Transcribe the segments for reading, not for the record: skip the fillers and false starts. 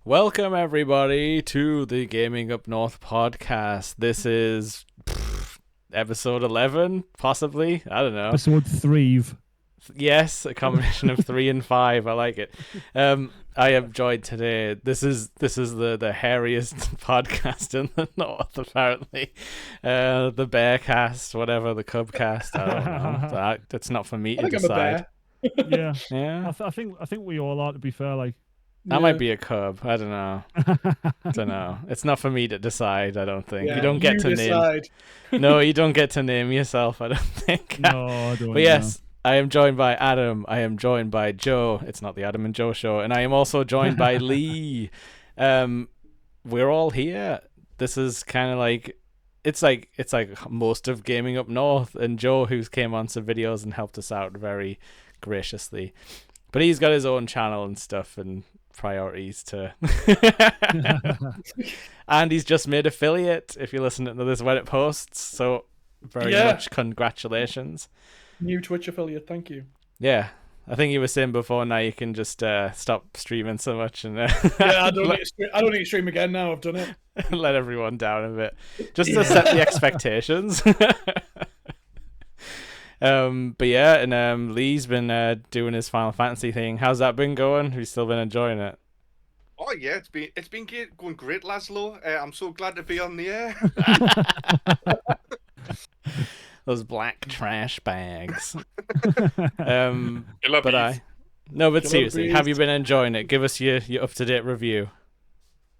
Welcome everybody to the Gaming Up North podcast. This is episode 11, possibly. I don't know. Episode 3. Yes, a combination of 3 and 5. I like it. I am joined today. This is the hairiest podcast in the north, apparently. The Bearcast, whatever, the Cubcast. I don't know. That's not for me to decide. Yeah, Yeah. I think we all are, to be fair. Like that might be a cub. I don't know. It's not for me to decide. I don't think you don't get to decide. name. No, you don't get to name yourself. I don't think. No, I don't. But yes. I am joined by Adam. I am joined by Joe. It's not the Adam and Joe show. And I am also joined by Lee. We're all here. This is kind of like it's like most of Gaming Up North, and Joe, who's came on some videos and helped us out very graciously. But he's got his own channel and stuff and priorities to and he's just made affiliate if you listen to this when it posts. So very much congratulations. New Twitch affiliate, thank you. Yeah, I think you were saying before. Now you can just stop streaming so much and I don't need to stream again now. I've done it. Let everyone down a bit, just to set the expectations. But yeah, and Lee's been doing his Final Fantasy thing. How's that been going? Have you still been enjoying it? Oh yeah, it's been going great, Laszlo. I'm so glad to be on the air. Those black trash bags. But seriously, have you been enjoying it? Give us your up-to-date review.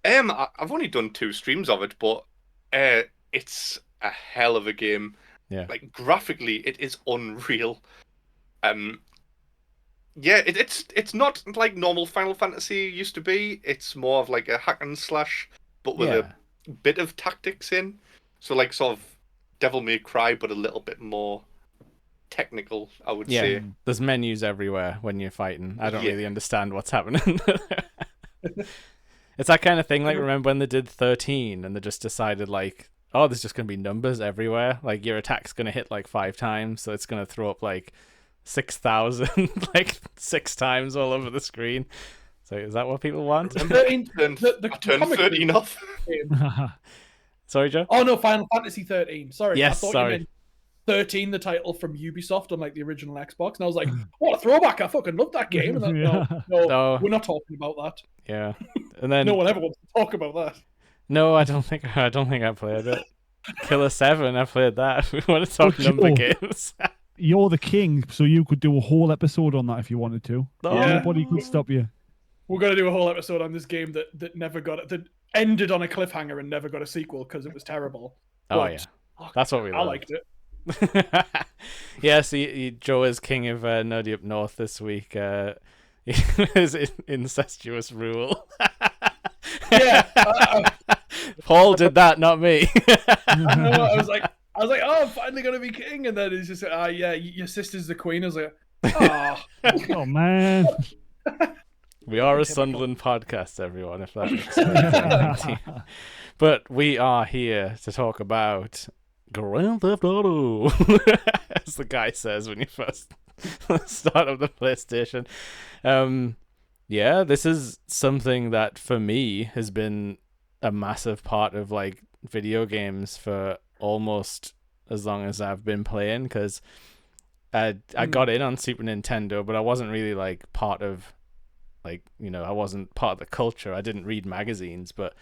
I've only done 2 streams of it, but it's a hell of a game. Yeah. Like graphically, it is unreal. Yeah, it's not like normal Final Fantasy used to be. It's more of like a hack and slash, but with a bit of tactics in. So like sort of Devil May Cry, but a little bit more technical, I would say. There's menus everywhere when you're fighting. I don't really understand what's happening. It's that kind of thing. Like, remember when they did 13 and they just decided, like, oh, there's just going to be numbers everywhere. Like, your attack's going to hit, like, 5 times, so it's going to throw up, like, 6,000, like, 6 times all over the screen. So is that what people want? 13, turn 13 off. Sorry, Joe? Oh, no, Final Fantasy 13. Sorry. Yes, I thought sorry. you meant 13, the title from Ubisoft on, like, the original Xbox. And I was like, what a throwback. I fucking love that game. And then, no, we're not talking about that. Yeah. And then no one ever wants to talk about that. No, I don't think I played it. Killer 7, I played that. We want to talk number games. You're the king, so you could do a whole episode on that if you wanted to. Yeah. Nobody could stop you. We're going to do a whole episode on this game that never got it, that ended on a cliffhanger and never got a sequel because it was terrible. Oh, yeah. That's what we love. I liked it. Yeah, so Joe is king of Nerdy Up North this week. His incestuous rule. Yeah. Paul did that, not me. I was like, oh, I'm finally going to be king. And then he's just like, yeah, your sister's the queen. I was like, oh. Oh, man. We are a Sunderland podcast, everyone, if that makes sense. But we are here to talk about Grand Theft Auto, as the guy says when you first start up the PlayStation. Yeah, this is something that for me has been a massive part of like video games for almost as long as I've been playing, because I got in on Super Nintendo, but I wasn't really like part of, like, you know, I wasn't part of the culture. I didn't read magazines, but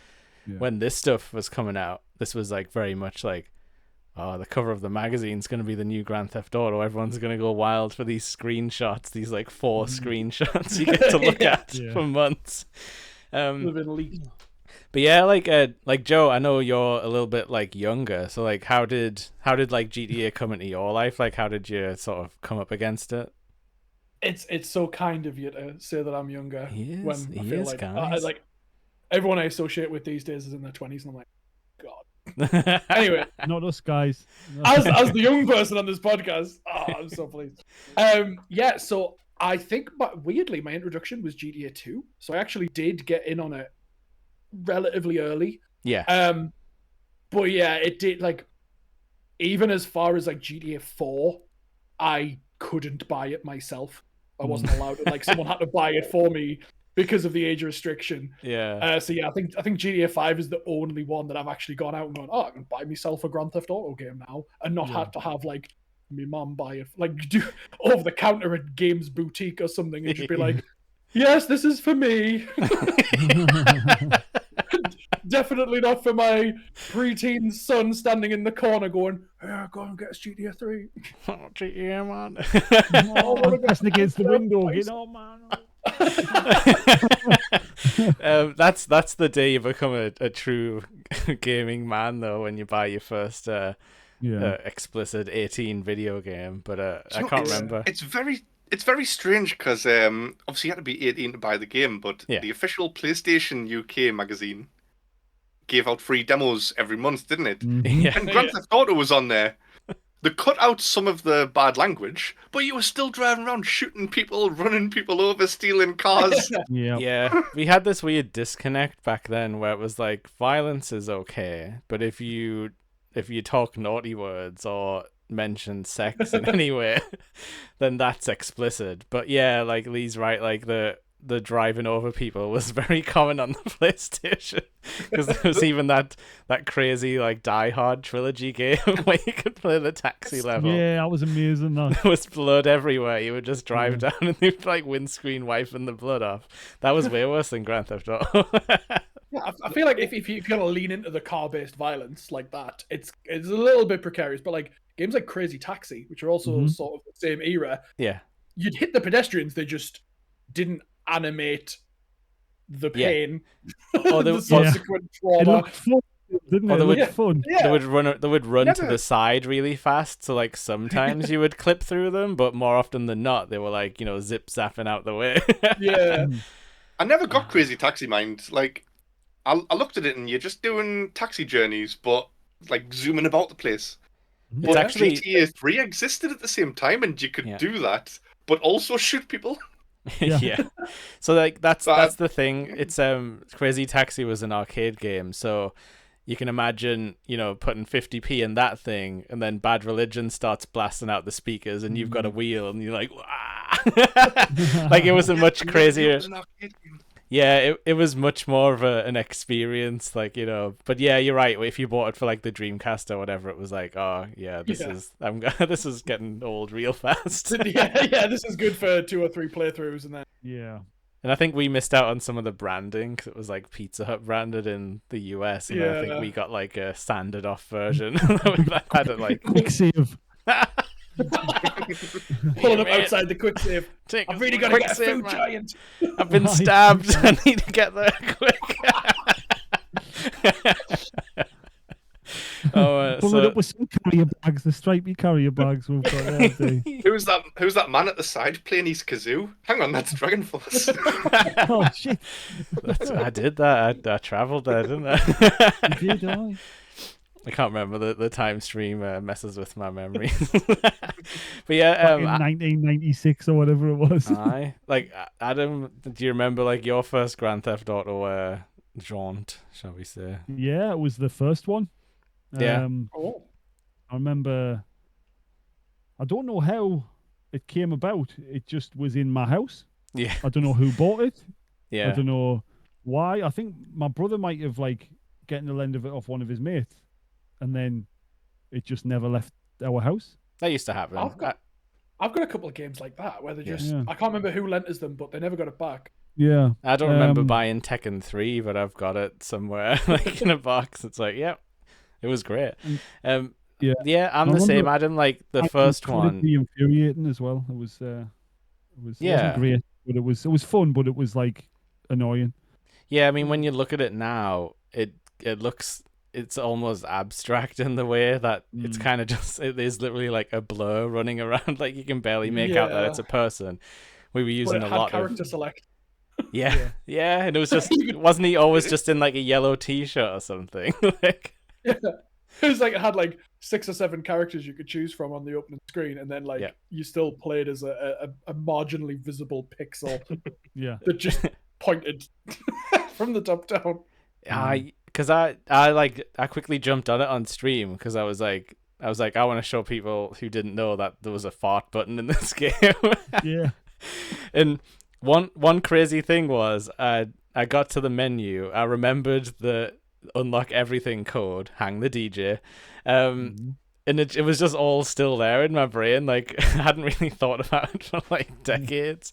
when this stuff was coming out, this was like very much like, oh, the cover of the magazine's going to be the new Grand Theft Auto. Everyone's going to go wild for these screenshots, these like 4 screenshots you get to look at for months. But yeah, like Joe, I know you're a little bit like younger, so like how did like GTA come into your life? Like how did you sort of come up against it? It's so kind of you to say that I'm younger. He is, when I feel like everyone I associate with these days is in their 20s, and I'm like, God. Anyway, not us guys. As the young person on this podcast, I'm so pleased. Yeah, so I think, but weirdly, my introduction was GTA 2, so I actually did get in on it relatively early. Yeah. But yeah, it did, like, even as far as like GTA 4, I couldn't buy it myself. I wasn't allowed to. Like, someone had to buy it for me because of the age restriction. Yeah. So yeah, I think GTA 5 is the only one that I've actually gone out and gone, oh, I can buy myself a Grand Theft Auto game now, and not had to have like my mom buy it, like do over the counter at Games Boutique or something, and just be like, yes, this is for me. Definitely not for my preteen son standing in the corner going, yeah, go and get us GTA 3. Oh, GTA, man. I'm pressing against the window. You know, man. That's the day you become a true gaming man, though, when you buy your first explicit 18 video game. But I can't remember. It's very strange because obviously you had to be 18 to buy the game, but the official PlayStation UK magazine gave out free demos every month, didn't it? Yeah. And Grand Theft Auto was on there. They cut out some of the bad language, but you were still driving around shooting people, running people over, stealing cars. Yeah. We had this weird disconnect back then where it was like violence is okay, but if you talk naughty words or mention sex in any way, then that's explicit. But yeah, like Lee's right, like the driving over people was very common on the PlayStation, because there was even that crazy like Die Hard trilogy game where you could play the taxi level. Yeah, that was amazing. There was blood everywhere. You would just drive down and you'd like windscreen wiping the blood off. That was way worse than Grand Theft Auto. Yeah, I feel like if you're gonna lean into the car-based violence like that, it's a little bit precarious. But like games like Crazy Taxi, which are also sort of the same era, you'd hit the pedestrians, they just didn't animate the pain or the subsequent trauma. It looked fun, didn't it? It looked fun. They would run to the side really fast, so like sometimes you would clip through them, but more often than not they were like, you know, zip zapping out the way. I never got Crazy Taxi, mind. Like I looked at it and you're just doing taxi journeys, but like zooming about the place. It's but actually GTA 3 existed at the same time, and you could do that, but also shoot people. So like that's the thing. It's Crazy Taxi was an arcade game, so you can imagine, you know, putting 50p in that thing, and then Bad Religion starts blasting out the speakers, and you've got a wheel, and you're like, like it was a much crazier. Yeah, it was much more of an experience, like, you know. But yeah, you're right. If you bought it for like the Dreamcast or whatever, it was like, oh yeah, this is getting old real fast. This is good for 2 or 3 playthroughs, and then And I think we missed out on some of the branding, because it was like Pizza Hut branded in the US, and I think we got like a sanded off version. That had it like quick save. Pulling up outside the quick save. I've really got to get a food giant. I've been stabbed. I need to get there quick. Pull it up with some carrier bags, the stripy carrier bags we've got there. Who's that man at the side playing his kazoo? Hang on, that's Dragon Force. Oh shit! I did that. I travelled there, didn't I? You did, I? I can't remember. The time stream messes with my memory. But yeah, in 1996 or whatever it was. Like Adam, do you remember like your first Grand Theft Auto jaunt, shall we say? Yeah, it was the first one. Yeah. I remember. I don't know how it came about. It just was in my house. Yeah. I don't know who bought it. Yeah. I don't know why. I think my brother might have like getting the lend of it off one of his mates, and then it just never left our house. That used to happen. I've got a couple of games like that where they just I can't remember who lent us them, but they never got it back. Yeah. I don't remember buying Tekken 3, but I've got it somewhere like in a box. It's like, it was great. I'm the same, Adam. Like the first one, infuriating as well. It wasn't great, but it was fun, but it was like annoying. Yeah, I mean, when you look at it now, it looks, it's almost abstract in the way that it's kind of just, it is literally like a blur running around. Like you can barely make out that it's a person. We were using a lot of character select. Yeah, and it was just, wasn't he always just in like a yellow t-shirt or something? Like, it was like it had like 6 or 7 characters you could choose from on the opening screen, and then like you still played as a marginally visible pixel. That just pointed from the top down. Because I quickly jumped on it on stream because I was like I want to show people who didn't know that there was a fart button in this game. Yeah. And One crazy thing was I got to the menu. I remembered the unlock everything code, hang the DJ, and it was just all still there in my brain. Like I hadn't really thought about it for like decades.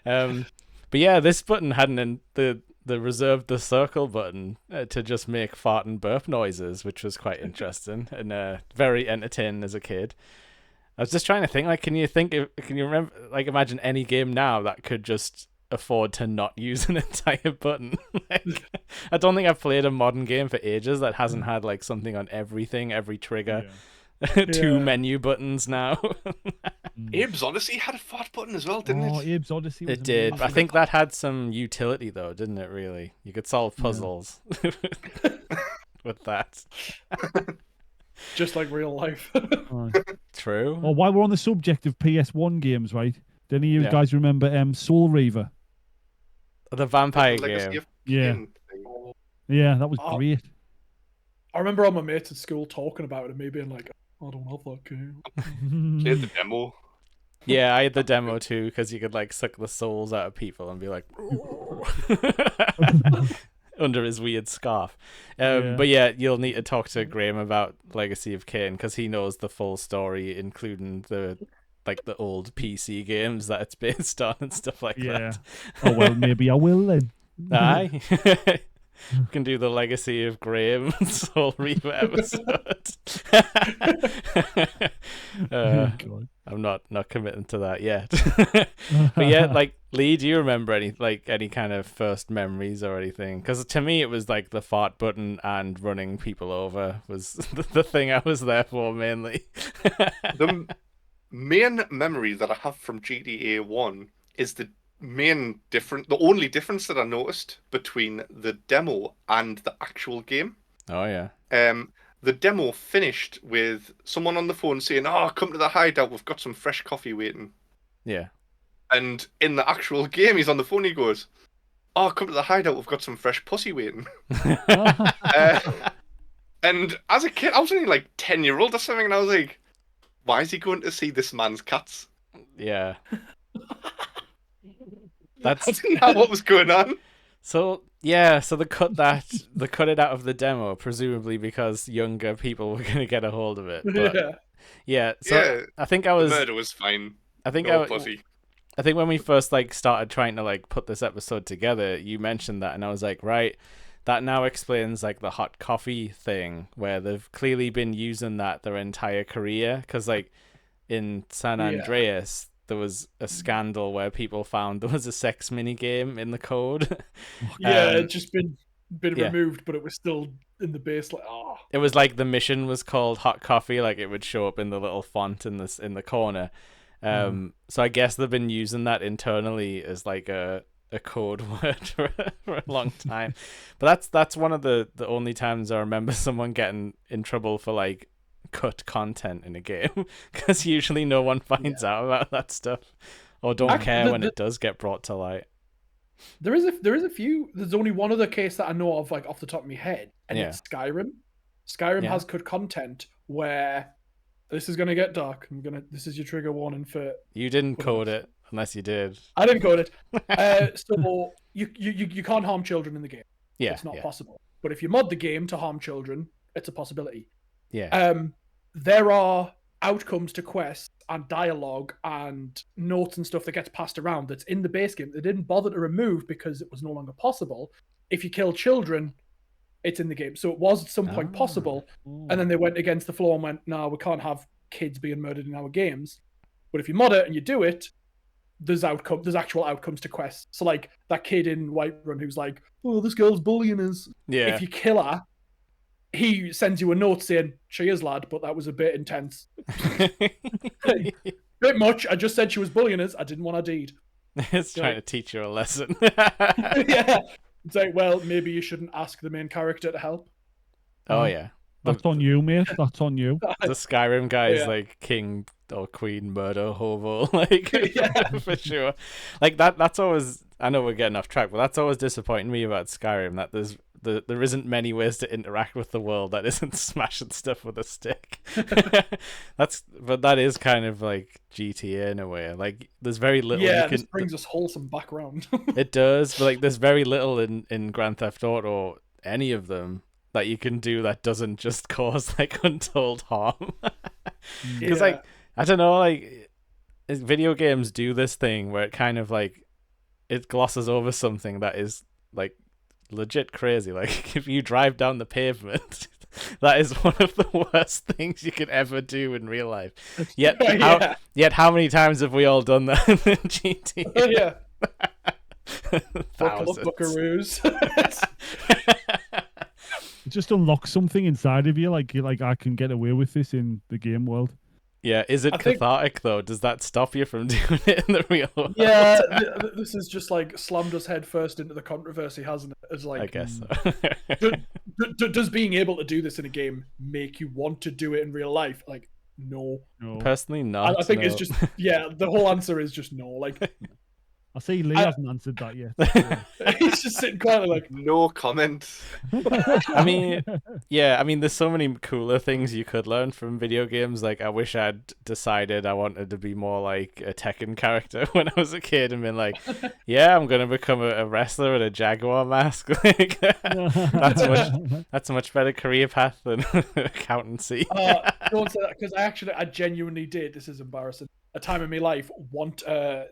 But yeah, this button hadn't the reserved the circle button to just make fart and burp noises, which was quite interesting and very entertaining as a kid. I was just trying to think, like, can you remember, like, imagine any game now that could just afford to not use an entire button? Like, I don't think I've played a modern game for ages that hasn't had like something on everything, every trigger, two menu buttons now. Abe's Odyssey had a fart button as well, didn't it? Abe's Odyssey was It did. amazing. I think that had some utility though, didn't it? Really, you could solve puzzles with that. Just like real life. True. Well, while we're on the subject of PS1 games, right? Do any of you guys remember Soul Reaver? The vampire Legacy game. of Yeah. Kain thing. Yeah, that was great. I remember all my mates at school talking about it and me being like, I don't have that game. Played the demo. Yeah, I had the demo too because you could like suck the souls out of people and be like under his weird scarf. But yeah, you'll need to talk to Graham about Legacy of Kain because he knows the full story, including the old PC games that it's based on and stuff like that. Oh well, maybe I will then. Aye. We can do the Legacy of Graham Soul Reaver episode. I'm not committing to that yet. But yeah, like Lee, do you remember any kind of first memories or anything? Because to me, it was like the fart button and running people over was the thing I was there for mainly. The main memory that I have from GTA 1 is the only difference that I noticed between the demo and the actual game. Oh yeah. The demo finished with someone on the phone saying, "Oh, come to the hideout. We've got some fresh coffee waiting." Yeah. And in the actual game, he's on the phone. He goes, "Oh, come to the hideout. We've got some fresh pussy waiting." And as a kid, I was only like 10-year-old or something, and I was like, "Why is he going to see this man's cats?" Yeah. I didn't know what was going on. So yeah, so they cut it out of the demo, presumably because younger people were going to get a hold of it. But, so I think the murder was fine. I think pussy. I think when we first started trying to put this episode together, you mentioned that, and I was like, right, that now explains the hot coffee thing, where they've clearly been using that their entire career, because in San Andreas. There was a scandal where people found there was a sex mini game in the code. It'd just been removed, but it was still in the base. It was like the mission was called Hot Coffee, like it would show up in the little font in the corner. So I guess they've been using that internally as a code word for a long time. But that's one of the only times I remember someone getting in trouble for cut content in a game, because usually no one finds out about that stuff or don't care when it does get brought to light. There is a few. There's only one other case that I know of off the top of my head, and it's Skyrim. Skyrim has cut content where this is gonna get dark. This is your trigger warning for. You didn't code it unless you did. I didn't code it. So you can't harm children in the game. Yeah, it's not possible. But if you mod the game to harm children, it's a possibility. Yeah. There are outcomes to quests and dialogue and notes and stuff that gets passed around that's in the base game they didn't bother to remove because it was no longer possible. If you kill children, it's in the game. So it was at some point possible, and then they went against the floor and went, "No, we can't have kids being murdered in our games." But if you mod it and you do it, there's actual outcomes to quests. So that kid in Whiterun who's like, "Oh, this girl's bullying us." Yeah. If you kill her, he sends you a note saying, "She is, lad, but that was a bit intense." Bit much. I just said she was bullying us. I didn't want her deed. It's trying to teach you a lesson. Yeah. It's like, well, maybe you shouldn't ask the main character to help. Oh, yeah. That's on you, mate. That's on you. The Skyrim guy is king or queen murder hobo, for sure. That's always, I know we're getting off track, but that's always disappointing me about Skyrim, that there's there isn't many ways to interact with the world that isn't smashing stuff with a stick. But that is kind of like GTA in a way. Like there's very little. Yeah, this brings us wholesome background. It does, but like there's very little in Grand Theft Auto, any of them, that you can do that doesn't just cause like untold harm. Because like I don't know, like video games do this thing where it kind of like it glosses over something that is like legit crazy. Like if you drive down the pavement, that is one of the worst things you could ever do in real life. Yet, how many times have we all done that in GTA? Yeah. Thousands. Buckaroos. It just unlocks something inside of you, like I can get away with this in the game world. Yeah, is it cathartic though? Does that stop you from doing it in the real world? Yeah, this is just like slammed us head first into the controversy, hasn't it? It's like, I guess so. does being able to do this in a game make you want to do it in real life? Like, no. Personally, not. I think it's just the whole answer is just no. Like, I see Lee hasn't answered that yet. he's just sitting quietly like, no comment. I mean, there's so many cooler things you could learn from video games. Like, I wish I'd decided I wanted to be more like a Tekken character when I was a kid and been like, yeah, I'm going to become a wrestler with a Jaguar mask. Like, that's a much better career path than accountancy. Don't say that, because I genuinely did. This is embarrassing. A time in my life, want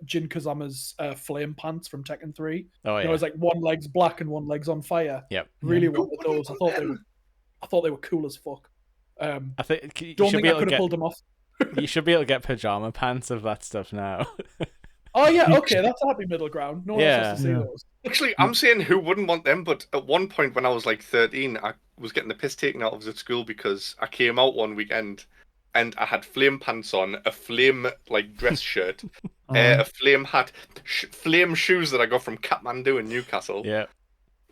Jin Kazama's flame pants from Tekken 3. Oh yeah, it was like one leg's black and one leg's on fire. Yep, really wanted those. I thought they were cool as fuck. I think you don't should think be I able could to have pulled them off. You should be able to get pajama pants of that stuff now. Oh yeah, okay, that's a happy middle ground. No one else has to see those. Actually, I'm saying who wouldn't want them, but at one point when I was like 13, I was getting the piss taken out of us at school because I came out one weekend and I had flame pants on, a flame like dress shirt, a flame hat, flame shoes that I got from Kathmandu in Newcastle. Yeah.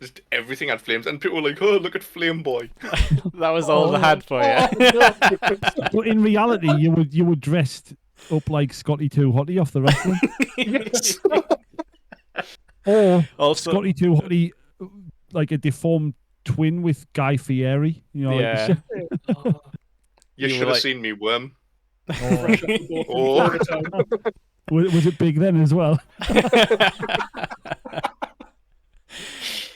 Just everything had flames, and people were like, "Oh, look at Flame Boy." That was all I had for you. But in reality, you were dressed up like Scotty 2 Hottie off the wrestling. Yes. Or also, Scotty 2 Hottie, like a deformed twin with Guy Fieri. You know, yeah. Like You should have seen me worm. Oh. Was it big then as well?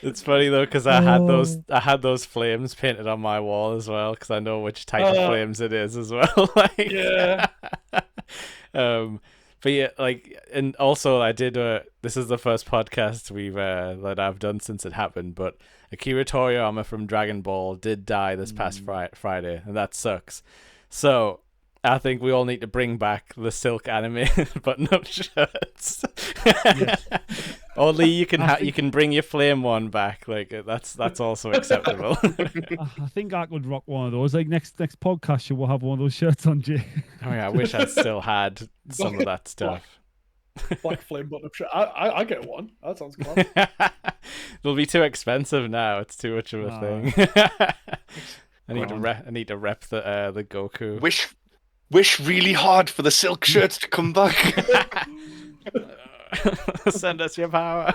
It's funny though because I had those flames painted on my wall as well because I know which type of flames it is as well. Like, yeah. But yeah, like, and also I did. This is the first podcast that I've done since it happened. But Akira Toriyama from Dragon Ball did die this past Friday, and that sucks. So I think we all need to bring back the silk anime button-up shirts. Yes. Only you can bring your flame one back. Like that's also acceptable. I think I could rock one of those. Like next podcast, you will have one of those shirts on, Jay. Oh yeah, I wish I still had some of that stuff. Black flame button-up shirt. I get one. That sounds cool. It'll be too expensive now. It's too much of a thing. I need to rep the Goku. Wish really hard for the silk shirts to come back. Send us your power.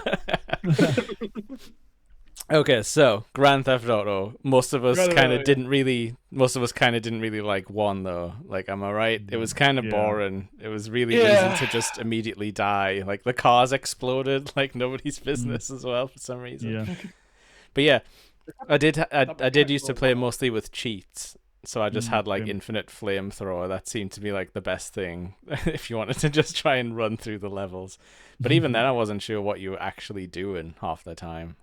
Okay, so Grand Theft Auto. Most of us kind of didn't really like one though. Like, am I right? It was kind of boring. It was really easy to just immediately die. Like the cars exploded like nobody's business as well for some reason. Yeah. But yeah, I did used to play mostly with cheats. So I just had like infinite flamethrower. That seemed to be like the best thing if you wanted to just try and run through the levels. But even then I wasn't sure what you were actually doing half the time.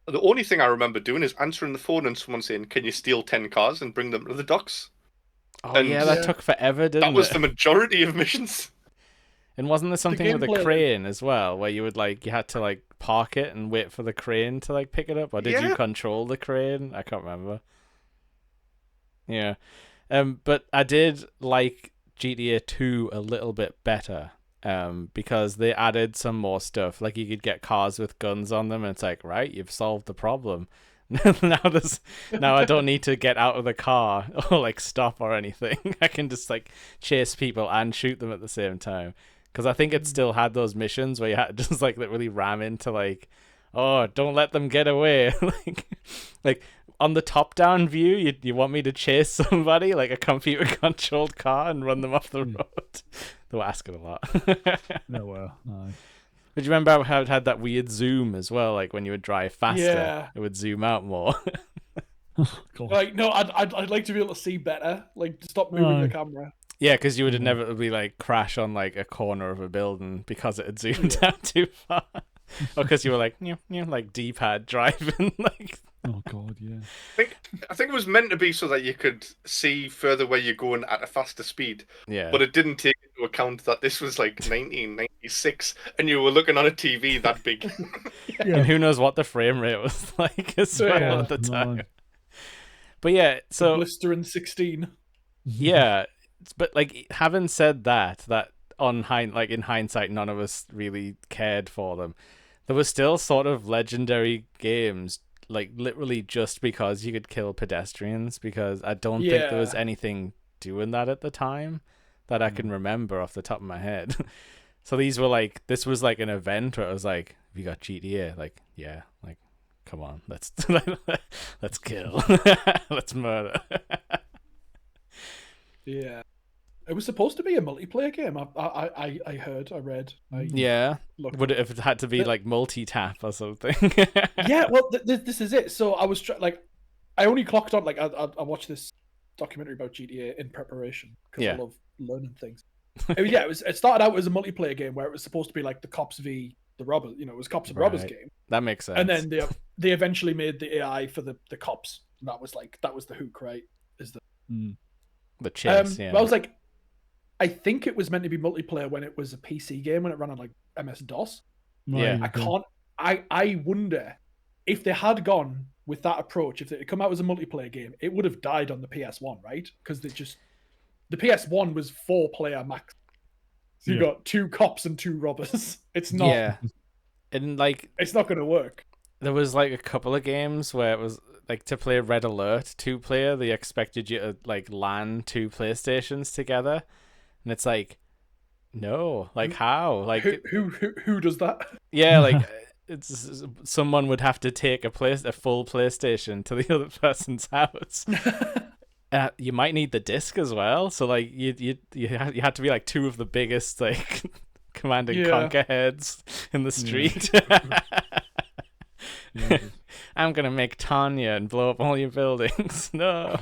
The only thing I remember doing is answering the phone and someone saying, "Can you steal 10 cars and bring them to the docks?" Oh, and yeah, that took forever, didn't it? That was the majority of missions. And wasn't there something with a crane as well, where you had to like park it and wait for the crane to like pick it up? Or did you control the crane? I can't remember. Yeah. But I did like GTA 2 a little bit better. Because they added some more stuff. Like you could get cars with guns on them, and it's like, right, you've solved the problem. now I don't need to get out of the car or like stop or anything. I can just like chase people and shoot them at the same time. Because I think it still had those missions where you had to just like literally ram into like oh, don't let them get away. like on the top-down view, you want me to chase somebody like a computer-controlled car and run them off the road. They were asking a lot. No, well, no. But you remember how it had that weird zoom as well? Like when you would drive faster, Yeah. it would zoom out more. God. Like, no, I'd like to be able to see better. Like, stop moving the camera. Yeah, because you would inevitably like crash on like a corner of a building because it had zoomed out too far. Or because you were like, like D-pad driving. Like, Oh God, yeah. I think it was meant to be so that you could see further where you're going at a faster speed. yeah. But it didn't take into account that this was like 1996 and you were looking on a TV that big. And who knows what the frame rate was like as well Yeah. at the time. No. But yeah, so Blistering 16. yeah, but like having said that in hindsight, none of us really cared for them. There were still sort of legendary games, like literally just because you could kill pedestrians. Because I don't think there was anything doing that at the time that I can remember off the top of my head. So this was like an event where it was like, have you got GTA? Like, yeah, like, come on, let's kill, let's murder. Yeah. It was supposed to be a multiplayer game. I heard, I read. Yeah. Looked. Would it have had to be like multi-tap or something? Yeah, well, this is it. So I was I only clocked on, like, I watched this documentary about GTA in preparation because I love learning things. It started out as a multiplayer game where it was supposed to be like the cops v the robbers. You know, it was cops and robbers game. That makes sense. And then they eventually made the AI for the cops. And that was the hook, right? The chase, I was like, I think it was meant to be multiplayer when it was a PC game, when it ran on like MS-DOS. Yeah. I wonder if they had gone with that approach, if it had come out as a multiplayer game, it would have died on the PS1, right? Because the PS1 was 4-player max. So you got 2 cops and 2 robbers. It's not. Yeah. And like, it's not going to work. There was like a couple of games where it was like to play Red Alert 2-player, they expected you to like LAN 2 PlayStations together, and it's like, no, like how? Like who does that? Yeah, like it's someone would have to take a full PlayStation to the other person's house. You might need the disc as well, so like you had to be like 2 of the biggest like Command and Conquer heads in the street. I'm gonna make Tanya and blow up all your buildings. No.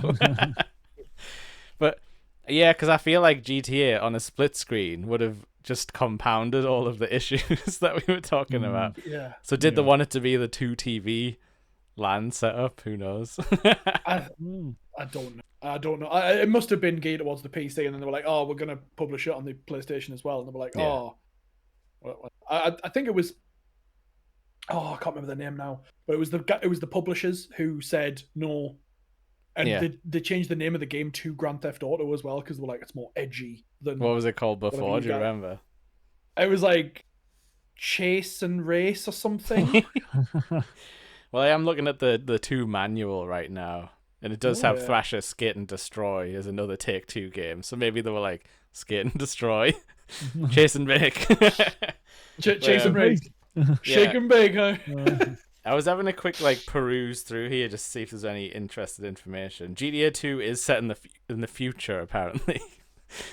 But yeah, because I feel like GTA on a split screen would have just compounded all of the issues that we were talking about. Yeah. So did they want it to be the 2 TV LAN setup? Who knows? I don't know. It must have been geared towards the PC, and then they were like, "Oh, we're gonna publish it on the PlayStation as well." And they were like, "Oh, I think it was." Oh, I can't remember the name now, but it was the publishers who said no, and they changed the name of the game to Grand Theft Auto as well because they were like, it's more edgy than. What was it called before? Do you remember? It was like Chase and Race or something. Well, I am looking at the 2 manual right now, and it does have Thrasher Skate and Destroy as another Take-Two game. So maybe they were like, Skate and Destroy, Chase and Make. Chase and Race. Shake and bake, huh? I was having a quick like peruse through here just to see if there's any interested information. GTA 2 is set in the future apparently,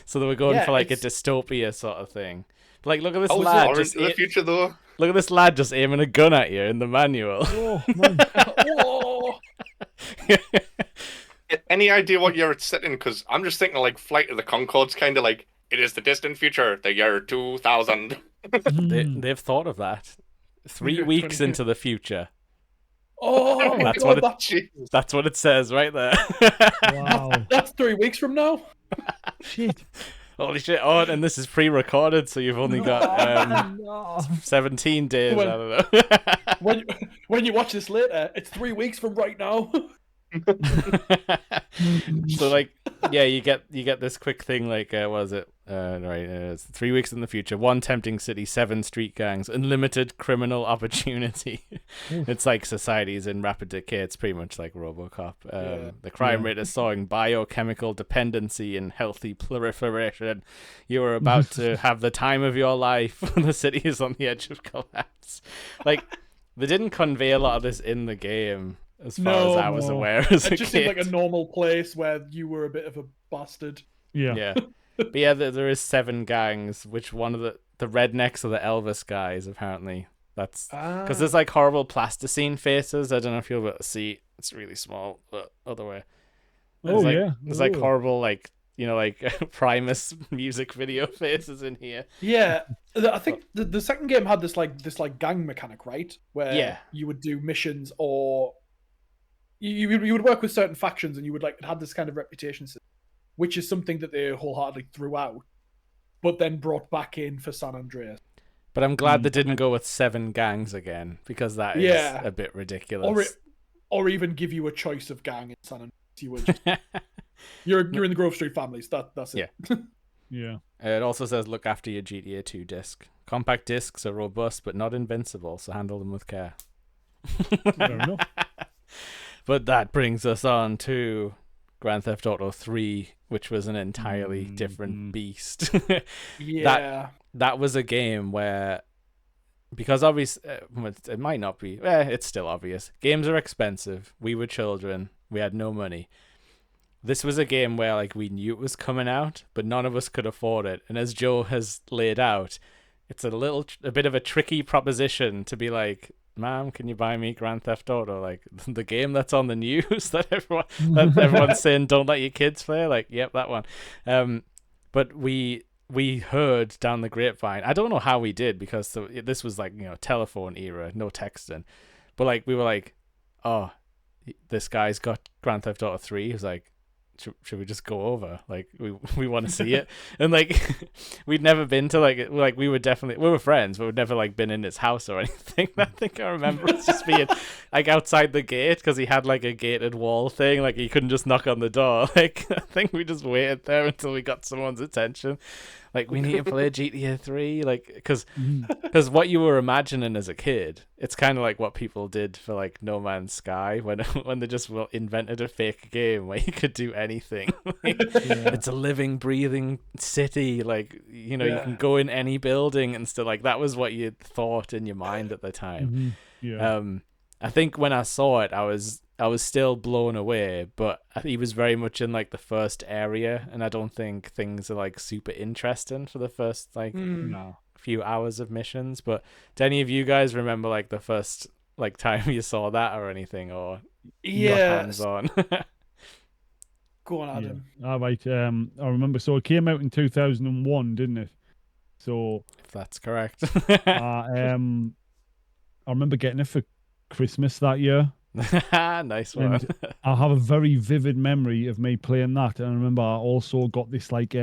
so they were going for like a dystopia sort of thing. But, like, look at this lad just in the future though. Look at this lad just aiming a gun at you in the manual. Oh, man. Any idea what year it's set in? Because I'm just thinking like Flight of the Conchords, kind of like it is the distant future, the year 2000. They've thought of that. 3 weeks into the future. Oh, that's what it says right there. Wow. That's 3 weweeks from now. Shit. Holy shit! Oh, and this is pre-recorded, so you've only got 17 days. I don't know. when you watch this later, it's 3 weeks from right now. So like, yeah, you get this quick thing like, what was it? It's 3 weeks in the future. 1 tempting city, 7 street gangs, unlimited criminal opportunity. It's like society's in rapid decay. It's pretty much like RoboCop. The crime rate is soaring, biochemical dependency and healthy proliferation. You are about to have the time of your life. The city is on the edge of collapse. Like, They didn't convey a lot of this in the game, as far as No, I was no. aware as a It just kid. seemed like a normal place where you were a bit of a bastard. Yeah. Yeah. But yeah, there is 7 gangs, which one of the rednecks are the Elvis guys, apparently. That's because there's like horrible plasticine faces. I don't know if you'll be able to see. It's really small, but other way. Oh, like, yeah. There's like Oh. horrible, like, like Primus music video faces in here. Yeah, I think the second game had this gang mechanic, right? Where Yeah. you would do missions, or you would work with certain factions, and you would it had this kind of reputation system, which is something that they wholeheartedly threw out, but then brought back in for San Andreas. But I'm glad they didn't go with 7 gangs again, because that is a bit ridiculous. Or even give you a choice of gang in San Andreas. You would just, you're in the Grove Street families. That's it. Yeah. Yeah. It also says look after your GTA 2 disc. Compact discs are robust but not invincible, so handle them with care. Fair enough. But that brings us on to Grand Theft Auto 3, which was an entirely different beast. Yeah. That was a game where, because obviously, it might not be, it's still obvious. Games are expensive. We were children. We had no money. This was a game where like we knew it was coming out, but none of us could afford it. And as Joe has laid out, it's a bit of a tricky proposition to be like, Mom, can you buy me Grand Theft Auto? Like the game that's on the news that everyone's saying don't let your kids play. Like, yep, that one. But we heard down the grapevine. I don't know how we did, because this was like, telephone era, no texting. But like we were like, oh, this guy's got Grand Theft Auto 3. He was like, should we just go over? Like we want to see it. And like we'd never been to we were friends, but we'd never like been in his house or anything. I think I remember us just being like outside the gate, because he had like a gated wall thing, like he couldn't just knock on the door. Like I think we just waited there until we got someone's attention. Like, we need to play GTA 3, like, because what you were imagining as a kid, it's kind of like what people did for like No Man's Sky when they just invented a fake game where you could do anything. It's a living, breathing city. Like, you can go in any building and stuff. Like, that was what you thought in your mind at the time. Yeah. I think when I saw it, I was still blown away, but he was very much in like the first area, and I don't think things are like super interesting for the first few hours of missions. But do any of you guys remember like the first like time you saw that or anything, or hands on? Go on, Adam. Yeah. All right. I remember. So it came out in 2001, didn't it? So If that's correct. I remember getting it for Christmas that year. Nice one. And I have a very vivid memory of me playing that, and I remember I also got this like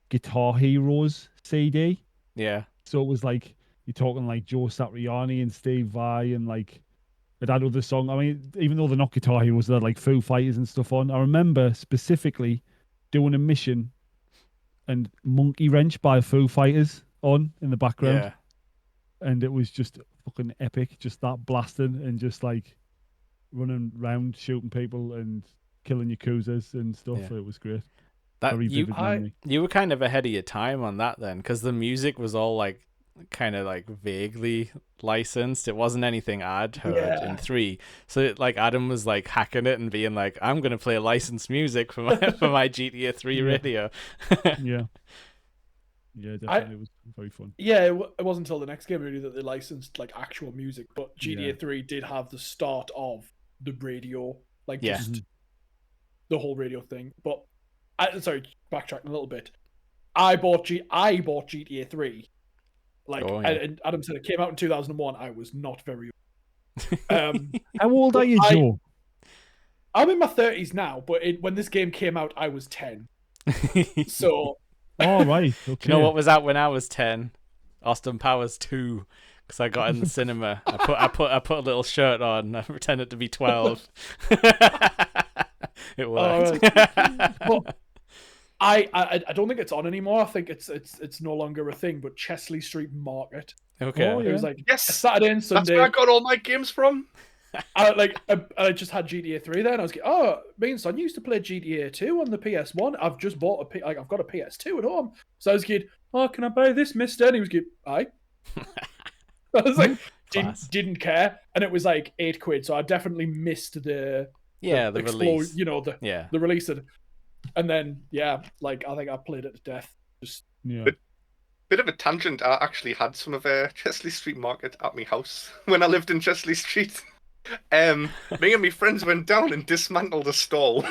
Guitar Heroes CD. Yeah. So it was like you're talking like Joe Satriani and Steve Vai, and like it had other songs. I mean, even though they're not Guitar Heroes, they're like Foo Fighters and stuff on. I remember specifically doing a mission and Monkey Wrench by Foo Fighters on in the background. Yeah. And it was just fucking epic, just that blasting and just like running around shooting people and killing yakuzas and stuff. Yeah. It was great. That Very vivid memory. you were kind of ahead of your time on that then, because the music was all like kind of like vaguely licensed. It wasn't anything I'd heard in 3. So like Adam was like hacking it and being like, I'm gonna play licensed music for my GTA 3 radio. Yeah. Yeah, definitely. It was very fun. Yeah, it wasn't until the next game really that they licensed like actual music, but GTA 3 did have the start of the radio, like just the whole radio thing. But sorry, backtracking a little bit. I bought GTA 3. Like, and Adam said it came out in 2001. I was not very old. How old are you, Joe? I'm in my 30s now, but when this game came out, I was 10. So. Oh, right. Okay. You know what was out when I was 10? Austin Powers 2, because I got in the cinema. I put a little shirt on. I pretended to be 12. It worked. Well, I don't think it's on anymore. I think it's no longer a thing. But Chesley Street Market. Okay. Oh, It was like Yes, Saturday and Sunday. that's where I got all my games from. I just had GTA 3 there, and I was like, oh, me and Son used to play GTA 2 on the PS1. I've just bought I've got a PS2 at home. So I was like, oh, can I buy this, mister? And he was like, aye. I was like, class. didn't care, and it was like £8, so I definitely missed the release. The release of it. And then like I think I played it to death. Just Bit of a tangent. I actually had some of Chesley Street Market at my house when I lived in Chesley Street. Me and my friends went down and dismantled a stall.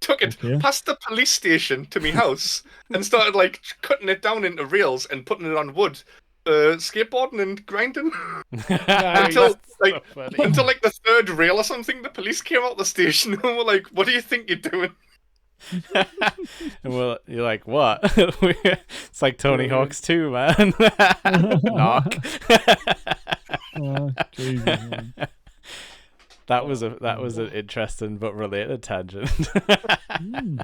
Took it past the police station to my house and started like cutting it down into reels and putting it on wood, skateboarding and grinding until like the third reel or something. The police came out the station and were like, "What do you think you're doing?" Well, you're like, what? It's like Tony Hawk's 2, man. Knock. Jesus, man. That was an interesting but related tangent. I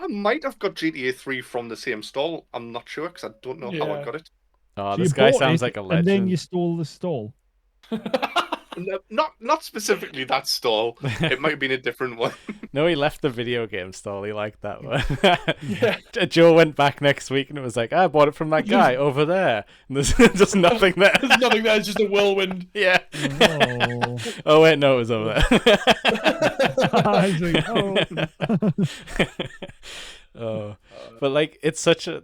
might have got GTA 3 from the same stall. I'm not sure because I don't know how I got it. Oh, So this guy sounds like a legend. And then you stole the stall. Not specifically that stall. It might have been a different one. No, he left the video game stall. He liked that one. Yeah. Joe went back next week and it was like, I bought it from that guy over there. And there's just nothing there. There's nothing there. It's just a whirlwind. Yeah. Oh. Oh wait, no, it was over there. Oh, but like it's such a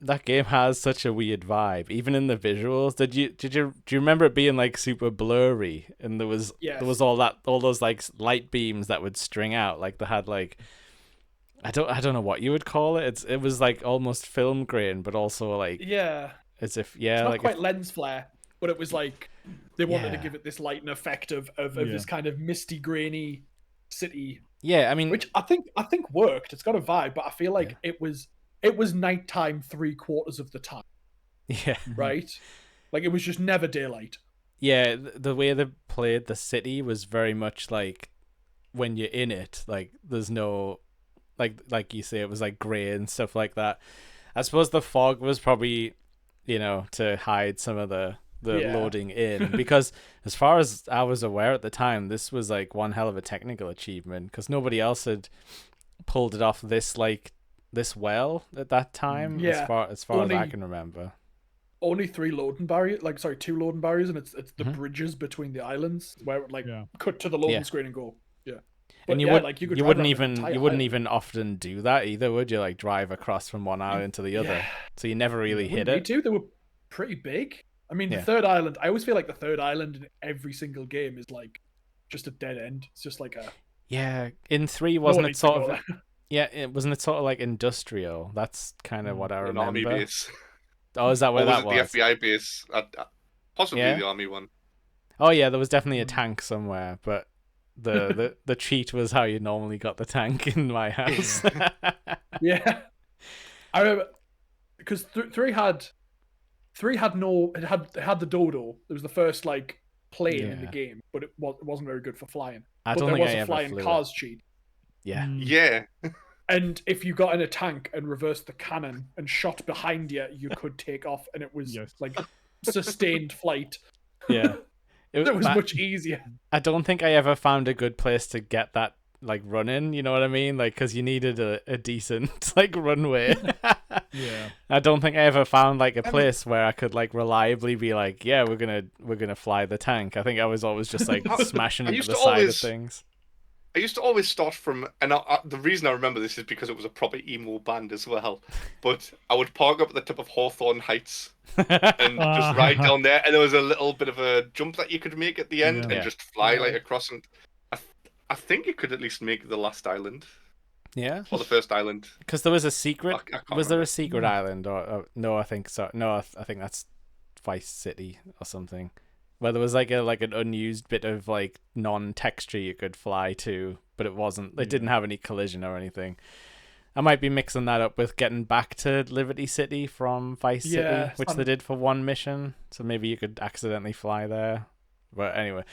that game has such a weird vibe, even in the visuals. Do you remember it being like super blurry, and there was all those like light beams that would string out, like they had like I don't know what you would call it. It was like almost film grain, but also like as if it's not like quite lens flare, but it was like they wanted to give it this light and effect of this kind of misty grainy city. Yeah, I mean, which I think worked. It's got a vibe, but I feel like it was nighttime 3/4 of the time. Yeah. Right? Like it was just never daylight. Yeah, the way they played the city was very much like when you're in it, like there's no like you say, it was like grey and stuff like that. I suppose the fog was probably, to hide some of the loading in, because as far as I was aware at the time, this was like one hell of a technical achievement, because nobody else had pulled it off this well at that time. As far as I can remember, only 2 loading barriers, and it's the bridges between the islands where it would cut to the loading screen and go. But and you wouldn't even often do that either, would you? Like drive across from one island to the other, so you never really hit it. They were pretty big. I mean, the third island, I always feel like the third island in every single game is like just a dead end. It's just like in 3 wasn't it sort of wasn't it sort of like industrial? That's kind of what I remember. An army base. Oh, is that where that was? The FBI base, possibly the army one. Oh yeah, there was definitely a tank somewhere, but the cheat was how you normally got the tank in my house. Yeah, I remember because 3 had the dodo. It was the first like plane in the game, but it wasn't very good for flying. I don't think I ever flying flew cars it. cheat. Yeah. And if you got in a tank and reversed the cannon and shot behind you, you could take off, and it was like sustained flight. Yeah. It was much easier. I don't think I ever found a good place to get that like running, you know what I mean? Like, because you needed a decent like runway. Yeah. I don't think I ever found like a place where I could like reliably be like, yeah, we're gonna fly the tank. I think I was always just like smashing into the side of things. I used to always start from, and the reason I remember this is because it was a proper emo band as well. But I would park up at the top of Hawthorne Heights and just ride down there, and there was a little bit of a jump that you could make at the end and just fly like across. And I think you could at least make the last island. Yeah. Or the first island. Because there was a secret. Was there a secret Hmm. island? Or no, I think so. No, I think that's Vice City or something. Where there was like an unused bit of like non-texture you could fly to, but it wasn't. It didn't have any collision or anything. I might be mixing that up with getting back to Liberty City from Vice City, which they did for one mission. So maybe you could accidentally fly there. But anyway,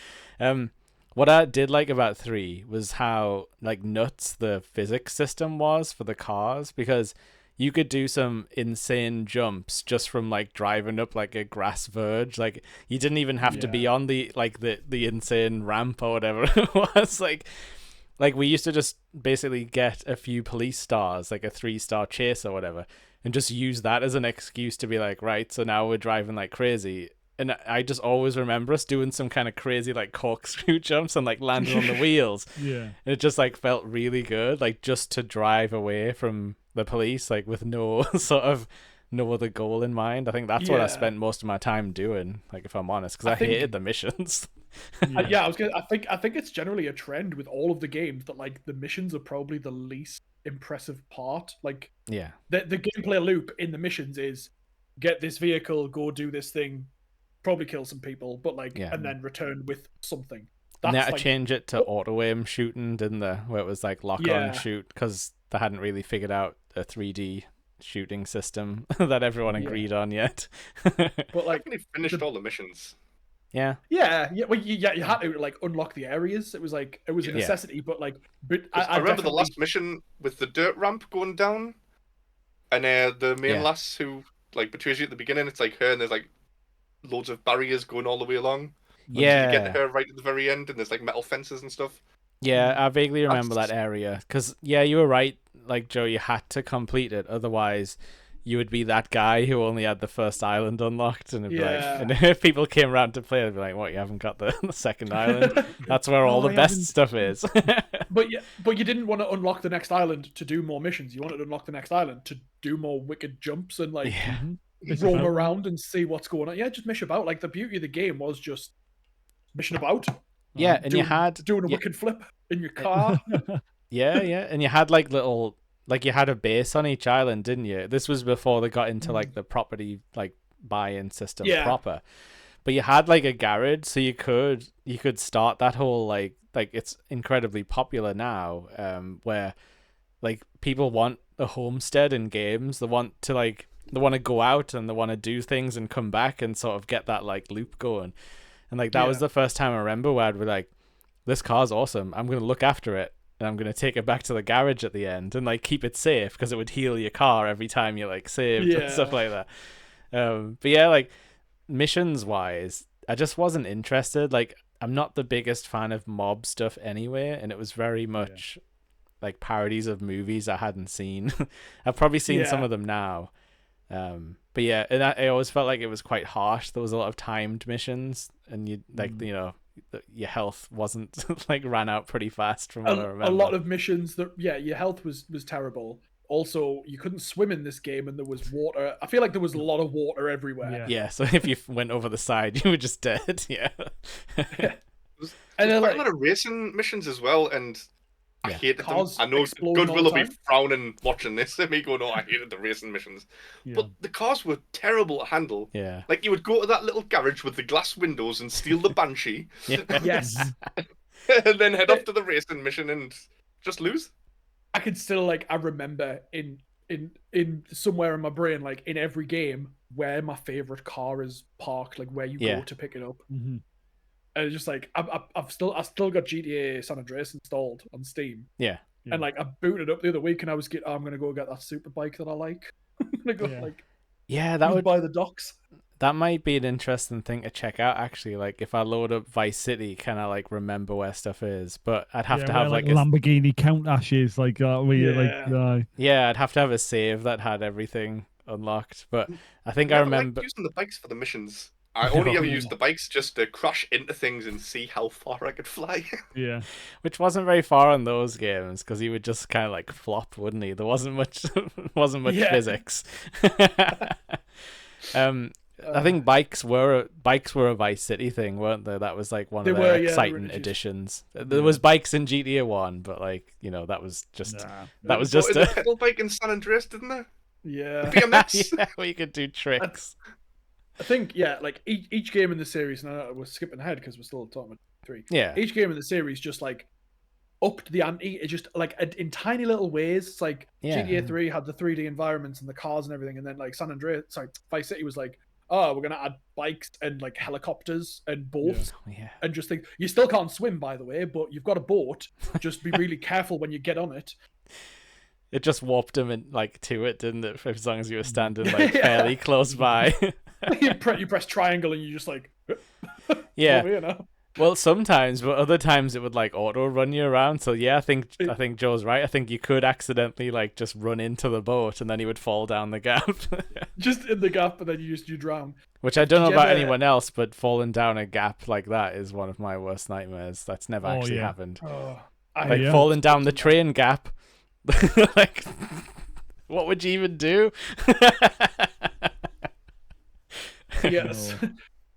what I did like about 3 was how like nuts the physics system was for the cars, because you could do some insane jumps just from like driving up like a grass verge. Like you didn't even have to be on the insane ramp or whatever it was. Like like we used to just basically get a few police stars, like a 3-star chase or whatever, and just use that as an excuse to be like, right, so now we're driving like crazy. And I just always remember us doing some kind of crazy like corkscrew jumps and like landing on the wheels. Yeah. And it just like felt really good, like just to drive away from the police, like with no sort of no other goal in mind. I think that's what I spent most of my time doing, like if I'm honest, because I hated the missions. Yeah, I think it's generally a trend with all of the games that like the missions are probably the least impressive part. Like Yeah. the gameplay loop in the missions is get this vehicle, go do this thing, probably kill some people, but like and then return with something. That's, they had to like, change it to auto aim shooting, didn't they? Where it was like lock on shoot, because they hadn't really figured out a 3D shooting system that everyone agreed on yet. But like they finished all the missions. Yeah. Well, you had to like unlock the areas. It was a necessity, but like, I remember the last mission with the dirt ramp going down, and the main lass who like betrays you at the beginning. It's like her, and there's like loads of barriers going all the way along. You get to her right at the very end, and there's like metal fences and stuff. Yeah, I vaguely remember that area because you were right. Like Joe, you had to complete it, otherwise you would be that guy who only had the first island unlocked, and it'd be like, and if people came around to play, they'd be like, "What? You haven't got the second island? That's where all the best stuff is." But you didn't want to unlock the next island to do more missions. You wanted to unlock the next island to do more wicked jumps and like roam around and see what's going on. Yeah, just mish about. Like the beauty of the game was just mission about. Yeah, and you had doing a wicked flip in your car. Yeah, and you had like little. Like you had a base on each island, didn't you? This was before they got into like the property like buy-in system proper. But you had like a garage, so you could start that whole like it's incredibly popular now, where like people want a homestead in games. They want to go out and they want to do things and come back and sort of get that like loop going. And like that was the first time I remember where I'd be like, this car's awesome. I'm gonna look after it. And I'm going to take it back to the garage at the end and like keep it safe because it would heal your car every time you like saved and stuff like that. But yeah, like missions wise, I just wasn't interested. Like I'm not the biggest fan of mob stuff anyway. And it was very much like parodies of movies I hadn't seen. I've probably seen some of them now. But yeah, and I always felt like it was quite harsh. There was a lot of timed missions and you like, you know, your health wasn't like ran out pretty fast from what I remember. A lot of missions that your health was terrible. Also, you couldn't swim in this game and there was water. I feel like there was a lot of water everywhere. Yeah, so if you went over the side, you were just dead. Yeah. There's quite a lot of racing missions as well, and I hated them. I know Goodwill will be frowning watching this at me going, "Oh, I hated the racing missions." But the cars were terrible to handle. Yeah. Like you would go to that little garage with the glass windows and steal the Banshee. Yes. And then head off to the racing mission and just lose. I could still like I remember in somewhere in my brain, like in every game, where my favorite car is parked, like where you go to pick it up. Mm-hmm. And it's just like I've still got GTA San Andreas installed on Steam. Yeah. And like I booted up the other week and I was I'm gonna go get that super bike that I like. I'm gonna go that would buy the docks. That might be an interesting thing to check out actually. Like if I load up Vice City, can I like remember where stuff is? But I'd have to have like a Lamborghini Countach like that where you I'd have to have a save that had everything unlocked. But I think I remember using the bikes for the missions. I only ever used the bikes just to crash into things and see how far I could fly. Yeah. Which wasn't very far on those games because he would just kind of like flop, wouldn't he? There wasn't much physics. I think bikes were a Vice City thing, weren't they? That was like one of their exciting additions. There was bikes in GTA 1, but like, you know, that was just a pedal bike in San Andreas, didn't there? Yeah. BMX. We could do tricks. I think like each game in the series, and I know we're skipping ahead because we're still talking about 3. Yeah. Each game in the series just like upped the ante. It just like in tiny little ways. It's like GTA 3 had the 3D environments and the cars and everything, and then like Vice City was like, oh, we're gonna add bikes and like helicopters and boats, and just think you still can't swim, by the way, but you've got a boat. Just be really careful when you get on it. It just warped him to it, didn't it? As long as you were standing like fairly close by. you press triangle and you just like over here now. Well, sometimes, but other times it would like auto run you around. So yeah, I think Joe's right. I think you could accidentally like just run into the boat and then he would fall down the gap. Just in the gap, and then you drown. Which I don't know Did you about ever- anyone else, but falling down a gap like that is one of my worst nightmares. That's never Oh, actually yeah. happened. Oh, Like yeah. falling down the train gap. Like, what would you even do? Yes.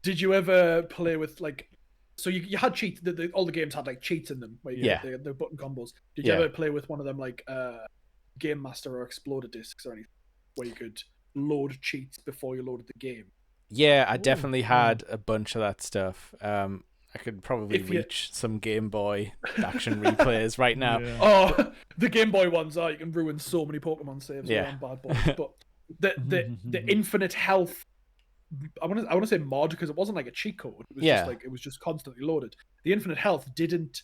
Did you ever play with like? So you had cheats. All the games had like cheats in them. Where you Yeah. had the button combos. Did you Yeah. ever play with one of them like Game Master or Exploder discs or anything, where you could load cheats before you loaded the game? Yeah, I Ooh, definitely yeah. had a bunch of that stuff. I could probably If you- reach some Game Boy action replays right now. Yeah. Oh, the Game Boy ones are you can ruin so many Pokemon saves Yeah. on bad boys. But the infinite health, I want to say mod because it wasn't like a cheat code. It was Yeah. just like it was just constantly loaded. The infinite health didn't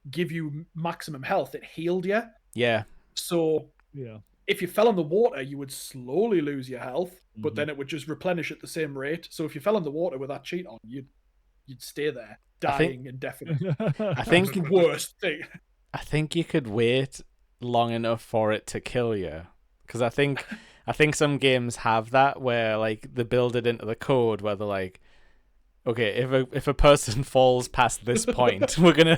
give you maximum health; it healed you. Yeah, So Yeah. if you fell in the water, you would slowly lose your health, but Mhm. then it would just replenish at the same rate. So if you fell in the water with that cheat on, you'd stay there, I think- dying indefinitely. I That was think the worst thing. I think you could wait long enough for it to kill you, because I think some games have that where like they build it into the code where they're like, okay, if a person falls past this point, we're gonna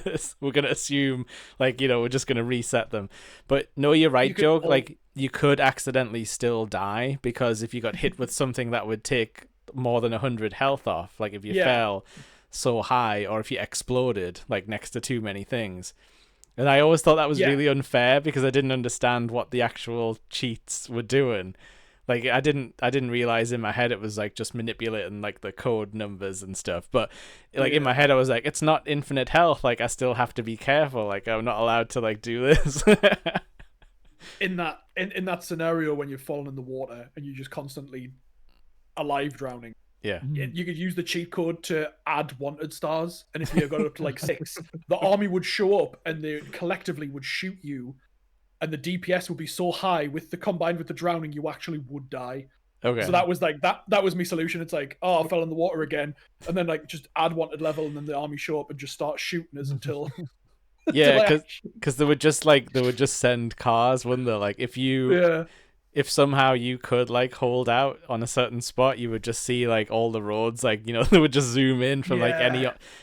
assume like we're just gonna reset them. But no, you're right, You could Joe. al- Like you could accidentally still die because if you got hit with something that would take more than 100 health off, like if you Yeah. fell so high or if you exploded like next to too many things. And I always thought that was Yeah. really unfair because I didn't understand what the actual cheats were doing. Like I didn't realize in my head it was like just manipulating like the code numbers and stuff. But like in my head I was like, it's not infinite health. Like I still have to be careful. Like I'm not allowed to like do this. In that scenario when you've fallen in the water and you're just constantly alive drowning, Yeah. you could use the cheat code to add wanted stars, and if you got up to like 6, the army would show up and they collectively would shoot you, and the DPS would be so high combined with the drowning, you actually would die. Okay. So that was like that was my solution. It's like, oh, I fell in the water again, and then like just add wanted level, and then the army show up and just start shooting us until Yeah, until I because they would just send cars, wouldn't they? Like if somehow you could like hold out on a certain spot, you would just see like all the roads, like they would just zoom in from like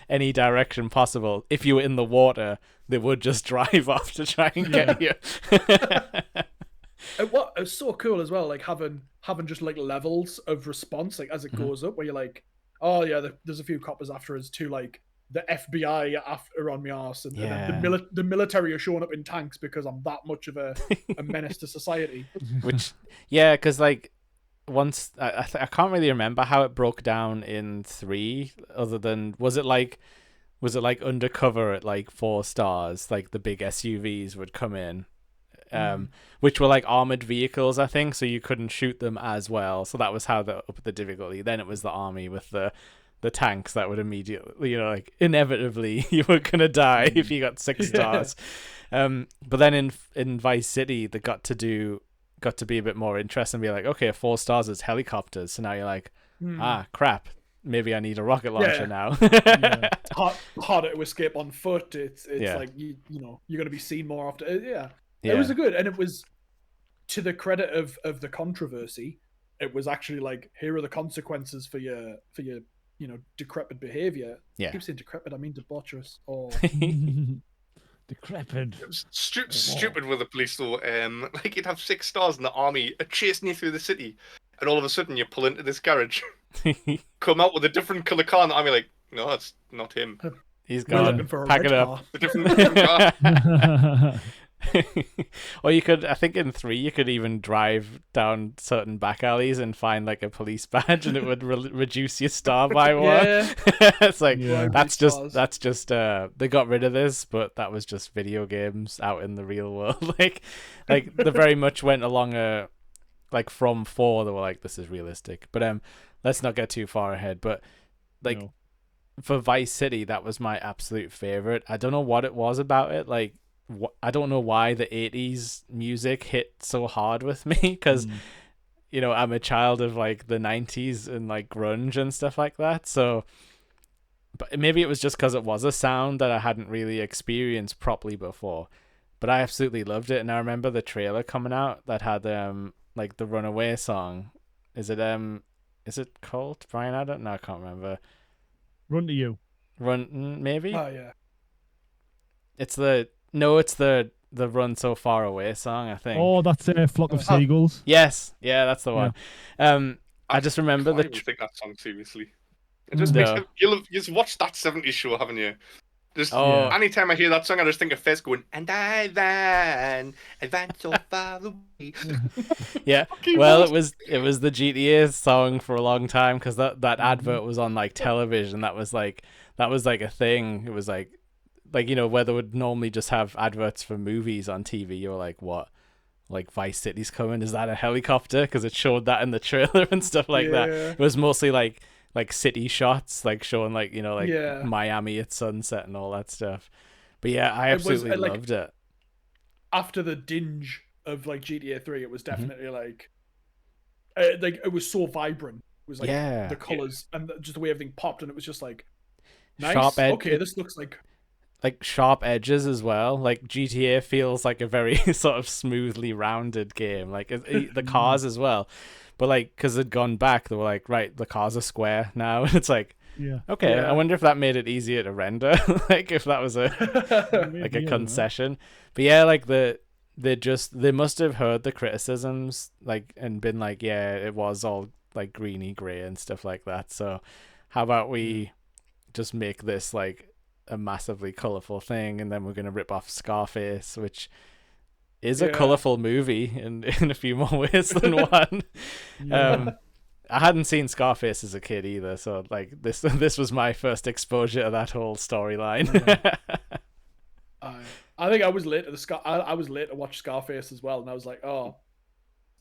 any direction possible. If you were in the water, they would just drive off to try and get you. It's so cool as well, like having just like levels of response, like as it goes up, where you're like, oh yeah, there's a few coppers after us too, like the FBI are on my arse, and then the military are showing up in tanks because I'm that much of a menace to society. Which, yeah, because like once I can't really remember how it broke down in 3. Other than was it like undercover at like 4 stars, like the big SUVs would come in, which were like armored vehicles, I think, so you couldn't shoot them as well. So that was how they up the difficulty. Then it was the army with the tanks that would immediately, like inevitably you were gonna die if you got 6 stars. But then in Vice City they got to be a bit more interesting and be like, okay, 4 stars is helicopters. So now you're like, crap, maybe I need a rocket launcher now. Harder to escape on foot. It's like you're gonna be seen more often. It was good, and it was to the credit of the controversy. It was actually like, here are the consequences for your decrepit behavior. Yeah. I keep saying decrepit, I mean debaucherous. Or Decrepit. It was stupid with the police though. Like you'd have 6 stars and the army are chasing you through the city, and all of a sudden you pull into this garage, come out with a different colour car, and the army like, no, that's not him. He's we're gone. looking for a Pack red it car. up. A different car. Or you could, I think in 3 you could even drive down certain back alleys and find like a police badge, and it would reduce your star by 1. Yeah. It's like Yeah. that's just they got rid of this, but that was just video games out in the real world. like they very much went along like from 4 they were like, this is realistic. But let's not get too far ahead. But like for Vice City, that was my absolute favorite. I don't know what it was about it, like I don't know why the 80s music hit so hard with me, because I'm a child of like the 90s and like grunge and stuff like that. So but maybe it was just because it was a sound that I hadn't really experienced properly before. But I absolutely loved it, and I remember the trailer coming out that had like the Runaway song. Is it called Brian? I don't know. I can't remember. Run to You. Maybe. Oh yeah. It's the Run So Far Away song, I think. Oh, that's a Flock of Seagulls. Yes, yeah, that's the one. I just remember I think that song seriously. It just No. makes you've watched that 70s show, haven't you? Just anytime I hear that song, I just think of Fez going, and I ran so far away. Yeah, well, it was the GTA song for a long time because that advert was on like television. That was like a thing. It was like where they would normally just have adverts for movies on TV. You're like, what? Like Vice City's coming? Is that a helicopter? Because it showed that in the trailer and stuff like that. It was mostly like city shots, like showing like Miami at sunset and all that stuff. But yeah, I absolutely loved it. After the dinge of like GTA 3, it was definitely like it was so vibrant. It was like the colors and just the way everything popped, and it was just like nice. Sharp edge. Okay, this looks like sharp edges as well. Like GTA feels like a very sort of smoothly rounded game. Like the cars as well. But like, because they'd gone back, they were like, right, the cars are square now. And it's like, okay, I wonder if that made it easier to render. Like if that was a concession. But yeah, like they must have heard the criticisms, like, and been like, yeah, it was all like greeny gray and stuff like that. So how about we just make this like a massively colorful thing, and then we're gonna rip off Scarface, which is a colorful movie in a few more ways than one. I hadn't seen Scarface as a kid either, so like this was my first exposure to that whole storyline. I think I was late to I was late to watch Scarface as well, and I was like, oh,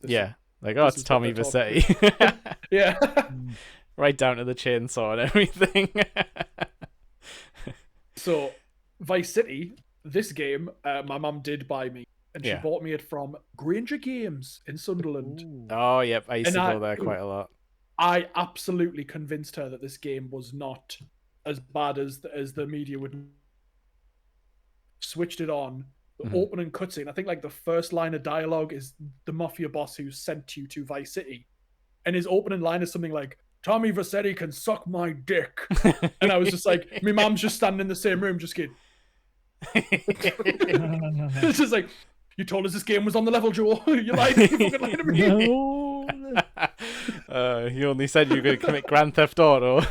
it's Tommy Vercetti. Yeah, right down to the chainsaw and everything. So Vice City, this game, my mum did buy me. And she bought me it from Granger Games in Sunderland. Ooh. Oh, yep. I used to go there quite a lot. I absolutely convinced her that this game was not as bad as the media would. Switched it on. The opening cutscene. I think like the first line of dialogue is the mafia boss who sent you to Vice City. And his opening line is something like, Tommy Vercetti can suck my dick. And I was just like, my mom's just standing in the same room, just kidding. It's just like, you told us this game was on the level, Joe. You lied. You fucking lied to me. No. You only said you were going to commit Grand Theft Auto.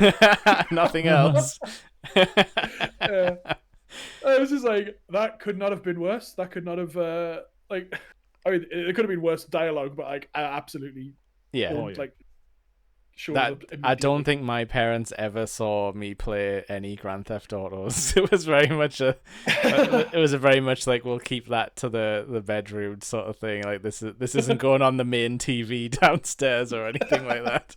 Nothing else. I was just like, that could not have been worse. That could not have, it could have been worse dialogue, but like, I absolutely I don't think my parents ever saw me play any Grand Theft Autos. It was very much like, we'll keep that to the bedroom sort of thing. Like this isn't going on the main TV downstairs or anything like that.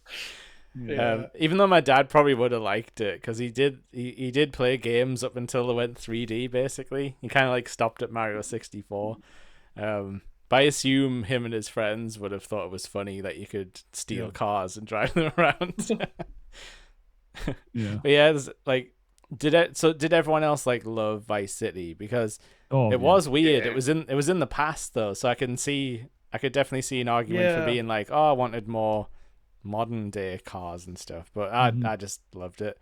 Even though my dad probably would have liked it, because he did play games up until they went 3D. Basically, he kind of like stopped at Mario 64. But I assume him and his friends would have thought it was funny that you could steal cars and drive them around. But yeah, like, did everyone else like love Vice City? Because it was weird. It was in the past though, so I could definitely see an argument for being like, oh, I wanted more modern day cars and stuff. But I just loved it.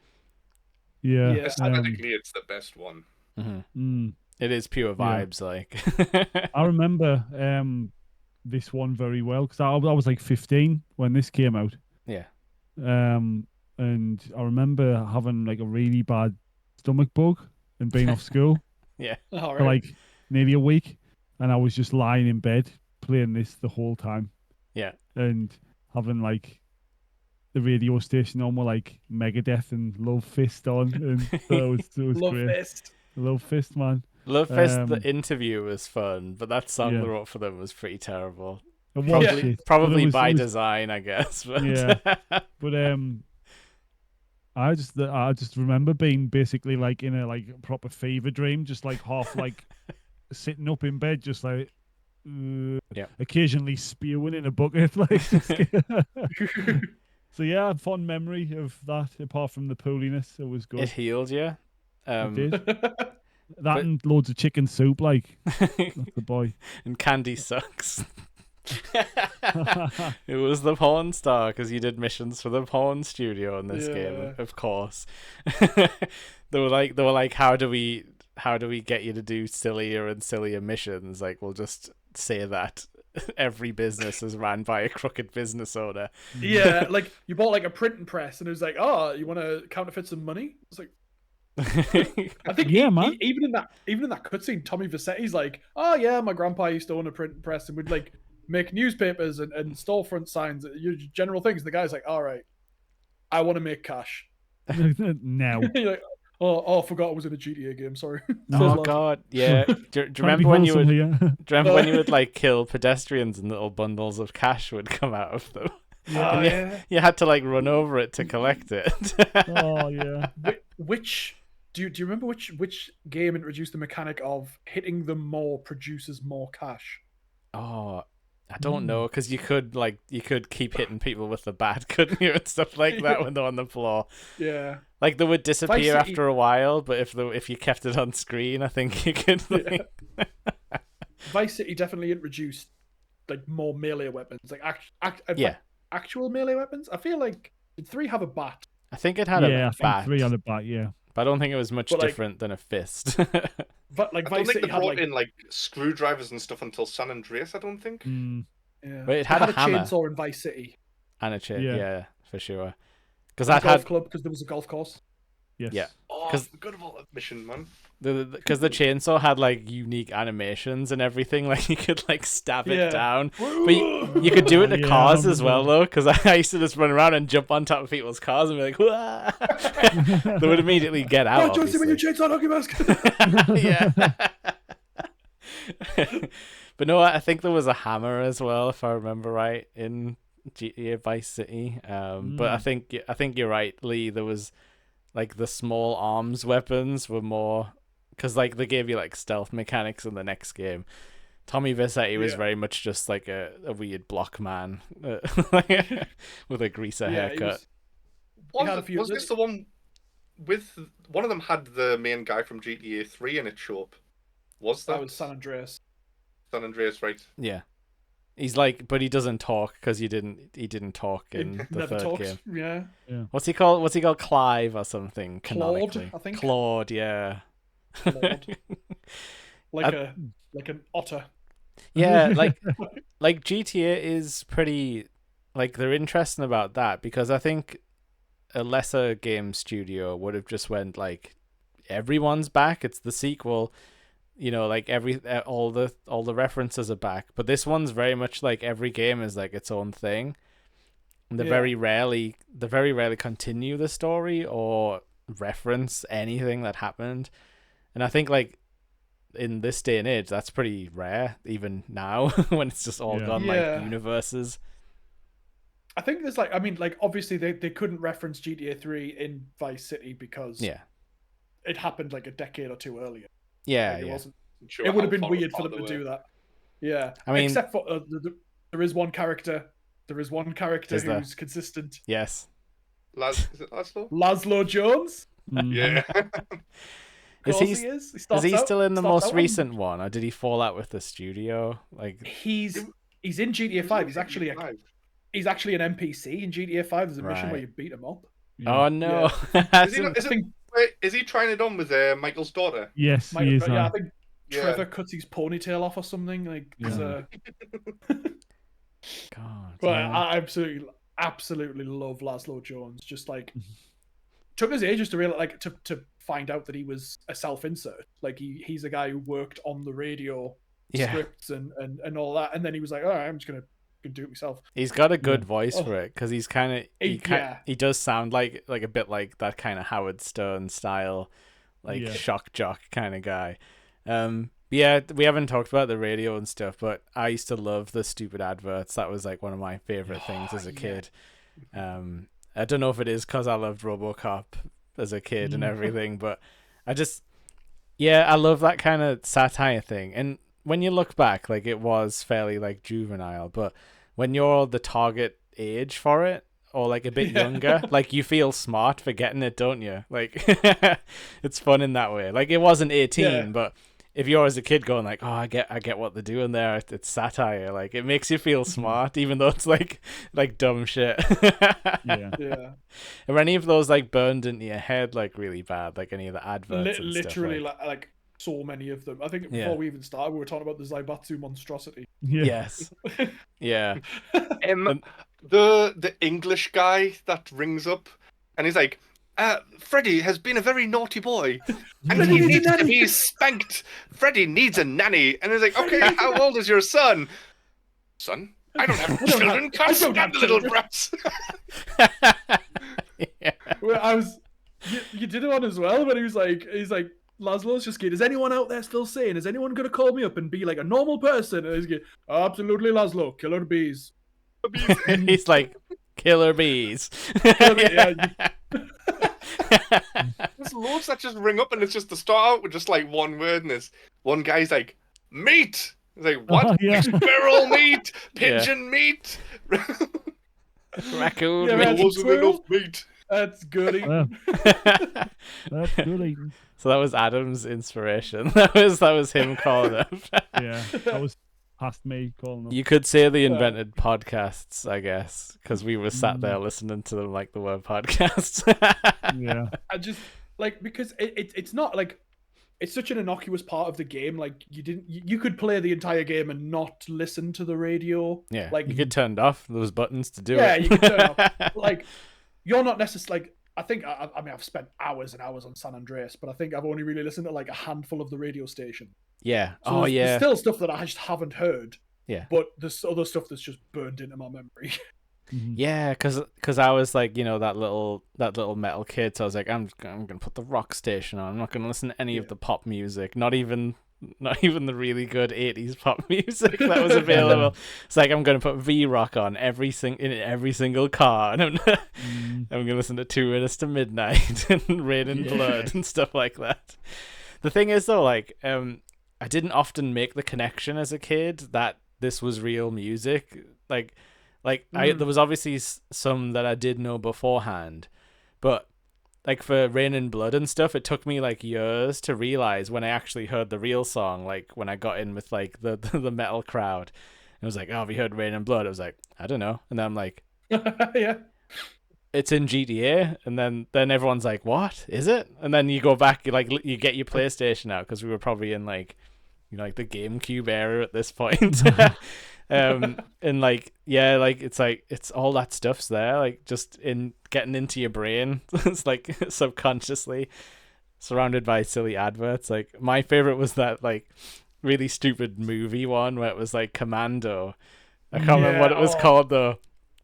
Yeah. Aesthetically, it's the best one. It is pure vibes, like. I remember this one very well because I was like 15 when this came out. Yeah. And I remember having like a really bad stomach bug and being off school. Yeah. For like nearly a week, and I was just lying in bed playing this the whole time. Yeah. And having like the radio station on with like Megadeth and Love Fist on, and so it was Love great. Fist. Love Fist, man. Love Fist, the interview was fun, but that song they wrote for them was pretty terrible. Probably by design, I guess. But... Yeah, but I just remember being basically like in a like proper fever dream, just like half like sitting up in bed, just like occasionally spewing in a bucket, like. So yeah, I had fond memory of that. Apart from the pooliness, it was It good. healed you. It did. That but- and loads of chicken soup, like that's the boy. And candy sucks. It was the porn star because you did missions for the porn studio in this game, of course. They were like, how do we get you to do sillier and sillier missions? Like, we'll just say that every business is ran by a crooked business owner. Yeah, like you bought like a printing press, and it was like, oh, you want to counterfeit some money? It's like, I think Yeah, man. even in that cutscene, Tommy Vassetti's like, oh yeah, my grandpa used to own a printing press and would like make newspapers and storefront signs, your general things. And the guy's like, all right, I want to make cash. Now. You're like, oh, I forgot I was in a GTA game. Sorry. Oh God, yeah. Do you remember when you would? Do you remember when you would like kill pedestrians and little bundles of cash would come out of them? Yeah, And you had to like run over it to collect it. Oh yeah. Which do you remember which game introduced the mechanic of hitting them more produces more cash? Oh, I don't know, because you could keep hitting people with the bat, couldn't you, and stuff like that when they're on the floor. Yeah. Like they would disappear Vice City- after a while, but if you kept it on screen, I think you could. Like... Vice City definitely introduced like more melee weapons, like actual melee weapons. I feel like did 3 have a bat? I think it had I a think bat. 3 had a bat. Yeah. But I don't think it was much But, like- different than a fist. But like I don't Vice think City they had brought like in like screwdrivers and stuff until San Andreas. I don't think. yeah. But it They had a hammer. chainsaw in Vice City. And a chip, Yeah. yeah, for sure. Because And a that golf had club because there was a golf course. Yes. Yeah. Oh, 'Cause- I forgot about that mission, man. because the chainsaw had like unique animations and everything. Like you could like stab Yeah. it down, but you could do it to Yeah, I cars as well remember. though. Because I used to just run around and jump on top of people's cars and be like, "Wah!" They would immediately get out. Oh, Josie, when you obviously. chainsaw hockey mask. Yeah. But no, I think there was a hammer as well, if I remember right, in GTA Vice City. But I think you're right, Lee. There was like the small arms weapons were more because like they gave you like stealth mechanics in the next game. Tommy Vercetti was Yeah. very much just like a weird block man with a greaser Yeah, he haircut. He had a few- Was this the one with one of them had the main guy from GTA 3 in it show up? Was that That was San Andreas. San Andreas, right? Yeah. He's like, but he doesn't talk because he didn't talk in It the never third talks. game. Yeah. What's he called? What's he called? Clive or something? Claude, Canonically, I think. Claude, yeah. Claude. Like an otter. Yeah, like GTA is pretty like they're interesting about that because I think a lesser game studio would have just went like everyone's back. It's the sequel. You know, like all the references are back, but this one's very much like every game is like its own thing. And they Yeah. very rarely continue the story or reference anything that happened. And I think like in this day and age, that's pretty rare, even now when it's just all Yeah. gone Yeah. like universes. I think there's like, I mean, like obviously they couldn't reference GTA 3 in Vice City because Yeah, it happened like a decade or two earlier. yeah, Like, it yeah. wasn't. Sure, It would how have been far weird for apart them to they do were. that. Yeah. I mean- except for there is one character. There is one character Is there? who's consistent. Yes. Is it Laszlo? Laszlo Jones. Yeah. Of Is course he he is. Is he still in the starts most out recent one, or did he fall out with the studio? Like, He's in GTA 5. He's actually an NPC in GTA 5. There's a mission where Right. you beat him up. oh no, Is he, is he trying it on with Michael's daughter? Yes, Might he have is. got- yeah, I think Yeah. Trevor cuts his ponytail off or something. Like, there's Yeah. God. But yeah. I absolutely love Laszlo Jones. Just like took us ages to realize, like, to find out that he was a self-insert. Like he's a guy who worked on the radio Yeah. scripts and all that, and then he was like, "All right, I'm just gonna do it myself." He's got a good voice Oh. for it because he's kind of Yeah. he does sound like a bit like that kind of Howard Stern style, like Yeah. shock jock kind of guy. Yeah, we haven't talked about the radio and stuff, but I used to love the stupid adverts. That was like one of my favorite things as a yeah. kid. I don't know if it is because I loved RoboCop as a kid and everything, but I love that kind of satire thing. And when you look back, like it was fairly like juvenile, but when you're the target age for it, or like a bit younger, like you feel smart for getting it, don't you? Like it's fun in that way. Like it wasn't 18, but if you're as a kid going like, oh, I get what they're doing there. It's satire. Like it makes you feel smart, even though it's like dumb shit. Yeah. Are any of those like burned into your head like really bad? Like any of the adverts? And Literally, stuff, like so many of them. I think before we even started, we were talking about the Zaibatsu monstrosity. Yeah. Yes. Yeah. The English guy that rings up, and he's like, Freddy has been a very naughty boy, and he needs to be spanked. Freddy needs a nanny. And he's like, okay, how old is your son? Son? I don't have children. Can't stand the little brats. Well, you did it on as well, but he's like, Laszlo's just kid. Is anyone out there still saying? Is anyone gonna call me up and be like a normal person? And he's like, absolutely, Laszlo, killer bees. He's like, killer bees. There's loads that just ring up, and it's just to start out with just like one word, and there's one guy's like, meat. He's like, what? Squirrel meat, pigeon meat, raccoon. Yeah, there wasn't enough meat. That's good eating. That's good eating. So that was Adam's inspiration. That was him calling up. Yeah, that was past me calling them. You could say they invented podcasts, I guess, because we were sat there listening to them like the word podcasts. Yeah. I just like, because it's not like, it's such an innocuous part of the game. Like you could play the entire game and not listen to the radio. Yeah, like you could turn it off. There was buttons to do it. Yeah, you could turn it off. Like you're not necessarily like. I think I mean I've spent hours and hours on San Andreas, but I think I've only really listened to like a handful of the radio station. Yeah. So there's still stuff that I just haven't heard. Yeah. But there's other stuff that's just burned into my memory. Yeah, because I was like, you know, that little metal kid. So I was like, I'm gonna put the rock station on. I'm not gonna listen to any of the pop music, not even the really good 80s pop music that was available. It's like I'm gonna put V-Rock on in every single car, and I'm gonna listen to 2 Minutes to Midnight and Rain and Blood and stuff like that. The thing is though, like I didn't often make the connection as a kid that this was real music. There was obviously some that I did know beforehand, but like for Rain and Blood and stuff, it took me like years to realize when I actually heard the real song, like when I got in with like the metal crowd. It was like, oh, have you heard Rain and Blood? I was like, I don't know. And then I'm like, yeah, it's in GTA. And then everyone's like, what is it? And then you go back, you get your PlayStation out, because we were probably in like, you know, like the GameCube era at this point. And like, yeah, like it's all that stuff's there, like just in getting into your brain. It's like subconsciously surrounded by silly adverts. Like my favorite was that like really stupid movie one where it was like Commando. I can't remember what it was called though.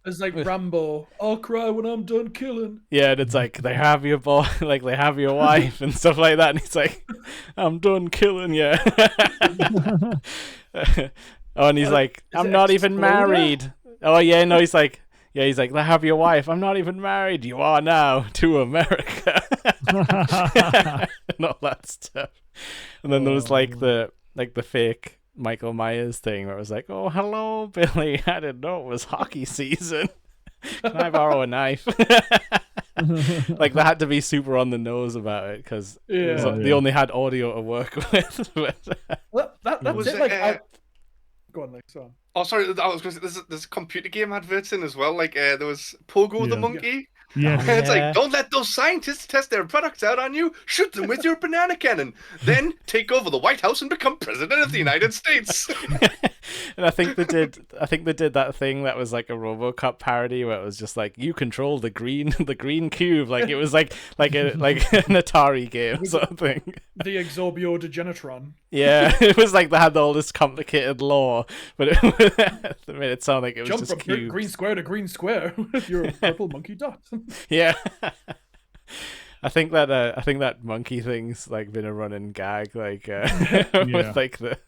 It's like Rambo. I'll cry when I'm done killing. Yeah, and it's like they have your boy, like they have your wife and stuff like that, and he's like, I'm done killing you. Oh, and he's like, I'm not even married. Oh yeah, no, he's like, they have your wife. I'm not even married. You are now, to America. And all that stuff. And then there was like the fake Michael Myers thing where it was like, oh, hello, Billy. I didn't know it was hockey season. Can I borrow a knife? Like they had to be super on the nose about it because they only had audio to work with. That was it. Like, go on, like, so. Oh, sorry. I was going to say there's computer game adverts in as well. Like there was Pogo the monkey. Yeah. And it's like, don't let those scientists test their products out on you. Shoot them with your banana cannon. Then take over the White House and become president of the United States. And I think they did that thing that was like a RoboCop parody where it was just like, you control the green cube. Like it was like an Atari game sort of thing. The Exobio Degenitron. Yeah, it was like they had all this complicated lore, but it made it sound like it was Jump just from cubes. green square to green square with your purple monkey dot. Yeah. I think that monkey thing's like been a running gag, like with like the.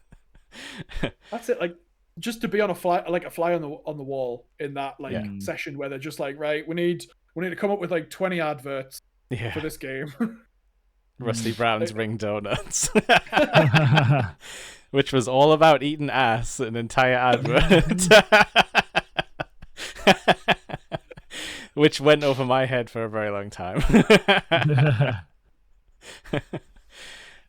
That's it. Like just to be on a fly on the wall in that session where they're just like, right, we need to come up with like 20 adverts for this game. Rusty Brown's Ring Donuts, which was all about eating ass, an entire advert. which went over my head for a very long time.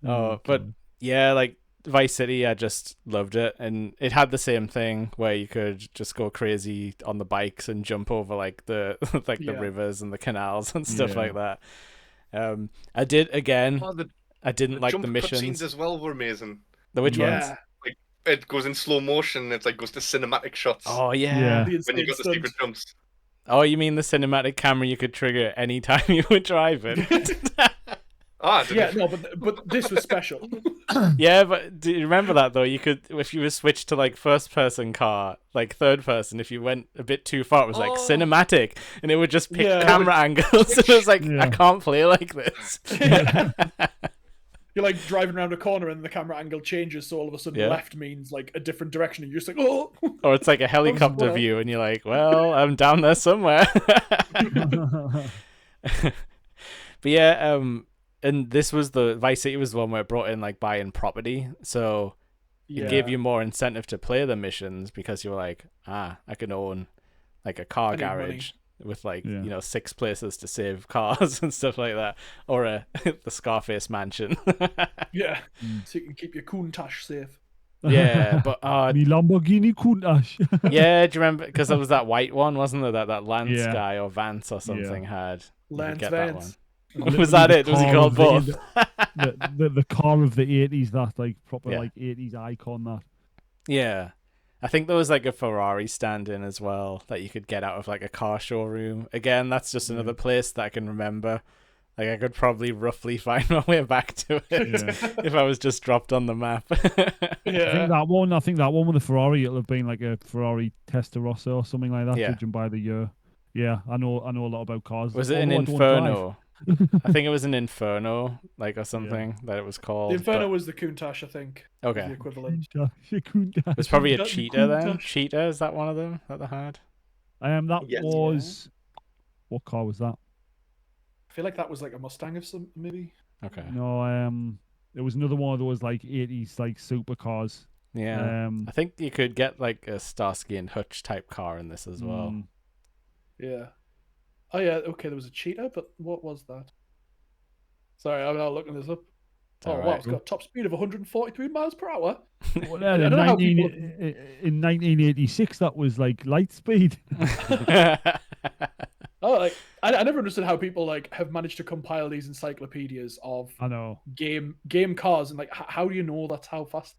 But God. yeah, like Vice City, I just loved it, and it had the same thing where you could just go crazy on the bikes and jump over like the like the Yeah. rivers and the canals and stuff Yeah. like that. I did again. Oh, I didn't like jump the cutscenes missions. as well were amazing. The which ones? Yeah. Like it goes in slow motion. It's like goes to cinematic shots Oh Yeah. yeah. The when you got the instant secret jumps. Oh, you mean the cinematic camera you could trigger anytime you were driving? Ah, Yeah, no, but this was special. Yeah, but do you remember that though? You could, if you were switched to like first person car, like third person, if you went a bit too far, it was like Oh. cinematic, and it would just pick Yeah. camera angles. And it was like, Yeah. I can't play like this. You're like driving around a corner and the camera angle changes, so all of a sudden Yeah. left means like a different direction, and you're just like, oh. Or it's like a helicopter Well. view, and you're like, well, I'm down there somewhere. But yeah, and this was the Vice City was the one where it brought in like buying property, so it gave you more incentive to play the missions because you were like, I can own like a car I need money. garage with like Yeah. 6 places to save cars and stuff like that, or the Scarface mansion. Yeah, Mm. so you can keep your Countach safe. Yeah, but Me Lamborghini Countach. yeah, do you remember? Because it was that white one, wasn't there? That Lance Yeah. guy or Vance or something had. You could Lance get that Vance. one. Was that it? Was he called both? The car of the 80s, that like proper Yeah. like 80s icon, that. Yeah. I think there was like a Ferrari stand in as well that you could get out of like a car showroom. Again, that's just another place that I can remember. Like I could probably roughly find my way back to it Yeah. if I was just dropped on the map. I Yeah, think that one with the Ferrari, it'll have been like a Ferrari Testarossa or something like that, Yeah. judging by the year. Yeah, I know a lot about cars. Was it an although I don't drive. Inferno? I think it was an Inferno, like or something that it was called. the Inferno but- was the Countach, I think. Was Okay. the equivalent. Countach. It was probably a Countach. cheetah then. Countach. Cheetah, is that one of them that they had? That Yes. was what car was that? I feel like that was like a Mustang of some maybe. Okay. No, it was another one of those like 80s like supercars. Yeah. I think you could get like a Starsky and Hutch type car in this as well. Yeah. Oh yeah, okay, there was a cheetah, but what was that? Sorry, I'm not looking this up. It's Oh wow, alright. it's got a top speed of 143 miles per hour. Well, I in, don't know how people- in 1986, that was like light speed. Oh, like I never understood how people like have managed to compile these encyclopedias of I know. game cars and like how do you know that's how fast?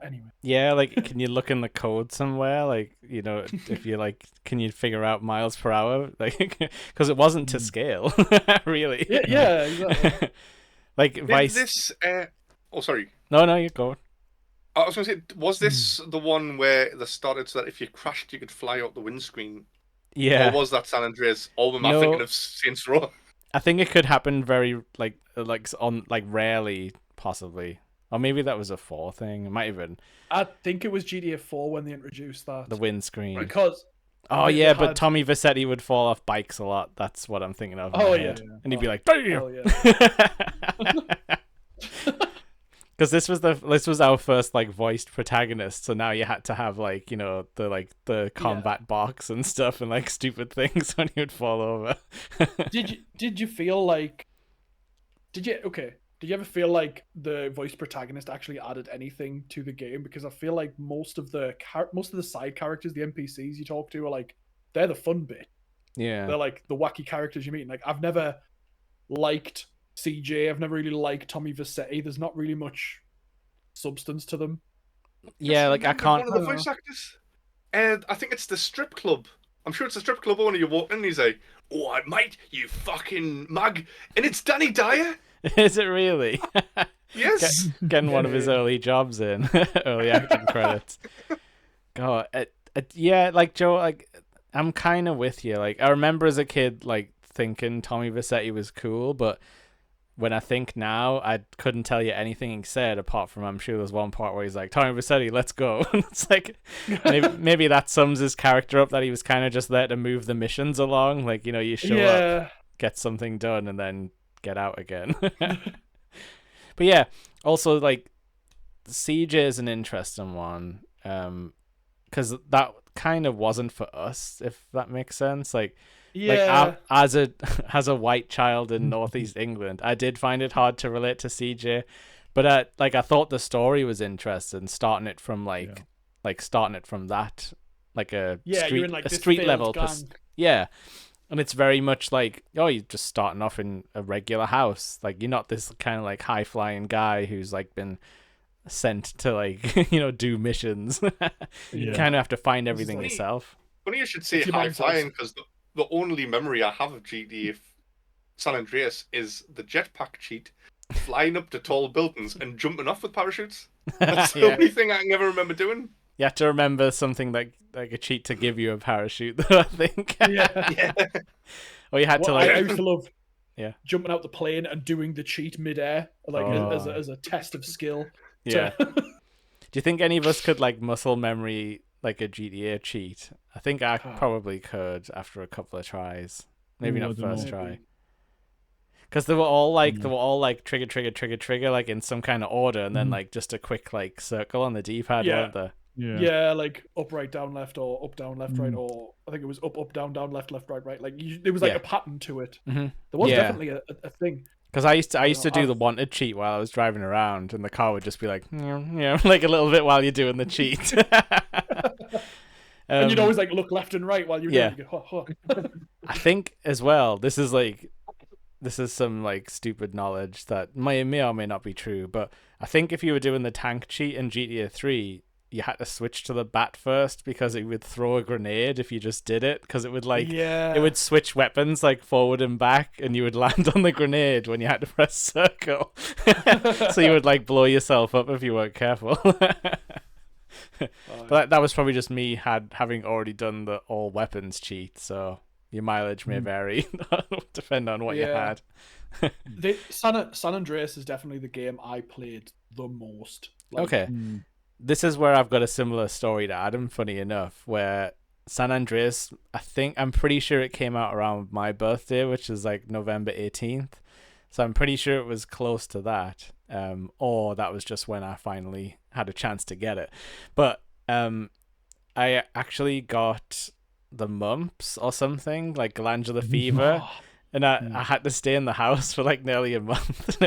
Anyway, Yeah, like can you look in the code somewhere? Like, if you like, can you figure out miles per hour? Like, because it wasn't to scale, really. yeah, exactly. Like Did Vice. this? Oh, sorry. No, you go. I was going to say, was this the one where they started so that if you crashed, you could fly out the windscreen? Yeah, Or was that San Andreas? Or am I No. thinking of Saints Row? I think it could happen very rarely, possibly, or maybe that was a 4 thing. It might have been I think it was GTA 4 when they introduced that the windscreen. because Oh they yeah, but had- Tommy Vassetti would fall off bikes a lot. That's what I'm thinking of. in Oh, my yeah. head. And he'd be like, "Damn!" oh yeah, Because this was our first like voiced protagonist, so now you had to have like the combat box and stuff and like stupid things when he would fall over. did you feel like did you ever feel like the voice protagonist actually added anything to the game? Because I feel like most of the side characters, the NPCs you talk to, are like they're the fun bit. Yeah, They're like the wacky characters you meet. Like I've never liked CJ. I've never really liked Tommy Vassetti. There's not really much substance to them. yeah. Like I Remember can't. One of the voice actors. And I think it's the strip club. I'm sure it's a strip club owner. You walk in, and he's like, "Oh, mate, you fucking mug," and it's Danny Dyer. Is it really? Yes. Getting one of his early jobs in, early acting credits. God, yeah, like Joe, like I'm kind of with you. Like I remember as a kid, like thinking Tommy Vassetti was cool, but when I think now, I couldn't tell you anything he said apart from I'm sure there's one part where he's like, "Tommy Vassetti, let's go." And it's like maybe that sums his character up, that he was kind of just there to move the missions along. Like you show up, Yeah. get something done, and then get out again. But yeah, also like CJ is an interesting one, because that kind of wasn't for us, if that makes sense. Like Like Yeah. as a as a white child in Northeast England, I did find it hard to relate to CJ, but I thought the story was interesting, starting it from starting it from that, like a Yeah, you're in like a this street failed level, gang. yeah, and it's very much like, oh, you're just starting off in a regular house, like you're not this kind of like high flying guy who's like been sent to like do missions. You Yeah. kind of have to find everything funny. yourself. Funny you should say It's your high mindset. flying, because the only memory I have of GTA San Andreas is the jetpack cheat, flying up to tall buildings and jumping off with parachutes. That's the Yeah. only thing I can ever remember doing. You have to remember something like a cheat to give you a parachute, though, I think. Yeah. Yeah. Or you had to I like, used to love Yeah. jumping out the plane and doing the cheat midair, like Oh. as a test of skill. yeah. Do you think any of us could like muscle memory like a GTA cheat? I think I probably could after a couple of tries. Maybe Ooh, I not don't first know. try. Because they were all like trigger, trigger, trigger, trigger, like in some kind of order, and then like just a quick like circle on the D-pad, Yeah. weren't there? Yeah. Yeah, like up, right, down, left, or up, down, left, right, or I think it was up, up, down, down, left, left, right, right. Like there was like Yeah. a pattern to it. Mhm. There was Yeah. definitely a thing. Because I used to do I've- the wanted cheat while I was driving around, and the car would just be like, like a little bit while you're doing the cheat. And you'd always like look left and right while you're yeah. doing it. You go, huh. I think as well, this is some like stupid knowledge that may or may not be true, but I think if you were doing the tank cheat in GTA 3, you had to switch to the bat first because it would throw a grenade if you just did it, because it would like Yeah. it would switch weapons like forward and back, and you would land on the grenade when you had to press circle. So you would like blow yourself up if you weren't careful. But that was probably just me having already done the all weapons cheat, so your mileage may vary depend on what you Yeah. had. San Andreas is definitely the game I played the most. Like, Okay. This is where I've got a similar story to Adam, funny enough, where San Andreas, I'm pretty sure it came out around my birthday, which is like November 18th. So I'm pretty sure it was close to that. Or that was just when I finally had a chance to get it. But I actually got the mumps or something, like glandular fever. And I had to stay in the house for like nearly a month.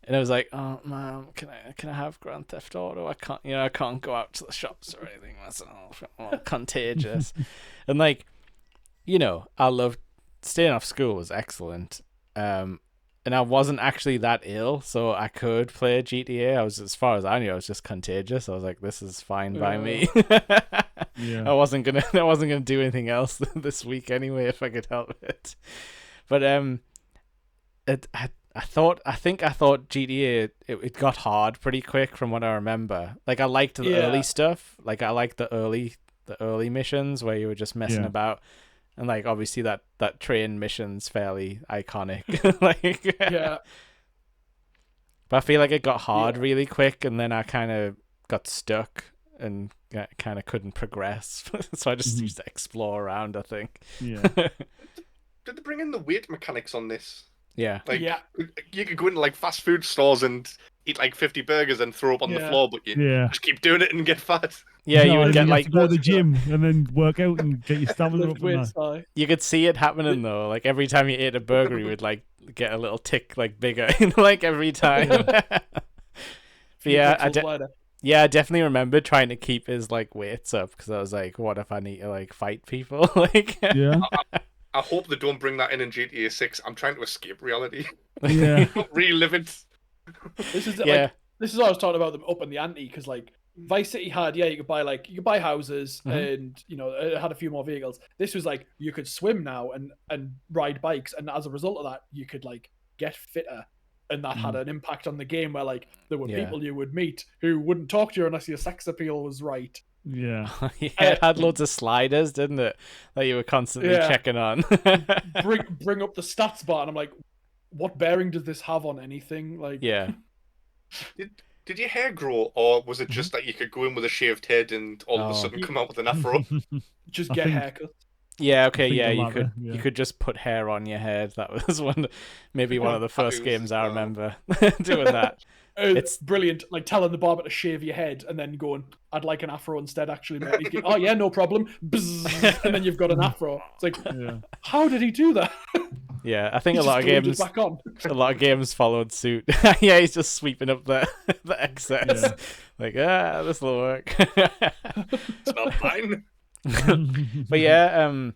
And it was like, oh man, can I have Grand Theft Auto? I can't go out to the shops or anything myself. I'm all contagious. And like, I loved staying off school was excellent. And I wasn't actually that ill, so I could play GTA. As far as I knew, I was just contagious. I was like, this is fine by me. Yeah. I wasn't gonna do anything else this week anyway if I could help it. But I thought GTA it got hard pretty quick from what I remember. Like I liked the early stuff. Like I liked the early missions where you were just messing about. And like obviously that train mission's fairly iconic. Like Yeah. But I feel like it got hard really quick, and then I kind of got stuck and kind of couldn't progress. So I just used to explore around, I think. Yeah. Did they bring in the weight mechanics on this? Yeah. Like, Yeah. you could go into like fast food stores and eat like 50 burgers and throw up on the floor, but you just keep doing it and get fat. Yeah, you No, would and get you like have to go to the gym and then work out and get your stamina up. And that. you could see it happening though. Like every time you ate a burger, you would like get a little tick like bigger, like every time. But yeah, I definitely remember trying to keep his like weights up because I was like, what if I need to like fight people? Like, Yeah. I hope they don't bring that in GTA 6. I'm trying to escape reality. Yeah. Relive it. This is Yeah. this is what I was talking about them up in the ante, because like Vice City had you could buy houses and it had a few more vehicles. This was like you could swim now and ride bikes, and as a result of that you could like get fitter, and that had an impact on the game where like there were people you would meet who wouldn't talk to you unless your sex appeal was right. Yeah. It had loads of sliders, didn't it? That you were constantly checking on. bring up the stats bar, and I'm like, what bearing does this have on anything? Like, yeah. Did your hair grow, or was it just that you could go in with a shaved head and all of a sudden come out with an afro? just I get think- haircut. Yeah, okay, think yeah, the you latter, could yeah. you could just put hair on your head. That was maybe one of the first Tattoos games as I well. remember doing that. It's brilliant, like telling the barber to shave your head and then going, "I'd like an afro instead, actually, mate." He's going, "Oh yeah, no problem." Bzzz, and then you've got an afro. It's like, Yeah. how did he do that? Yeah, I think He a lot just of glued it games back on. a lot of games followed suit. Yeah, he's just sweeping up the excess. Yeah. Like, this will work. It's not fine. But yeah,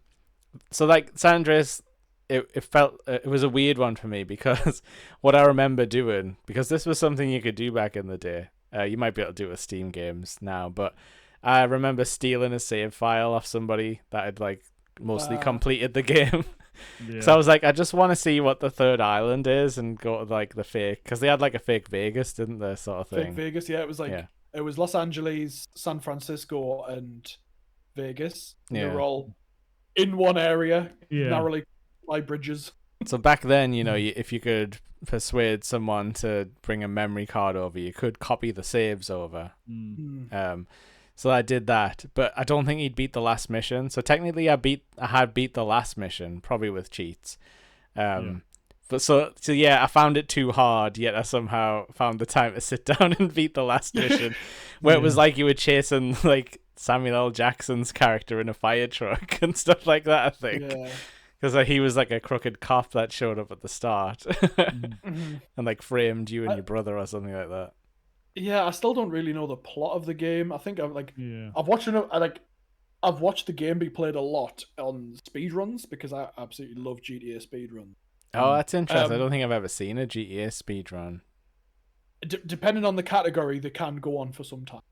so like San Andreas, it felt it was a weird one for me because what I remember doing, because this was something you could do back in the day. You might be able to do it with Steam games now, but I remember stealing a save file off somebody that had like mostly completed the game. Yeah. So I was like, I just want to see what the third island is and go to like the fake, because they had like a fake Vegas, didn't they, sort of thing. Fake Vegas, yeah. It was like it was Los Angeles, San Francisco, and Vegas. And they were all in one area, narrowly by bridges. So back then, you know, if you could persuade someone to bring a memory card over, you could copy the saves over. So I did that, but I don't think he'd beat the last mission. So technically, I had beat the last mission, probably with cheats. But so yeah, I found it too hard. Yet I somehow found the time to sit down and beat the last mission, where it was like you were chasing like Samuel L. Jackson's character in a fire truck and stuff like that. I think. Yeah. Because he was like a crooked cop that showed up at the start and like framed you and your brother or something like that. Yeah, I still don't really know the plot of the game. I think I've watched I've watched the game be played a lot on speedruns because I absolutely love GTA speedruns. Oh, that's interesting. I don't think I've ever seen a GTA speedrun. Depending on the category, they can go on for some time.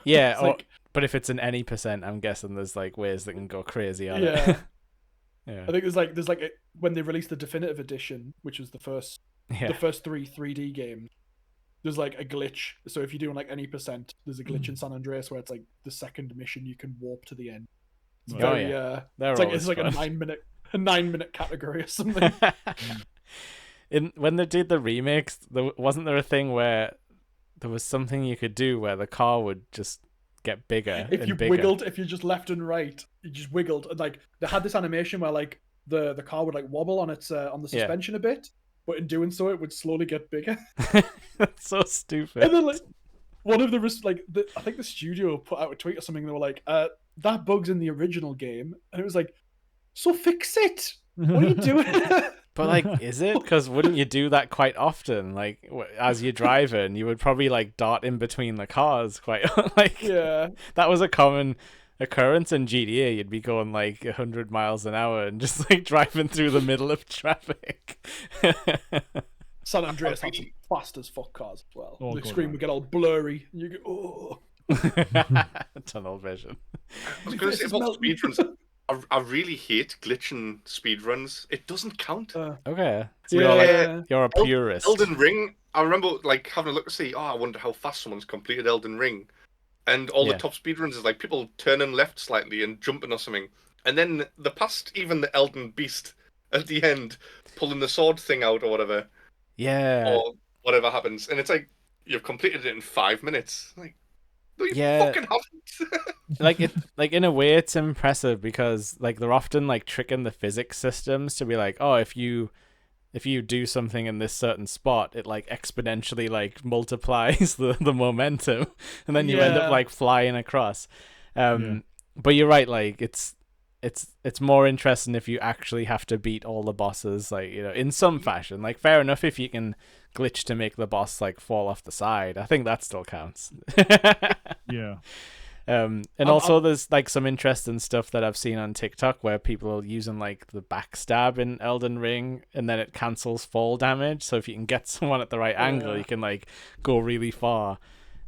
Yeah, but if it's an any percent, I'm guessing there's like ways that can go crazy on it. Yeah. I think there's like when they released the definitive edition, which was the first 3D games. There's like a glitch. So if you're doing like any percent, there's a glitch in San Andreas where it's like the second mission you can warp to the end. It's very it's like a 9-minute category or something. When they did the remakes, wasn't there a thing where there was something you could do where the car would just get bigger if you bigger. Wiggled, if you just left and right, you just wiggled, and like they had this animation where like the car would like wobble on its on the suspension a bit, but in doing so it would slowly get bigger. That's so stupid. And then like one of I think the studio put out a tweet or something. They were like, that bug's in the original game, and it was like, so fix it. What are you doing? But like, is it? Because wouldn't you do that quite often? Like, as you're driving, you would probably like dart in between the cars quite like. Yeah, that was a common occurrence in GTA. You'd be going like 100 miles an hour and just like driving through the middle of traffic. San Andreas had some fast as fuck cars as well. The screen would get all blurry, and you go, tunnel vision. I was going to say about speedruns. I really hate glitching speedruns. It doesn't count. Okay. So you're a purist. Elden Ring, I remember like having a look to see, I wonder how fast someone's completed Elden Ring. And all the top speedruns is like people turning left slightly and jumping or something. And then the past even the Elden Beast at the end, pulling the sword thing out or whatever. Yeah. Or whatever happens. And it's like, you've completed it in 5 minutes. Like, no, you fucking haven't. like in a way it's impressive because like they're often like tricking the physics systems to be like, oh, if you do something in this certain spot, it like exponentially like multiplies the momentum, and then you end up like flying across. But you're right, like it's more interesting if you actually have to beat all the bosses, like, you know, in some fashion. Like, fair enough if you can glitch to make the boss like fall off the side. I think that still counts. And also there's like some interesting stuff that I've seen on TikTok where people are using like the backstab in Elden Ring, and then it cancels fall damage. So if you can get someone at the right angle, you can like go really far.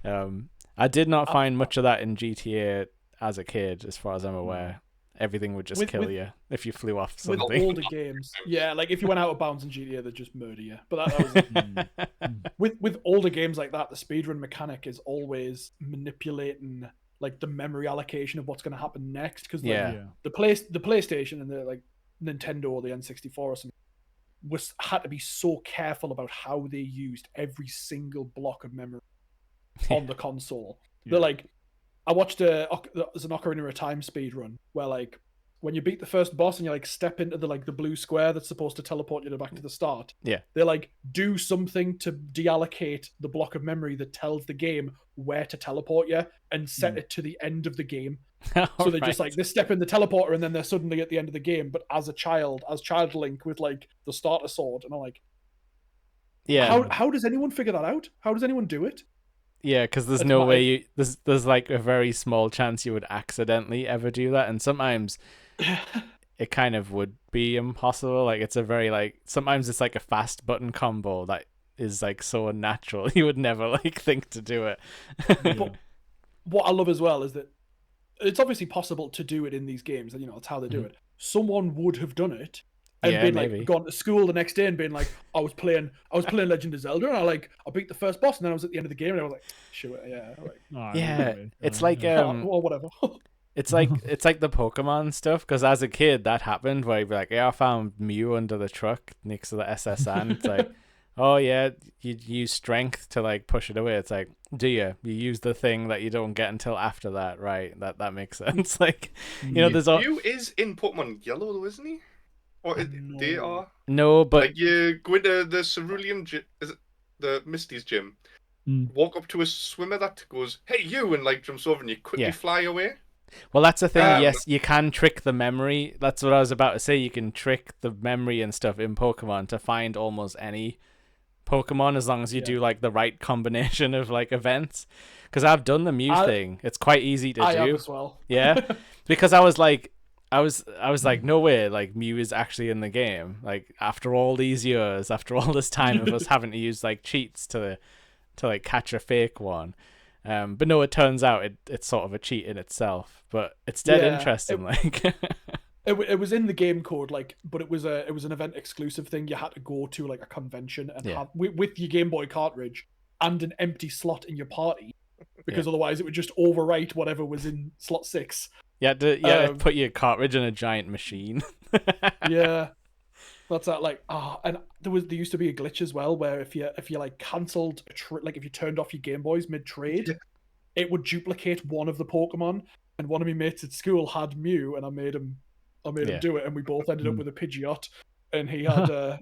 I did not find much of that in GTA as a kid, as far as I'm aware. Everything would just kill you if you flew off something. With older games, like if you went out of bounds in GTA, they'd just murder you. But that was with older games like that, the speedrun mechanic is always manipulating like the memory allocation of what's going to happen next. Because the PlayStation and the like Nintendo or the N64 or something had to be so careful about how they used every single block of memory on the console. They're like, I watched there's an Ocarina of Time speedrun where like when you beat the first boss and you like step into the blue square that's supposed to teleport you back to the start. Yeah. They like do something to deallocate the block of memory that tells the game where to teleport you and set it to the end of the game. So they just like they step in the teleporter and then they're suddenly at the end of the game, but as Child Link with like the starter sword, and I'm like, yeah. How does anyone figure that out? How does anyone do it? Yeah, because there's no way there's like a very small chance you would accidentally ever do that, and sometimes it kind of would be impossible. Like it's a very like sometimes it's like a fast button combo that is like so unnatural you would never like think to do it. But what I love as well is that it's obviously possible to do it in these games, and that's how they do it. Someone would have done it and been like gone to school the next day and been like, I was playing Legend of Zelda and I beat the first boss and then I was at the end of the game and I was like, sure, yeah. It's like or whatever. It's like the Pokemon stuff, because as a kid that happened where you'd be like, yeah, I found Mew under the truck next to the SSN. It's like, oh yeah, you use strength to like push it away. It's like, do you use the thing that you don't get until after that, right? That makes sense. Like, there's Mew is in Pokemon Yellow though, isn't he? Or they are? No, but like you go into the Cerulean gym, is it the Misty's gym? Walk up to a swimmer that goes, "Hey, you," and like jumps over, and you quickly fly away. Well, that's the thing. Yes, you can trick the memory. That's what I was about to say. You can trick the memory and stuff in Pokemon to find almost any Pokemon as long as you do like the right combination of like events. Because I've done the Mew thing. It's quite easy to do. I have as well. Yeah, because I was like, no way, like Mew is actually in the game. Like after all these years, after all this time of us having to use like cheats to like catch a fake one. But no, it turns out it's sort of a cheat in itself. But it's dead interesting. It was in the game code, like, but it was an event exclusive thing. You had to go to like a convention and have with your Game Boy cartridge and an empty slot in your party, because otherwise it would just overwrite whatever was in slot 6. Yeah, put your cartridge in a giant machine. Yeah, that's that. Like, and there used to be a glitch as well where if you like cancelled like if you turned off your Game Boys mid trade, it would duplicate one of the Pokemon. And one of my mates at school had Mew, and I made him do it, and we both ended up with a Pidgeot, and he had the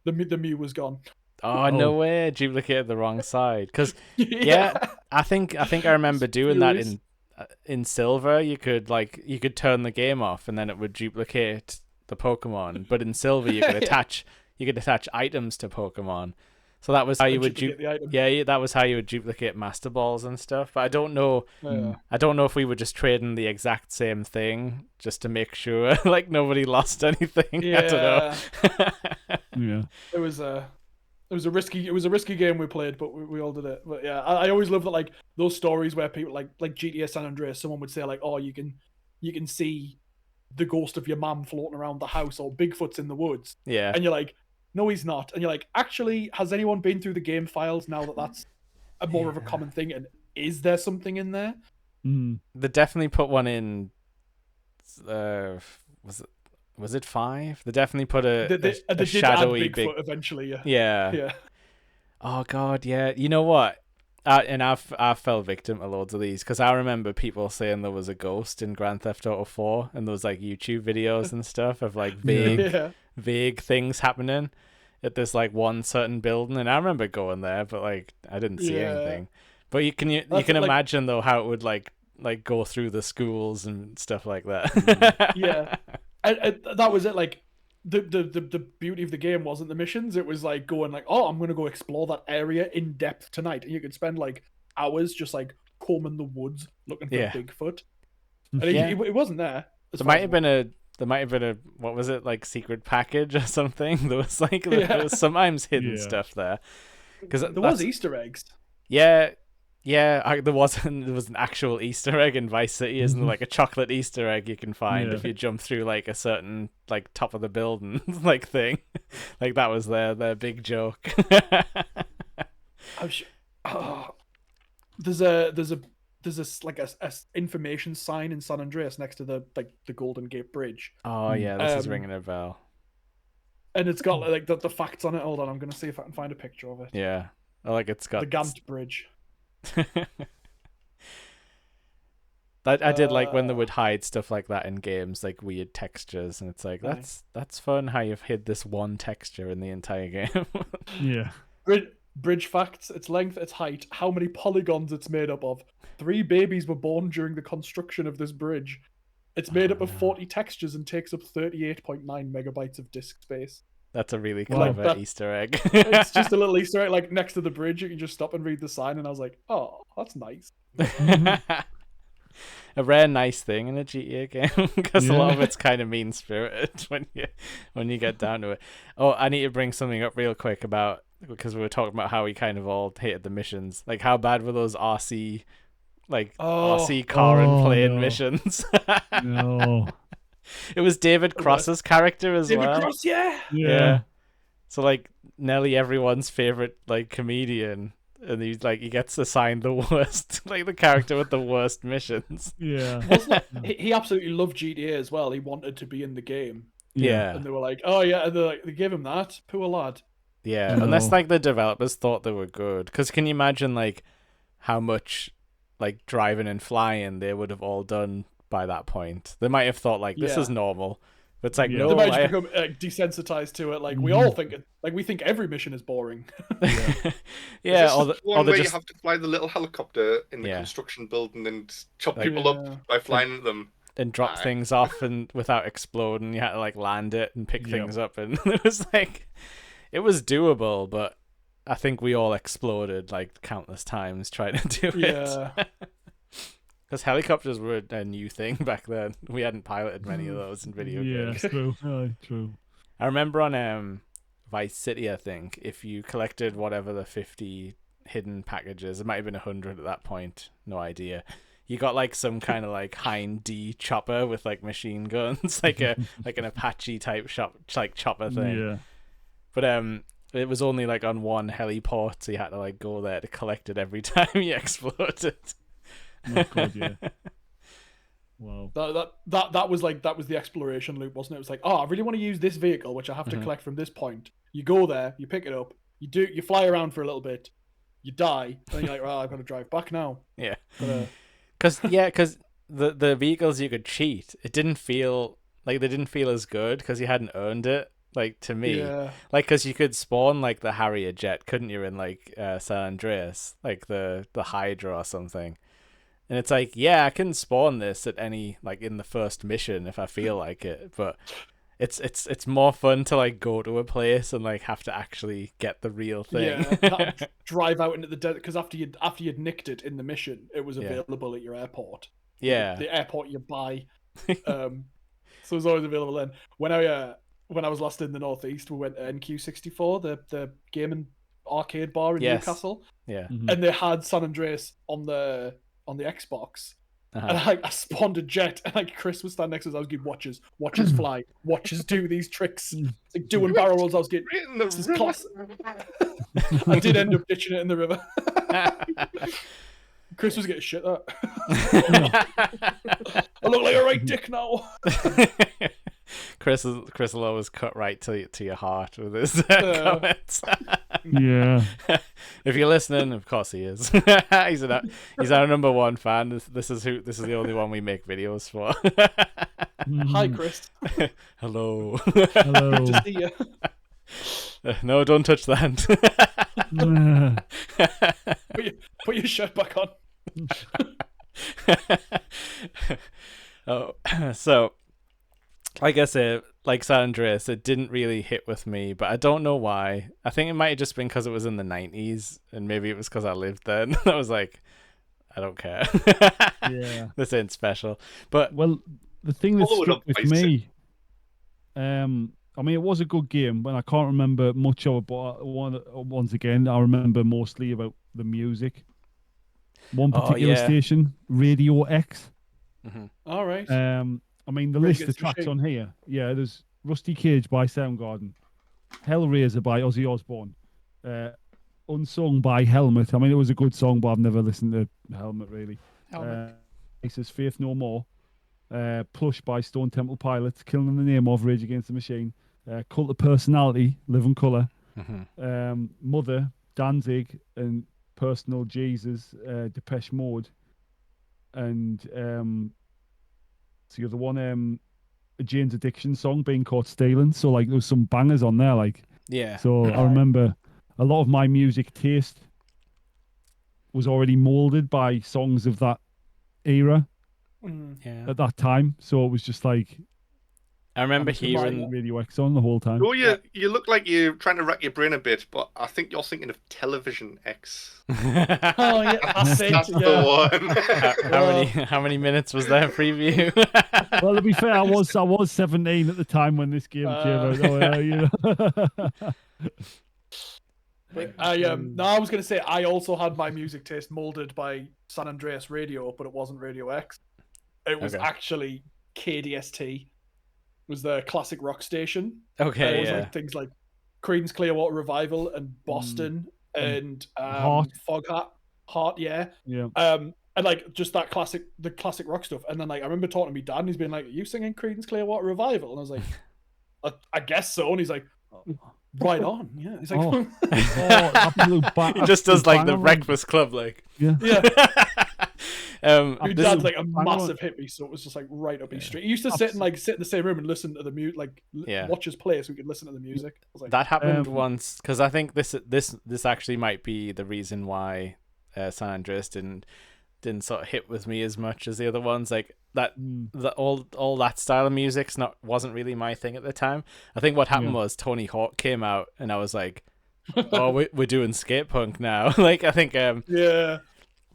Mew was gone. Oh, no way! Duplicated the wrong side. Because I think I remember doing that in Silver. You could turn the game off, and then it would duplicate the Pokemon. But in Silver, you could attach items to Pokemon. So that was how you would that was how you would duplicate Master Balls and stuff. But I don't know. I don't know if we were just trading the exact same thing just to make sure like nobody lost anything. Yeah. I don't know. It was a risky game we played, but we all did it. But yeah, I always love that, like those stories where people like GTA San Andreas, someone would say like, oh, you can see the ghost of your mum floating around the house, or Bigfoot's in the woods. Yeah. And you're like, no, he's not. And you're like, actually, has anyone been through the game files now that that's a more of a common thing? And is there something in there? They definitely put one in. Was it 5? They definitely put a shadowy Bigfoot eventually. Yeah. Oh god, yeah. You know what? And I fell victim to loads of these, because I remember people saying there was a ghost in Grand Theft Auto 4, and there was like YouTube videos and stuff of like vague things happening at this like one certain building, and I remember going there, but like I didn't see anything. But you can imagine though how it would like go through the schools and stuff like that. Yeah, and that was it. Like the beauty of the game wasn't the missions. It was like going like, oh, I'm gonna go explore that area in depth tonight, and you could spend like hours just like combing the woods looking for Bigfoot. And it wasn't there. There might have been a what was it, like secret package or something? There was like there was sometimes hidden stuff there, because there was Easter eggs. Yeah, there was an actual Easter egg in Vice City, isn't there? Like a chocolate Easter egg you can find if you jump through like a certain like top of the building like thing. Like that was their big joke. I'm sure. There's a like a information sign in San Andreas next to the Golden Gate Bridge. Oh yeah, this is ringing a bell. And it's got like the facts on it. Hold on, I'm gonna see if I can find a picture of it. Yeah, like it's got the Gant Bridge. I did like when they would hide stuff like that in games, like weird textures, and it's like that's fun how you've hid this one texture in the entire game. Yeah. Bridge facts: its length, its height, how many polygons it's made up of. 3 babies were born during the construction of this bridge. It's made up of 40 textures and takes up 38.9 megabytes of disk space. That's a really Wow. clever Easter egg. It's just a little Easter egg, like next to the bridge. You can just stop and read the sign, and I was like, "Oh, that's nice." A rare nice thing in a GTA game, because a lot of it's kind of mean spirited when you get down to it. Oh, I need to bring something up real quick about, because we were talking about how we kind of all hated the missions. Like, how bad were those RC car and plane missions? No. It was David Cross's character as well. David Cross, Yeah. So like nearly everyone's favorite like comedian, and he gets assigned the worst, like the character with the worst missions. Yeah. He absolutely loved GTA as well. He wanted to be in the game. Yeah. And they were like, "Oh yeah," and they gave him that. Poor lad. Yeah, No. unless like the developers thought they were good. Because can you imagine like how much like driving and flying they would have all done by that point? They might have thought like this is normal, but it's like Yeah. no. They might just become desensitized to it. Like we all think, we think every mission is boring. Yeah, or or where you have to fly the little helicopter in the construction building and chop people up by flying them. And drop things off and without exploding, you had to like land it and pick things up, and it was like it was doable, but I think we all exploded like countless times trying to do it. Because helicopters were a new thing back then. We hadn't piloted many of those in video games. Yeah, true. True. I remember on Vice City, I think, if you collected whatever the 50 hidden packages, it might have been 100 at that point, no idea. You got like some kind of like Hind D chopper with like machine guns, like an Apache type chopper thing. Yeah. But it was only like on one heliport, so you had to like go there to collect it every time you exploded. Oh, God, yeah. Wow. That was the exploration loop, wasn't it? It was like, oh, I really want to use this vehicle, which I have to collect from this point. You go there, you pick it up, you fly around for a little bit, you die, then you're like, well, I've got to drive back now. Yeah. Because the vehicles you could cheat, they didn't feel as good because you hadn't earned it. Like to me, like because you could spawn like the Harrier jet, couldn't you? In like San Andreas, like the Hydra or something. And it's like, yeah, I can spawn this at any like in the first mission if I feel like it, but it's more fun to like go to a place and like have to actually get the real thing. Yeah, drive out into the desert, because after you'd nicked it in the mission, it was available at your airport. Yeah, the airport you buy. So it was always available then. When I was last in the Northeast, we went to NQ64, the gaming arcade bar in Newcastle. Yeah, and they had San Andreas on the Xbox. And I spawned a jet, and like Chris was standing next to us. I was getting watches fly, watches do these tricks, like doing barrel rolls. I was getting this is class. I did end up ditching it in the river. Chris was getting shit at. I look like a right dick now. Chris will always cut right to your heart with his comments. Yeah. If you're listening, of course he is. He's our number one fan. This is the only one we make videos for. Hi, Chris. Hello. Hello. Good to see you. No, don't touch that. Put your shirt back on. Oh, so like I said, like San Andreas, it didn't really hit with me, but I don't know why. I think it might have just been because it was in the 90s, and maybe it was because I lived then. I was like, I don't care. Yeah. This ain't special. But well, the thing that struck with me, I mean, it was a good game, but I can't remember much of it. But once again, I remember mostly about the music. One particular station, Radio X. All right. I mean, the list of tracks on here. Yeah, there's Rusty Cage by Soundgarden, Hellraiser by Ozzy Osbourne, Unsung by Helmet. I mean, it was a good song, but I've never listened to Helmet really. Says Faith No More, Plush by Stone Temple Pilots, Killing in the Name of Rage Against the Machine, Cult of Personality, Live and Colour, Mother, Danzig, and Personal Jesus, Depeche Mode. and so you're the one a Jane's Addiction song, Being Caught Stealing. So like there was some bangers on there, like. Yeah. So I remember a lot of my music taste was already molded by songs of that era Yeah. at that time. So it was just like I remember just got hearing. Radio X on the whole time. Oh, you look like you're trying to rack your brain a bit, but I think you're thinking of Television X. Oh yeah, that's it. That's Yeah. the one. How many minutes was there preview? Well, to be fair, I was 17 at the time when this game came out. So, you know. But I was gonna say I also had my music taste molded by San Andreas Radio, but it wasn't Radio X. It was actually KDST. Was the classic rock station. Okay, It was yeah. like things like Creedence Clearwater Revival and Boston and Heart. Heart, yeah. Yeah. And like just the classic rock stuff. And then like I remember talking to my dad, and he's been like, "Are you singing Creedence Clearwater Revival?" And I was like, I guess so. And he's like, right on, yeah. He's like, He just does like the Breakfast Club, like. Yeah. Your dad's like a massive hippie, so it was just like right up his street. He used to sit in the same room and listen to the music, like watch us play, so we could listen to the music. I was like, that happened once, because I think this actually might be the reason why San Andreas didn't sort of hit with me as much as the other ones. Like that, all that style of music's wasn't really my thing at the time. I think what happened was Tony Hawk came out, and I was like, oh, we're doing skate punk now. Like I think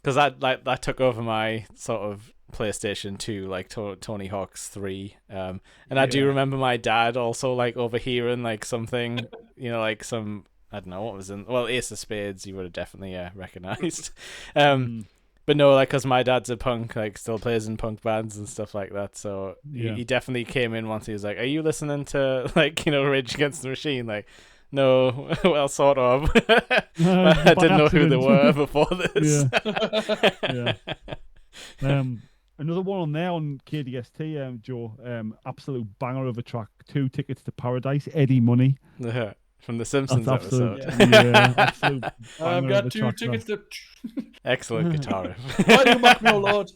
because that took over my sort of PlayStation 2, like Tony Hawk's 3. And I do remember my dad also like overhearing like something, you know, like some, I don't know what was Ace of Spades. You would have definitely recognized. But no, like, because my dad's a punk, like, still plays in punk bands and stuff like that. So he definitely came in once. He was like, "Are you listening to, like, you know, Rage Against the Machine?" Like, no, well, sort of. I didn't know who they were before this. Another one on there on KDST, Joe, absolute banger of a track. 2 Tickets to Paradise, Eddie Money. From the Simpsons episode. Absolute I've got 2 tickets to. Excellent guitar riff. Why do you mock me, oh Lord?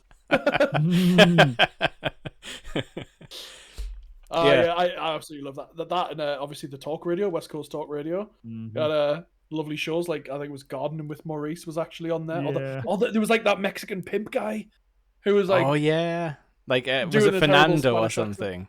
I absolutely love that. That and obviously the talk radio, West Coast Talk Radio. Got lovely shows, like I think it was Gardening with Maurice was actually on there. There was like that Mexican pimp guy who was like, oh yeah, like was it Fernando or something?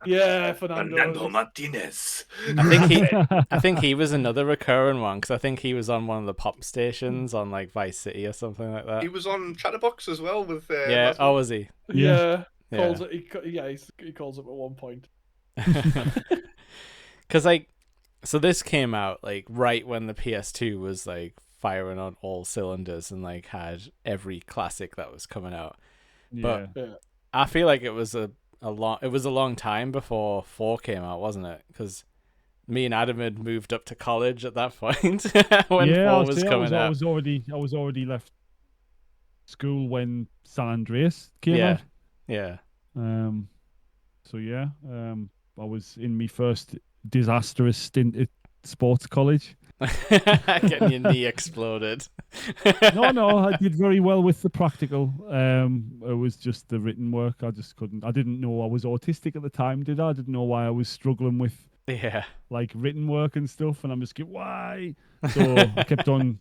Yeah, Fernando Martinez. I think he was another recurring one, because I think he was on one of the pop stations on like Vice City or something like that. He was on Chatterbox as well with. Yeah. Oh, was he? Yeah. He calls it at one point. Because like, so this came out like right when the PS2 was like firing on all cylinders and like had every classic that was coming out. But I feel like it was a long time before 4 came out, wasn't it? Because me and Adam had moved up to college at that point when 4 was coming out. I was already left school when San Andreas came out. Yeah. So I was in my first disastrous stint at sports college. Getting your knee exploded. No, I did very well with the practical. It was just the written work. I just couldn't. I didn't know I was autistic at the time, did I? I didn't know why I was struggling with like written work and stuff. And I'm just going, why? So I kept on,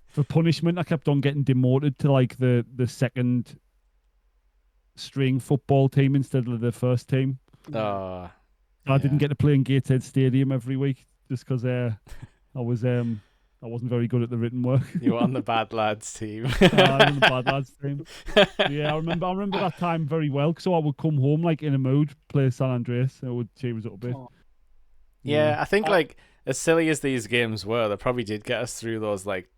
for punishment, I kept on getting demoted to like the second string football team instead of the first team. I didn't get to play in Gateshead Stadium every week just because I wasn't very good at the written work. You were on the bad lads team. I was on the bad lads team. Yeah, I remember that time very well. So I would come home like in a mood, play San Andreas, and I would cheer us up a bit. Yeah, I think like as silly as these games were, they probably did get us through those like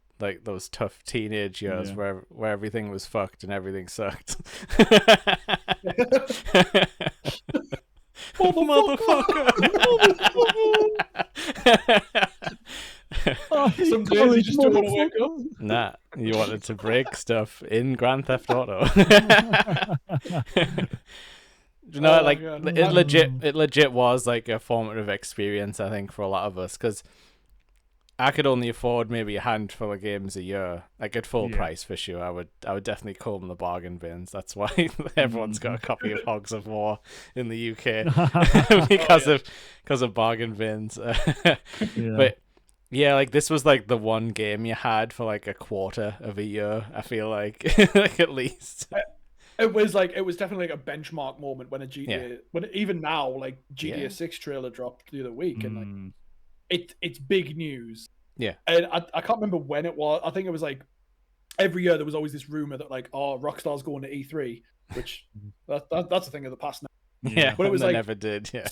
those tough teenage years where everything was fucked and everything sucked. Motherfucker! Some days you just don't want to wake up. Nah, you wanted to break stuff in Grand Theft Auto. You know, like it legit was like a formative experience, I think, for a lot of us, because I could only afford maybe a handful of games a year, like at full Yeah. price for sure. I would definitely comb the bargain bins. That's why everyone's got a copy of Hogs of War in the UK because of bargain bins. But yeah, like this was like the one game you had for like a quarter of a year. I feel like, like at least. It was definitely like a benchmark moment when a GTA, when even now, like GTA 6 trailer dropped the other week, and like it's big news. Yeah. And I can't remember when it was. I think it was like every year there was always this rumor that like, oh, Rockstar's going to E3, which that's a thing of the past now. Yeah, but it was they like never did. Yeah.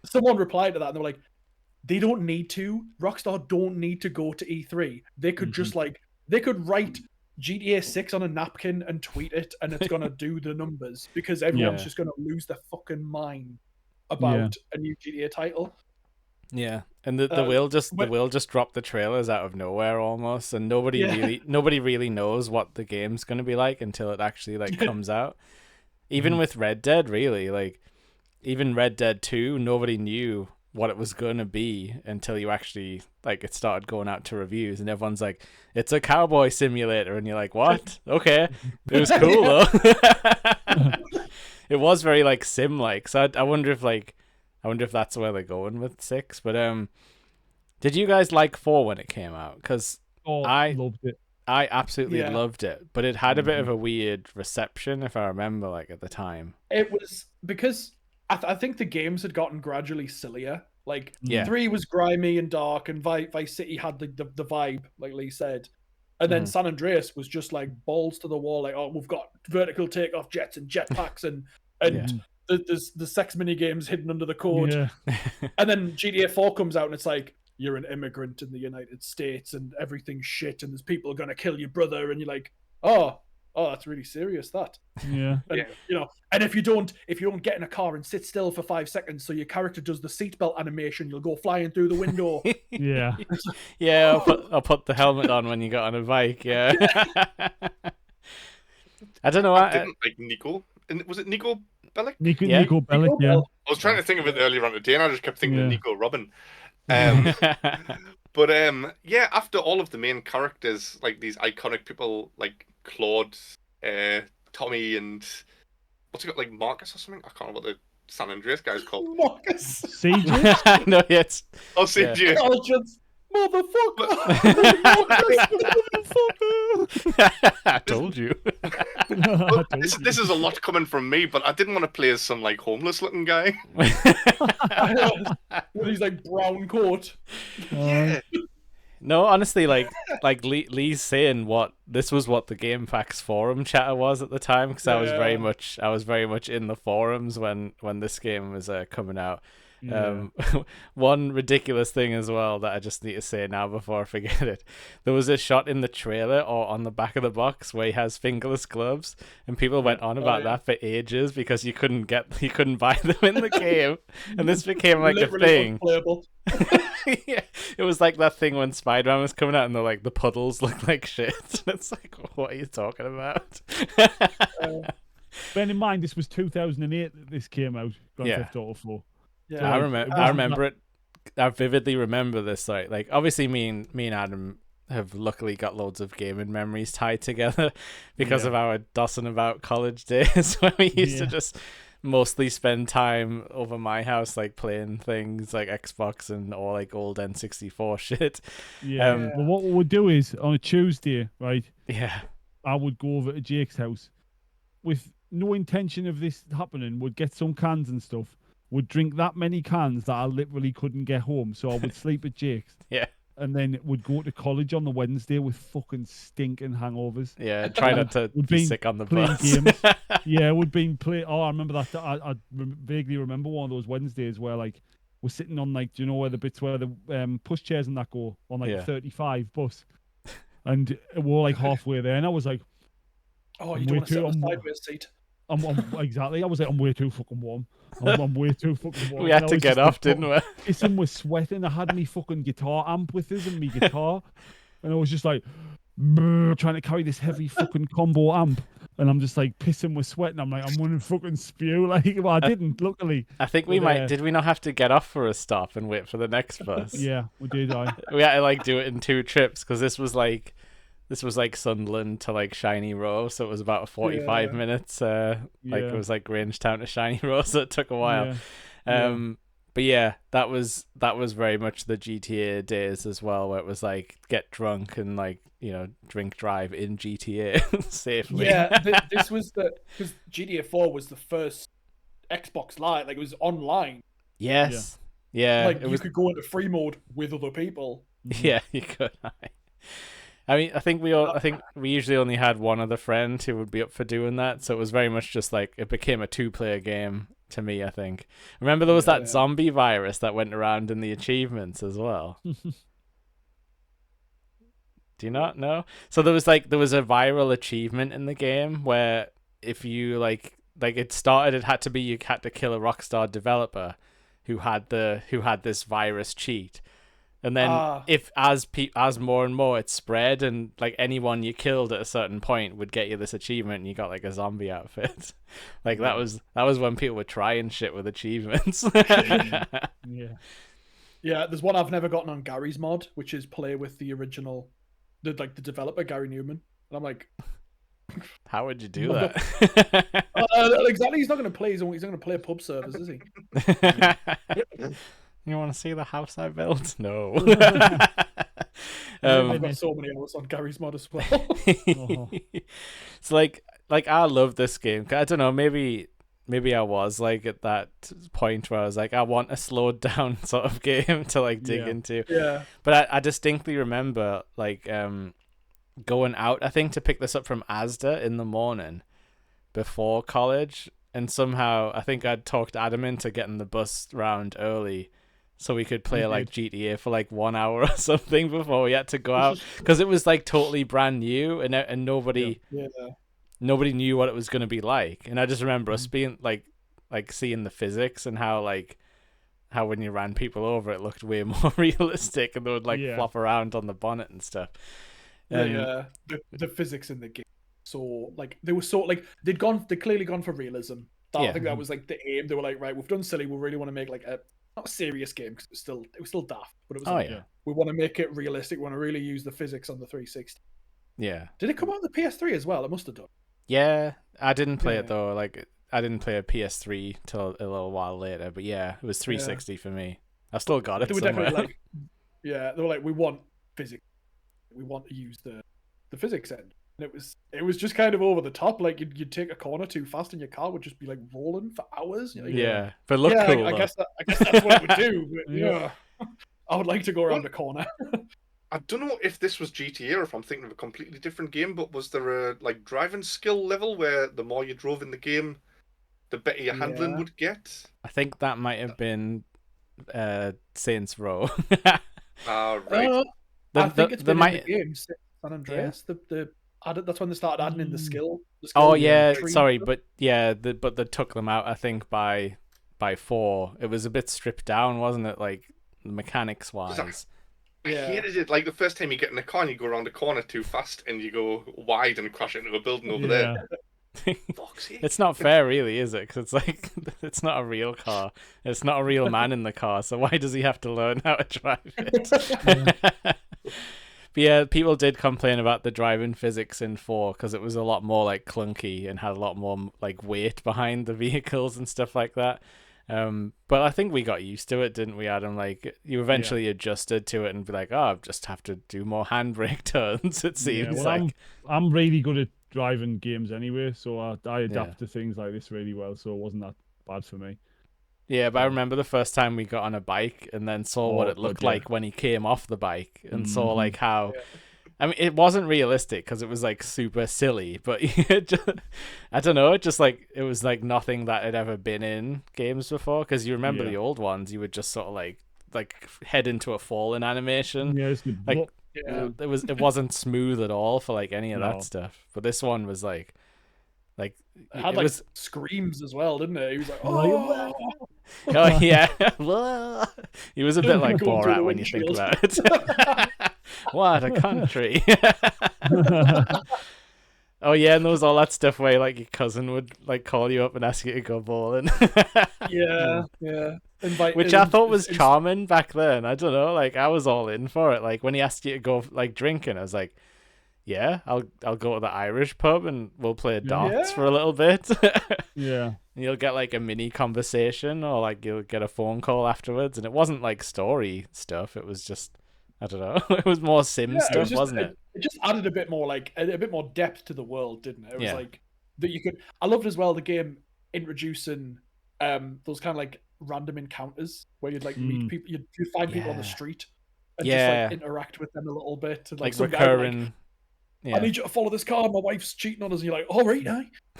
Someone replied to that and they were like, they don't need to. Rockstar don't need to go to E3. They could just like they could write GTA 6 on a napkin and tweet it, and it's gonna do the numbers because everyone's just gonna lose their fucking mind about a new GTA title. Yeah, and the will just drop the trailers out of nowhere almost, and nobody really knows what the game's gonna be like until it actually like comes out. Even with Red Dead, really, like even Red Dead 2, nobody knew what it was gonna be until you actually like it started going out to reviews, and everyone's like, "It's a cowboy simulator," and you're like, "What? Okay, it was cool though." It was very like sim like, so I wonder if that's where they're going with 6. But did you guys like 4 when it came out? Because I loved it. I absolutely loved it, but it had a bit of a weird reception, if I remember, like at the time. It was because I think the games had gotten gradually sillier. Like 3 was grimy and dark, and Vice City had the vibe, like Lee said. And then San Andreas was just like balls to the wall, like, oh, we've got vertical takeoff jets and jetpacks and there's the sex mini games hidden under the code. Yeah. And then GTA 4 comes out and it's like, you're an immigrant in the United States and everything's shit and there's people going to kill your brother, and you're like, oh, that's really serious, that. Yeah. And, you know, and if you don't get in a car and sit still for 5 seconds so your character does the seatbelt animation, you'll go flying through the window. Yeah. Yeah, I'll put the helmet on when you get on a bike, yeah. I don't know. I didn't like Nico. Was it Nico Bellic? Nico Bellic, yeah. I was trying to think of it earlier on today, and I just kept thinking of Nico Robin. But yeah, after all of the main characters, like these iconic people like Claude, Tommy, and what's he got, like Marcus or something? I can't remember what the San Andreas guy's called. Marcus. CJ? No, yes. Oh, CJ. Yeah. Motherfucker! I told you. This is a lot coming from me, but I didn't want to play as some like homeless looking guy. With his like brown coat. Yeah. No, honestly, like Lee's saying this was what the GameFAQs forum chatter was at the time, because I was very much in the forums when this game was coming out. One ridiculous thing as well that I just need to say now before I forget it. There was a shot in the trailer or on the back of the box where he has fingerless gloves, and people went on about that for ages because you couldn't buy them in the game, and this became like a thing. Yeah, it was like that thing when Spider-Man was coming out and the puddles look like shit. It's like, what are you talking about? Bear in mind, this was 2008 that this came out. Grand Theft Auto 4. Yeah, So, I remember it. I vividly remember this. Like obviously, me and Adam have luckily got loads of gaming memories tied together because of our dossing about college days when we used to just mostly spend time over my house, like playing things like Xbox and or like old N64 shit. Well, what we would do is on a Tuesday, right? Yeah, I would go over to Jake's house with no intention of this happening. Would get some cans and stuff. Would drink that many cans that I literally couldn't get home, so I would sleep at Jake's. Yeah. And then would go to college on the Wednesday with fucking stinking hangovers. Yeah, try not to be sick on the bus. Games. Yeah, would been play. Oh, I remember that. I vaguely remember one of those Wednesdays where like we're sitting on like, do you know where the bits where the push chairs and that go on like 35 bus, and we're like halfway there, and I was like, oh, you don't want to sit on a sideways seat. I'm exactly. I was like, I'm way too fucking warm. I'm way too fucking warm. We had to get off, didn't we? Kissing was sweating. I had me fucking guitar amp with us and me guitar, and I was just like trying to carry this heavy fucking combo amp, and I'm just like pissing with sweat, and I'm like, I'm gonna fucking spew. Like, well, I didn't, luckily. I think we But, might. Did we not have to get off for a stop and wait for the next bus? Yeah, we did. We had to like do it in 2 trips because this was like Sunderland to like Shiny Row, so it was about 45 minutes. Like it was like Grangetown to Shiny Row, so it took a while. But yeah, that was very much the GTA days as well, where it was like get drunk and like, you know, drink drive in GTA safely. Yeah, this was because GTA 4 was the first Xbox Live, like it was online. Yes. Yeah. Like you could go into free mode with other people. Yeah, you could. I mean, I think we usually only had one other friend who would be up for doing that, so it was very much just like it became a 2-player game to me, I think. Remember there was that zombie virus that went around in the achievements as well. Do you not know? So there was a viral achievement in the game where if you like it started, it had to be you had to kill a Rockstar developer who had this virus cheat. And then if as more and more it spread, and like anyone you killed at a certain point would get you this achievement, and you got like a zombie outfit. Like that was when people were trying shit with achievements. Yeah, there's one I've never gotten on Gary's mod, which is play with the original, the developer Gary Newman, and I'm like, how would you do that? Exactly, he's not going to play. He's not going to play pub servers, is he? You want to see the house I built? No. I've got so many hours on Gary's mod as well. It's like I love this game. I don't know, maybe I was like at that point where I was like, I want a slowed down sort of game to like dig into. Yeah. But I distinctly remember like going out, I think, to pick this up from Asda in the morning before college, and somehow I think I'd talked Adam into getting the bus round early so we could play like GTA for like 1 hour or something before we had to go out, because it was like totally brand new, and nobody knew what it was going to be like. And I just remember us being like seeing the physics and how when you ran people over it looked way more realistic, and they would like flop around on the bonnet and stuff. The physics in the game, so like they'd clearly gone for realism. I think that was like the aim. They were like, right, we've done silly, we really want to make like a not a serious game, because it was still daft, but it was we want to make it realistic, we want to really use the physics on the 360. Did it come out on the PS3 as well? It must have done. I didn't play it though. Like I didn't play a PS3 till a little while later, but it was 360 for me. I've still got it they were somewhere. Definitely like, they were like, we want physics, we want to use the physics end. And it was just kind of over the top. Like you'd take a corner too fast, and your car would just be like rolling for hours. But it looked cool. I guess that's what it would do. But, I would like to go around the corner. I don't know if this was GTA or if I'm thinking of a completely different game, but was there a like driving skill level where the more you drove in the game, the better your handling would get? I think that might have been Saints Row. Right. I think it's been in the game, San Andreas. That's when they started adding in the skill. Sorry, but but they took them out, I think, by 4. It was a bit stripped down, wasn't it? Like mechanics wise. I hated it. Like the first time you get in a car and you go around a corner too fast and you go wide and crash into a building over there. It's not fair, really, is it? Because it's like it's not a real car. It's not a real man in the car. So why does he have to learn how to drive it? But yeah, people did complain about the driving physics in 4 because it was a lot more like clunky and had a lot more like weight behind the vehicles and stuff like that. But I think we got used to it, didn't we, Adam? Like you eventually adjusted to it and be like, I just have to do more handbrake turns. It seems I'm really good at driving games anyway, so I adapt to things like this really well. So it wasn't that bad for me. Yeah, but I remember the first time we got on a bike and then saw what it looked like when he came off the bike, and saw like how. I mean, it wasn't realistic because it was like super silly, but I don't know. It was like nothing that had ever been in games before. Because you remember the old ones, you would just sort of like head into a falling animation. It wasn't smooth at all for like any of that stuff. But this one was like it had was screams as well, didn't it? He was like, oh yeah, he was a bit like Borat when you think about it. What a country. Oh yeah, and there was all that stuff where like your cousin would like call you up and ask you to go bowling. Yeah, yeah. Which I thought was charming back then. I don't know, like I was all in for it. Like when he asked you to go like drinking, I was like, yeah, I'll go to the Irish pub and we'll play darts for a little bit. Yeah. And you'll get like a mini conversation or like you'll get a phone call afterwards, and it wasn't like story stuff. It was just, I don't know. It was more sim stuff, wasn't it? It just added a bit more like a bit more depth to the world, didn't it? It was Yeah. like that you could. I loved as well the game introducing those kind of like random encounters where you'd like meet people, you'd find people on the street and just like interact with them a little bit, and like some recurring. Guy, like, I need you to follow this car. My wife's cheating on us, and you're like, all right,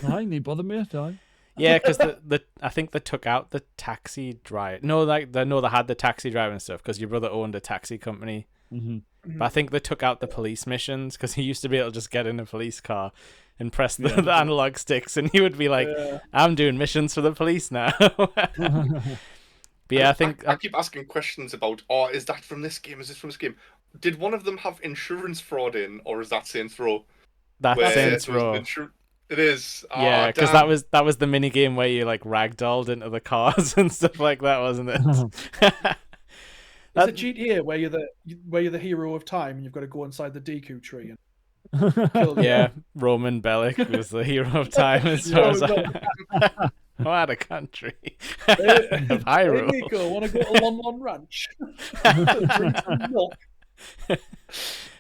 I need bother me, I. Yeah, because the I think they took out the taxi drive. No, like they had the taxi driving stuff because your brother owned a taxi company. But I think they took out the police missions because he used to be able to just get in a police car and press the analog sticks, and he would be like, "I'm doing missions for the police now." But yeah, I keep asking questions about, is that from this game? Is this from this game? Did one of them have insurance fraud in, or is that Saints Row? That's Saints Row. It is. Yeah, because that was the mini game where you like ragdolled into the cars and stuff like that, wasn't it? It's a GTA where you're the hero of time and you've got to go inside the Deku tree and kill Yeah, Roman Bellic was the hero of time as far as out of country. Of Hyrule. Hey Nico, want to go to Lon Lon Ranch? Drink some milk.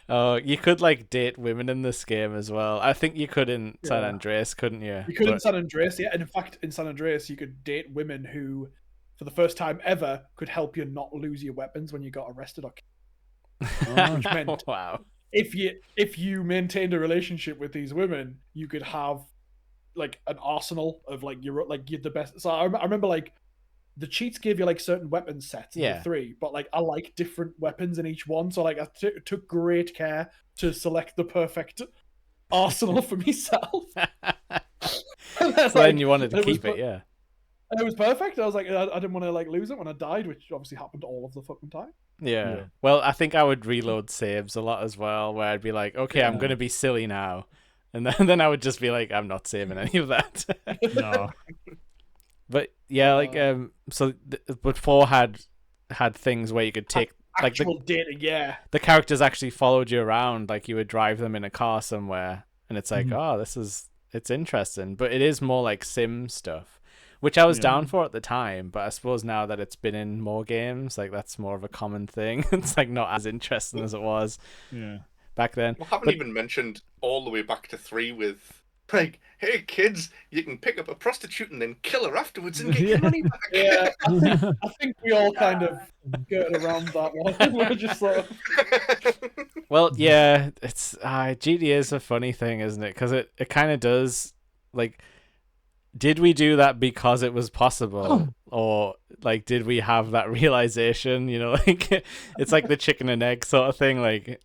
Oh, you could like date women in this game as well. I think you could in San Andreas, couldn't you? You could in San Andreas, yeah. And in fact, in San Andreas, you could date women who, for the first time ever, could help you not lose your weapons when you got arrested. Which meant, wow, if you maintained a relationship with these women, you could have like an arsenal of like you're the best. So I remember like the cheats gave you like certain weapon sets in the 3, but like I like different weapons in each one. So like I took great care to select the perfect arsenal for myself. Then you wanted to keep it, yeah. And it was perfect. I was like, I didn't want to like lose it when I died, which obviously happened all of the fucking time. Yeah. Well, I think I would reload saves a lot as well, where I'd be like, okay, I'm going to be silly now. And then I would just be like, I'm not saving any of that. No. But yeah, like but 4 had things where you could take like actual data, yeah. The characters actually followed you around, like you would drive them in a car somewhere, and it's like, it's interesting, but it is more like sim stuff, which I was down for at the time, but I suppose now that it's been in more games, like that's more of a common thing. It's like not as interesting as it was. Yeah. Back then. We haven't even mentioned all the way back to 3 with like, hey kids, you can pick up a prostitute and then kill her afterwards and get your money back. Yeah, I think we all kind of get around that one. We're just sort of... Well, yeah, it's GTA is a funny thing, isn't it? Because it kind of does, like, did we do that because it was possible, or like did we have that realization? You know, like it's like the chicken and egg sort of thing. Like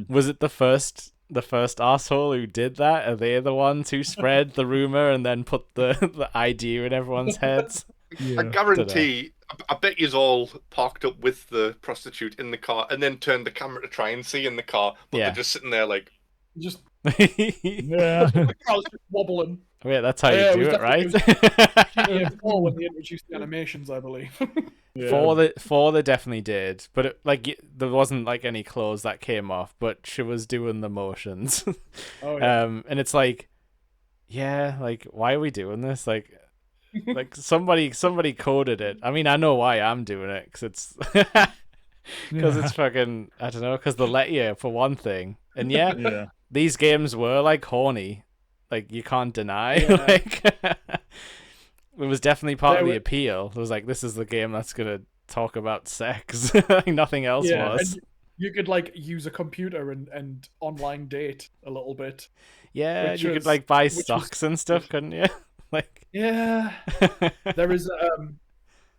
was it the first arsehole who did that? Are they the ones who spread the rumor and then put the idea in everyone's heads? I guarantee. I bet you's all parked up with the prostitute in the car and then turned the camera to try and see in the car, but they're just sitting there like just the car's just wobbling. Oh, yeah, that's how you do it, right? GTA 4 when they introduced the animations, I believe. Four they definitely did, but there wasn't like any clothes that came off, but she was doing the motions. And it's like, yeah, like why are we doing this? Like somebody coded it. I mean, I know why I'm doing it because it's it's fucking, I don't know, because they let you for one thing, and these games were like horny. Like, you can't deny. Like, it was definitely part of the appeal. It was like, this is the game that's going to talk about sex. Like, nothing else was. And you could, like, use a computer and online date a little bit. Yeah, you could, like, buy stocks and stuff, couldn't you? Like, yeah. There is,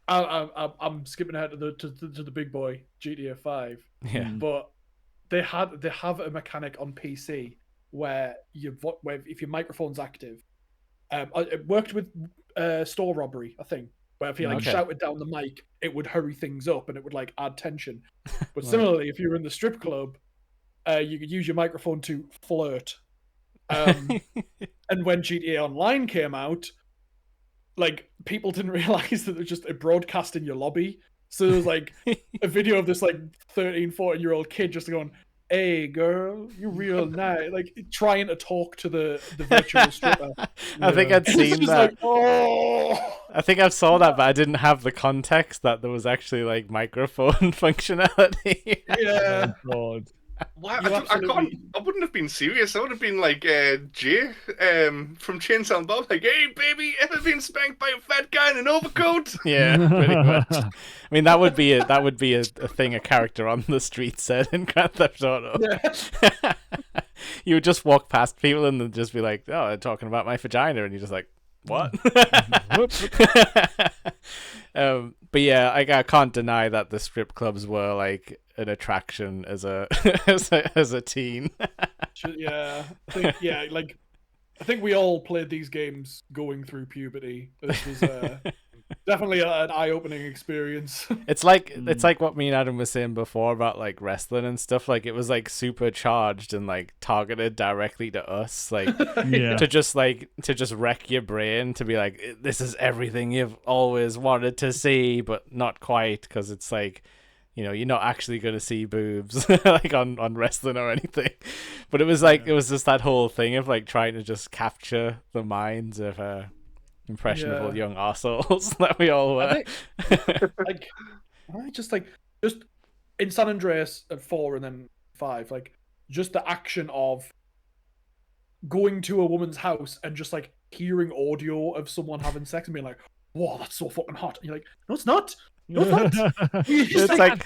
I'm skipping ahead to the big boy, GTA 5. Yeah. But they have a mechanic on PC where if your microphone's active, it worked with store robbery, I think, where if you like shouted down the mic, it would hurry things up and it would like add tension. But similarly, if you were in the strip club, you could use your microphone to flirt, And when GTA Online came out, like people didn't realize that it was just a broadcast in your lobby. So there was like a video of this like 13, 14-year-old kid just going, "Hey girl, you real nice," like trying to talk to the virtual stripper. I think I'd It's seen just that. like, oh. I think I saw that, but I didn't have the context that there was actually like microphone functionality. Yeah. Oh, God. Why? You absolutely- I wouldn't have been serious. I would have been like Jay from Chainsaw and Bob, like, "Hey, baby, ever been spanked by a fat guy in an overcoat?" Yeah, pretty much. I mean, that would be a thing a character on the street said in Grand Theft Auto. Yeah. You would just walk past people and they'd just be like, "Oh, they're talking about my vagina," and you're just like, "What?" But yeah, I can't deny that the strip clubs were like an attraction as a as a teen. Yeah. I think we all played these games going through puberty. This was definitely an eye-opening experience. It's like what me and Adam were saying before about like wrestling and stuff. Like it was like supercharged and like targeted directly to us, like Yeah. to just wreck your brain, to be like, this is everything you've always wanted to see, but not quite, because it's like, you know, you're not actually going to see boobs like on wrestling or anything. But it was like, it was just that whole thing of like trying to just capture the minds of impressionable young arseholes that we all were. Like, just in San Andreas at 4 and then 5, like just the action of going to a woman's house and just like hearing audio of someone having sex and being like, "Whoa, that's so fucking hot." And you're like, "No, it's not. No, it's not." It's like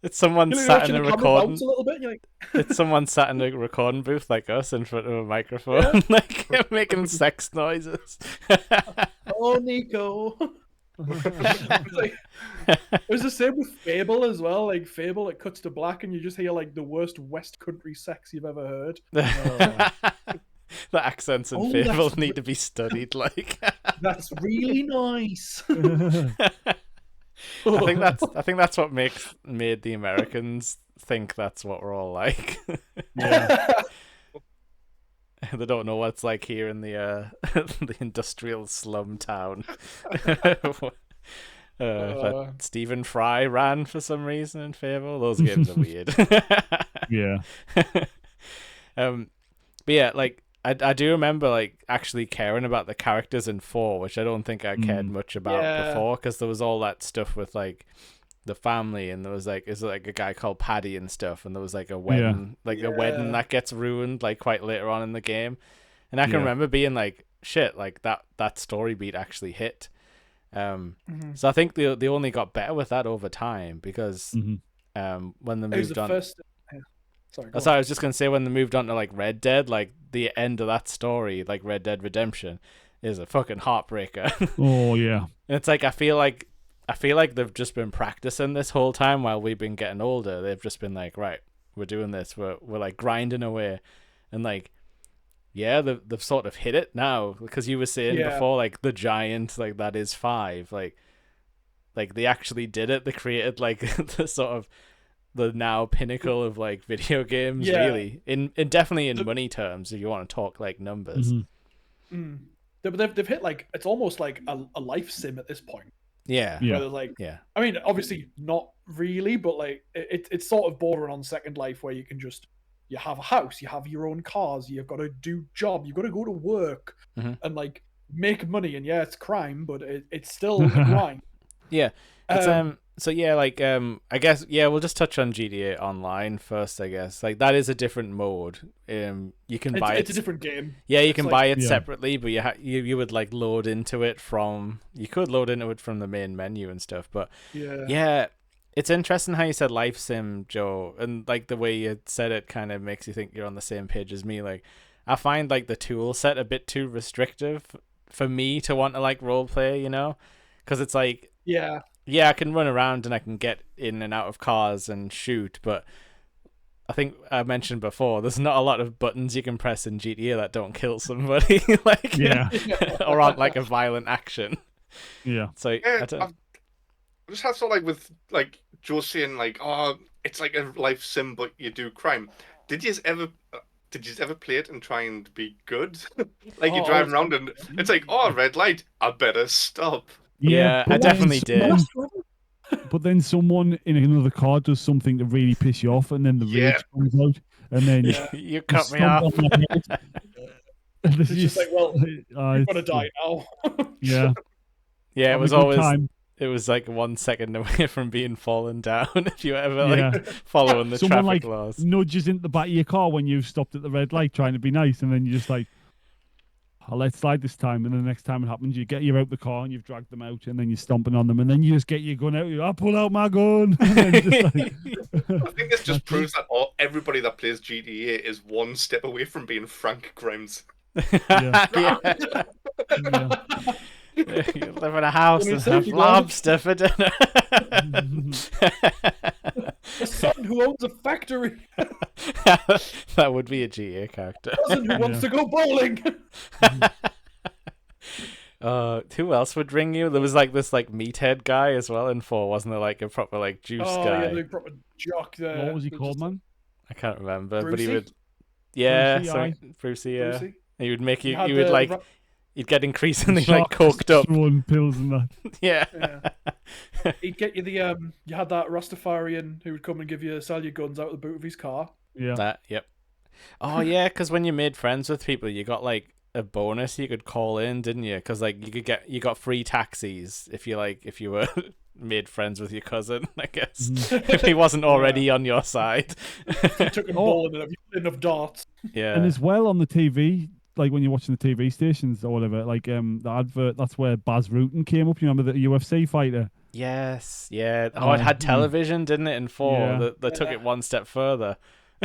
it's someone sat in a recording. A little bit, you're like, it's someone sat in a recording booth like us in front of a microphone, like making sex noises. "Oh, Nico." It was the same with Fable as well. Like Fable, it cuts to black and you just hear like the worst West Country sex you've ever heard. The accents in Fable need to be studied. Like that's really nice. I think that's what made the Americans think that's what we're all like. Yeah. They don't know what it's like here in the the industrial slum town. That Stephen Fry ran for some reason in Fable. Those games are weird. Yeah. But yeah, like I do remember like actually caring about the characters in 4, which I don't think I cared much about before, because there was all that stuff with like the family, and there was like a guy called Paddy and stuff, and there was like a wedding, a wedding that gets ruined like quite later on in the game, and I can remember being like, shit, like that story beat actually hit. So I think they only got better with that over time, because when they moved on. Sorry, I was just gonna say, when they moved on to like Red Dead, like the end of that story, like Red Dead Redemption, is a fucking heartbreaker. Oh yeah. And it's like I feel like they've just been practicing this whole time while we've been getting older. They've just been like, right, we're doing this. We're like grinding away, and like, yeah, they've sort of hit it now, because you were saying before, like the giant, like that is 5, like they actually did it. They created like the sort of the now pinnacle of like video games, really, in definitely in money terms, if you want to talk like numbers. They've hit like, it's almost like a life sim at this point. Yeah. I mean, obviously not really, but like it's sort of bordering on Second Life, where you can just, you have a house, you have your own cars, you've got to do job, you've got to go to work and like make money, and it's crime, but it's still a grind. Yeah. It's so yeah, like I guess we'll just touch on GTA Online first, I guess. Like that is a different mode. You can buy it's a different game. Yeah, you can buy it separately, but you would like load into it from the main menu and stuff. But yeah, it's interesting how you said life sim, Joe, and like the way you said it kind of makes you think you're on the same page as me. Like I find like the tool set a bit too restrictive for me to want to like role play, you know, because it's like yeah, I can run around and I can get in and out of cars and shoot, but I think I mentioned before, there's not a lot of buttons you can press in GTA that don't kill somebody, like or aren't like a violent action. Yeah. So I just had sort of like with like Joe saying like, oh, it's like a life sim, but you do crime. Did did you ever play it and try and be good? Like Oh, you're all driving the around time. and it's like, oh, red light, I better stop. Yeah, I but then definitely did. someone- But then someone in another car does something to really piss you off, and then the Yeah. rage comes out, and then Yeah. You you cut me stomp off. on their head. And It's just like, well, you're gonna it's- die now. Yeah, Yeah, it have a was good always time. it was like 1 second away from being fallen down if you ever Yeah. like following the Someone traffic like laws. nudges into the back of your car when you've stopped at the red light trying to be nice, and then you're just like, I'll let slide this time, and the next time it happens, you out the car and you've dragged them out, and then you're stomping on them, and then you just get your gun out. I pull out my gun. And then just like, I think this just proves that everybody that plays GTA is one step away from being Frank Grimes. Yeah. yeah. You live in a house Only and said have you lobster for dinner. A son who owns a factory. That would be a GTA character. Cousin who wants to go bowling. Who else would ring you? There was like this like meathead guy as well in 4, wasn't there? Like a proper like juice Oh guy. yeah, the proper jock there. What was he They're called, just man? I can't remember, but he Brucey? would. Yeah, Brucey, something, Brucey. Yeah, Brucey. he would make you. had You would the like. ra- You'd get increasingly Shark like coked up. throwing pills and that. Yeah. Yeah. He'd get you the You had that Rastafarian who would come and sell you guns out of the boot of his car. Yeah. That. Yep. Oh yeah, because when you made friends with people, you got like a bonus you could call in, didn't you? Because like you got free taxis if you were made friends with your cousin, I guess. If he wasn't already on your side. You took him bowling and enough darts. Yeah. And as well on the TV, like when you're watching the TV stations or whatever, like the advert, that's where Baz Rutten came up. You remember the UFC fighter? Yes, yeah. Oh, it had television, didn't it? In 4, Yeah. they took it one step further,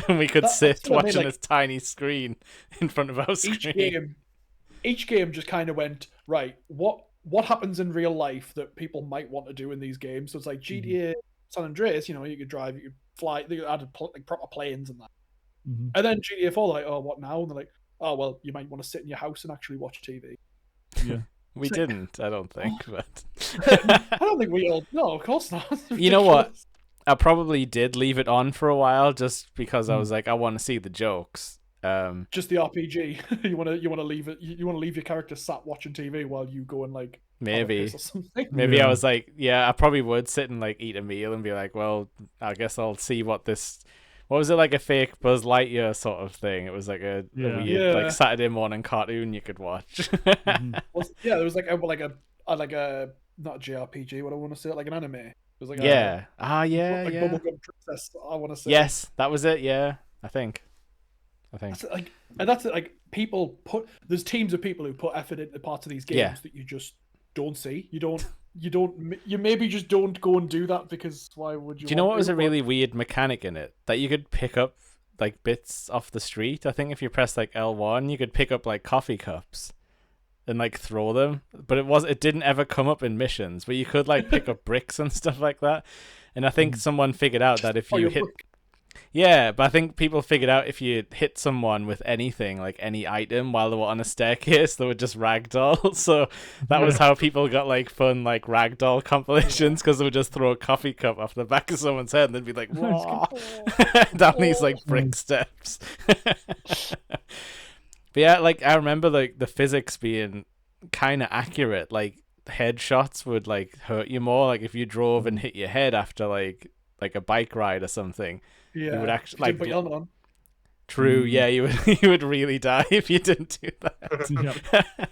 and we could sit that's what I mean, watching like, this tiny screen in front of our screen. Each game just kind of went right. What happens in real life that people might want to do in these games? So it's like GTA San Andreas. You could drive, you could fly. They added like proper planes and that. Mhm. And then GTA 4, like, oh, what now? And they're like, oh, well, you might want to sit in your house and actually watch TV. Yeah. We didn't, I don't think, but I don't think we all. No, of course not. you know what? I probably did leave it on for a while just because I was like, I want to see the jokes. Just the RPG. you want to leave it. You want to leave your character sat watching TV while you go and like Maybe. have a piss or something. Maybe Yeah. I was like, yeah, I probably would sit and like eat a meal and be like, well, I guess I'll see what this. What was it, like a fake Buzz Lightyear sort of thing? It was like a weird Yeah. like Saturday morning cartoon you could watch. Yeah, there was like a not a JRPG. What I want to say, like an anime. It was like yeah. yeah. Yeah. Bubblegum Princess. I want to say Yes, that was it. Yeah, I think. That's like, and that's it, like people put. There's teams of people who put effort into parts of these games Yeah. that you just don't see. You maybe just don't go and do that because why would you? Do you know want what was to? a really weird mechanic in it? That you could pick up like bits off the street. I think if you press like L1, you could pick up like coffee cups and like throw them. But it didn't ever come up in missions. But you could like pick up bricks and stuff like that. And I think someone figured out that if you hit. Yeah, but I think people figured out if you hit someone with anything, like any item, while they were on a staircase, they would just ragdoll. So that was how people got like fun, like ragdoll compilations, because they would just throw a coffee cup off the back of someone's head and they'd be like, "Whoa," down these like brick steps. But yeah, like I remember like the physics being kind of accurate. Like headshots would like hurt you more. Like if you drove and hit your head after like a bike ride or something. Yeah, You would actually you didn't like put your helmet on. True, yeah, you would really die if you didn't do that.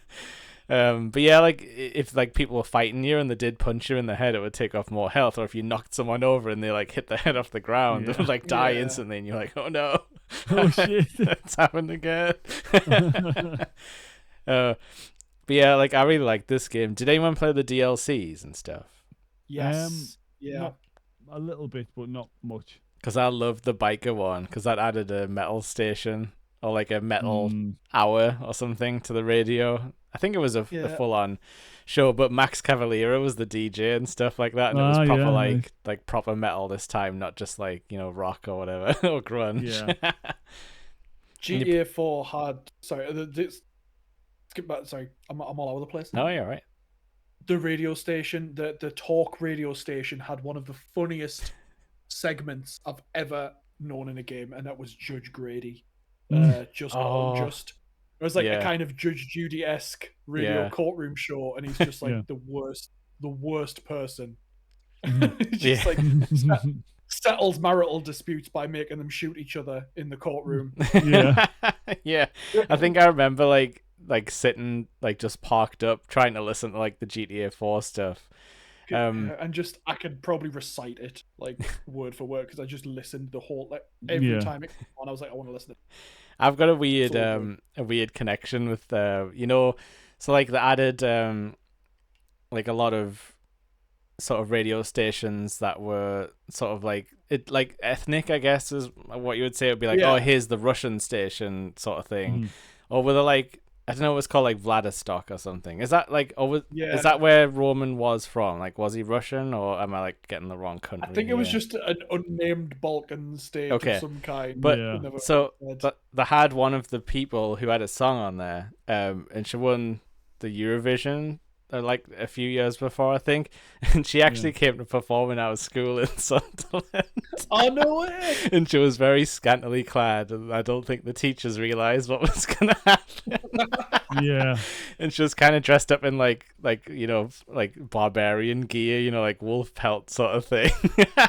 But yeah, like if like people were fighting you and they did punch you in the head, it would take off more health. Or if you knocked someone over and they like hit their head off the ground, they would like die instantly, and you're like, oh no, Oh shit, it's happened again. But yeah, like I really like this game. Did anyone play the DLCs and stuff? Yes. Yeah. not a little bit, but not much. Because I loved the biker one, because that added a metal station or like a metal hour or something to the radio. I think it was a full-on show, but Max Cavalera was the DJ and stuff like that, and it was proper like proper metal this time, not just like rock or whatever or grunge. Yeah. GTA 4 had skip back. Sorry, I'm all over the place now. No, you're right. The radio station, the talk radio station, had one of the funniest segments I've ever known in a game, and that was Judge Grady. Just Oh, Unjust. It was like a yeah. kind of Judge Judy-esque radio Yeah. courtroom show, and he's just like Yeah. the worst person. Mhm. He's just Yeah. like settles marital disputes by making them shoot each other in the courtroom. Yeah. Yeah. I think I remember like sitting like just parked up trying to listen to like the GTA 4 stuff. And just I could probably recite it like word for word because I just listened the whole like every Yeah. time it came on. I was like, I want to listen to it. I've got a weird So a weird connection with so like they added like a lot of sort of radio stations that were sort of like ethnic, I guess is what you would say. It would be like, Yeah. oh, here's the Russian station sort of thing. Mhm. Or were they like, I don't know, it was called like Vladivostok or something. Is that like, Yeah. is that where Roman was from? Like, was he Russian, or am I like getting the wrong country? I think it was here? just an unnamed Balkan state Okay. of some kind. But Yeah. Never so said. they had one of the people who had a song on there, and she won the Eurovision like a few years before, I think, and she actually came to perform in our school in Sunderland. Oh no way! And she was very scantily clad, and I don't think the teachers realized what was gonna happen. Yeah. And she was kind of dressed up in like barbarian gear, like wolf pelt sort of thing.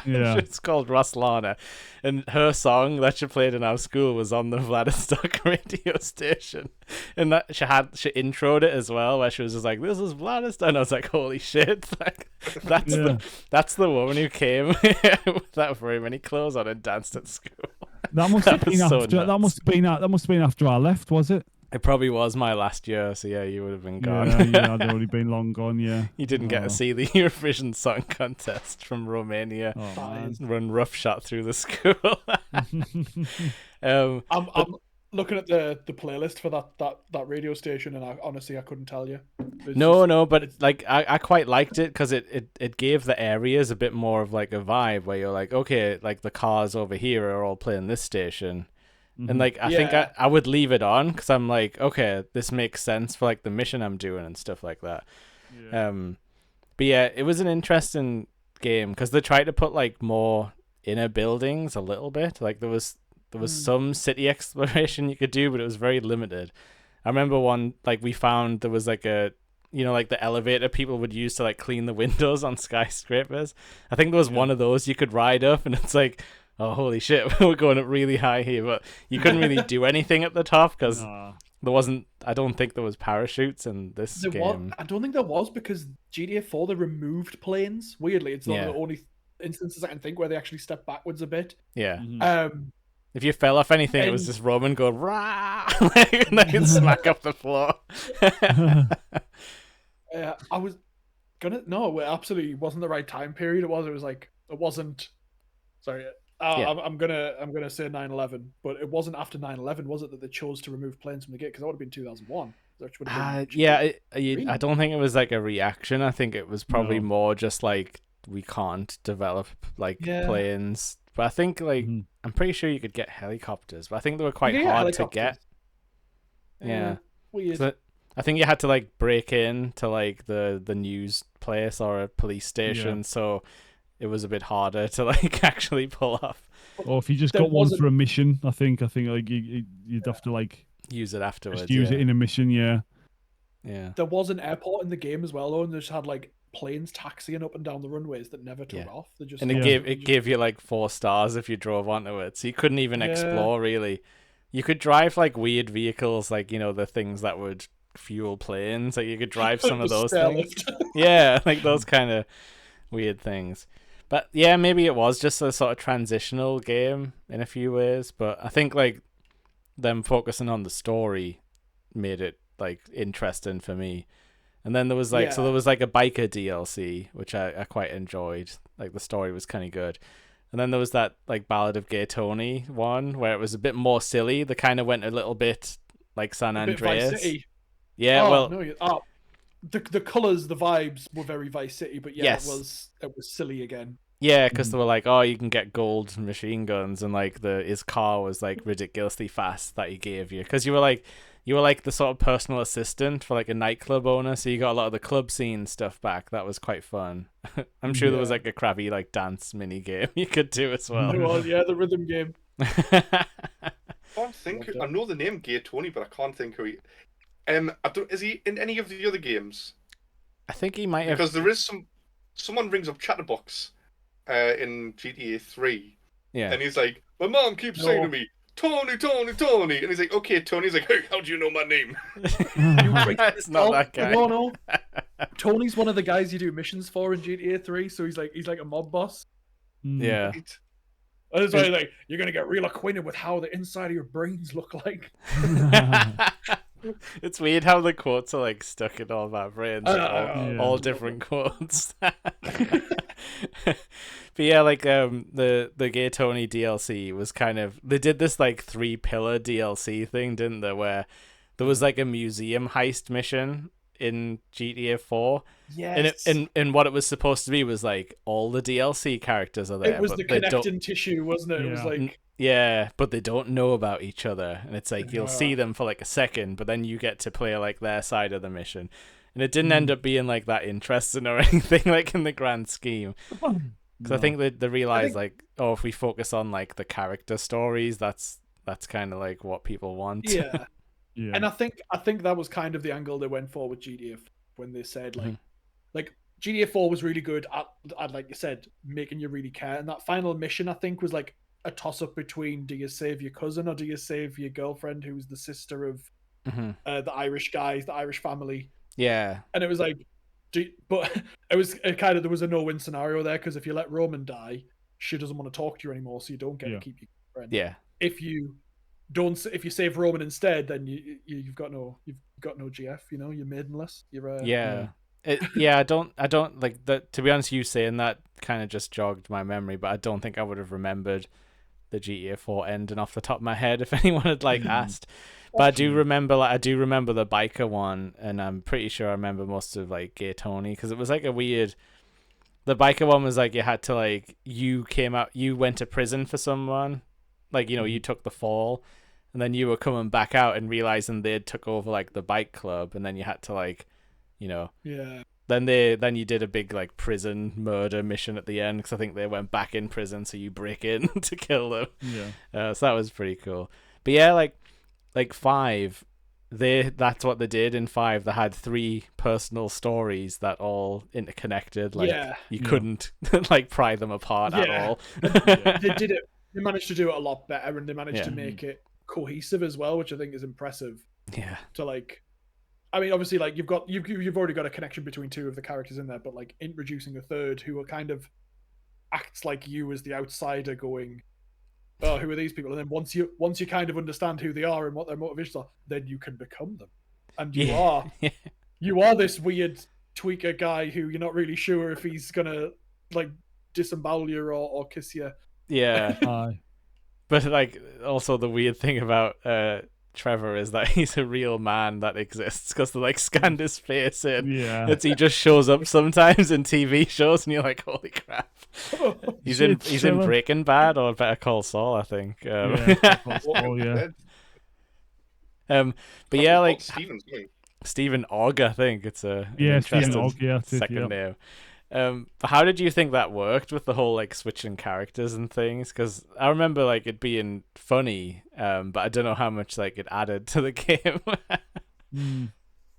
Yeah. It's called Ruslana, and her song that she played in our school was on the Vladivostok radio station, and that she introed it as well, where she was just like, "This is Vladivostok," and I was like, "Holy shit!" Like that's the woman who came without very many clothes on and danced at school. That must have That been was so after. nuts. That must have been after I left, was it? It probably was my last year, so yeah, you would have been gone. Yeah, I'd already been long gone. Yeah. You didn't get to see the Eurovision Song Contest from Romania Oh, man. run roughshod through the school. I'm looking at the playlist for that radio station, and I couldn't tell you. No, but like I quite liked it because it gave the areas a bit more of like a vibe where you're like, okay, like the cars over here are all playing this station. And like I think I would leave it on because I'm like, okay, this makes sense for like the mission I'm doing and stuff like that. Yeah. But yeah, it was an interesting game because they tried to put like more inner buildings a little bit. Like there was some city exploration you could do, but it was very limited. I remember one like we found there was like a like the elevator people would use to like clean the windows on skyscrapers. I think there was one of those you could ride up, and it's like, oh, holy shit, we're going up really high here. But you couldn't really do anything at the top because there wasn't, I don't think there was parachutes in this game. I don't think there was because GTA 4, they removed planes. Weirdly, it's not the only instances I can think where they actually step backwards a bit. Yeah. If you fell off anything, it was just Roman going, rah, and they can smack up the floor. I was no, it absolutely wasn't the right time period. It wasn't, sorry. I'm gonna say 9/11, but it wasn't after 9/11, was it, that they chose to remove planes from the gate? Because that would have been 2001. Which would have been I don't think it was like a reaction. I think it was probably more just like we can't develop like planes. But I think like I'm pretty sure you could get helicopters, but I think they were quite hard to get. Yeah, weird. So I think you had to like break in to like the news place or a police station, so it was a bit harder to like actually pull off. Or if you just got one for a mission, I think like you'd have to like use it afterwards. Just use it in a mission, yeah. There was an airport in the game as well, though, and they just had like planes taxiing up and down the runways that never took off. They just it gave you like 4 stars if you drove onto it, so you couldn't even explore really. You could drive like weird vehicles, like the things that would fuel planes. Like you could drive some of those things. Yeah, like those kind of weird things. But yeah, maybe it was just a sort of transitional game in a few ways. But I think like them focusing on the story made it like interesting for me. And then there was like there was like a biker DLC, which I quite enjoyed. Like the story was kind of good. And then there was that like Ballad of Gay Tony one where it was a bit more silly. They kind of went a little bit like San Andreas. Vice City. Yeah, the colors, the vibes were very Vice City, but it was silly again. Yeah, because they were like, oh, you can get gold machine guns, and like his car was like ridiculously fast that he gave you, because you were like the sort of personal assistant for like a nightclub owner, so you got a lot of the club scene stuff back. That was quite fun. I'm sure there was like a crappy like dance mini game you could do as well. There was, the rhythm game. can't think. Loved it. I know the name Gay Tony, but I can't think who he. Is he in any of the other games? I think he might have. Because there is someone rings up Chatterbox, in GTA 3, Yeah. and he's like, my mom keeps saying to me, Tony, Tony, Tony, and he's like, okay, Tony. He's like, hey, how do you know my name? It's not that guy. No. Tony's one of the guys you do missions for in GTA 3, so he's like a mob boss. Yeah. Right. And it's like you're gonna get real acquainted with how the inside of your brains look like. It's weird how the quotes are like stuck in all of our brains, all different quotes. But yeah, like the Gay Tony DLC was kind of, they did this like 3-pillar DLC thing, didn't they? Where there was like a museum heist mission in GTA 4. Yes. And what it was supposed to be was like all the DLC characters are there. It was but the connecting tissue, wasn't it? It was like, yeah, but they don't know about each other, and it's like you'll see them for like a second, but then you get to play like their side of the mission, and it didn't end up being like that interesting or anything like in the grand scheme. Because I think they realized like, oh, if we focus on like the character stories, that's kind of like what people want. yeah. And I think that was kind of the angle they went for with GTA when they said like GTA 4 was really good at like you said, making you really care, and that final mission I think was like a toss up between do you save your cousin or do you save your girlfriend who's the sister of the Irish guys, the Irish family. Yeah. And it was like, but it was kind of, there was a no-win scenario there, because if you let Roman die, she doesn't want to talk to you anymore, so you don't get to keep your friend. Yeah. If you save Roman instead, then you've got no GF. You know, you're maidenless. You're I don't like that. To be honest, you saying that kind of just jogged my memory, but I don't think I would have remembered the GTA 4 ending off the top of my head if anyone had like asked. But I do remember the biker one, and I'm pretty sure I remember most of like Gay Tony, because it was like a weird. The biker one was like you had to like you went to prison for someone, like you took the fall, and then you were coming back out and realizing they'd took over like the bike club, and then you had to like, Then you did a big like prison murder mission at the end, because I think they went back in prison, so you break in to kill them. Yeah. So that was pretty cool. But yeah, like 5, that's what they did in 5. They had 3 personal stories that all interconnected. Like you couldn't like pry them apart at all. They did it. They managed to do it a lot better, and they managed to make it cohesive as well, which I think is impressive. Yeah. To like, I mean, obviously, like you've already got a connection between 2 of the characters in there, but like introducing a third who are kind of acts like you as the outsider, going, oh, who are these people? And then once you kind of understand who they are and what their motivations are, then you can become them, and you are this weird tweaker guy who you're not really sure if he's gonna like disembowel you or kiss you. Yeah. But like also the weird thing about Trevor is that he's a real man that exists, because they like scanned his face in. Yeah. He just shows up sometimes in TV shows, and you're like, holy crap. He's in Breaking Bad or Better Call Saul, I think. Yeah. But yeah, like Stephen Ogg, I think it's a Stephen Ogg, second name. But how did you think that worked with the whole like switching characters and things? Because I remember like it being funny, but I don't know how much like it added to the game.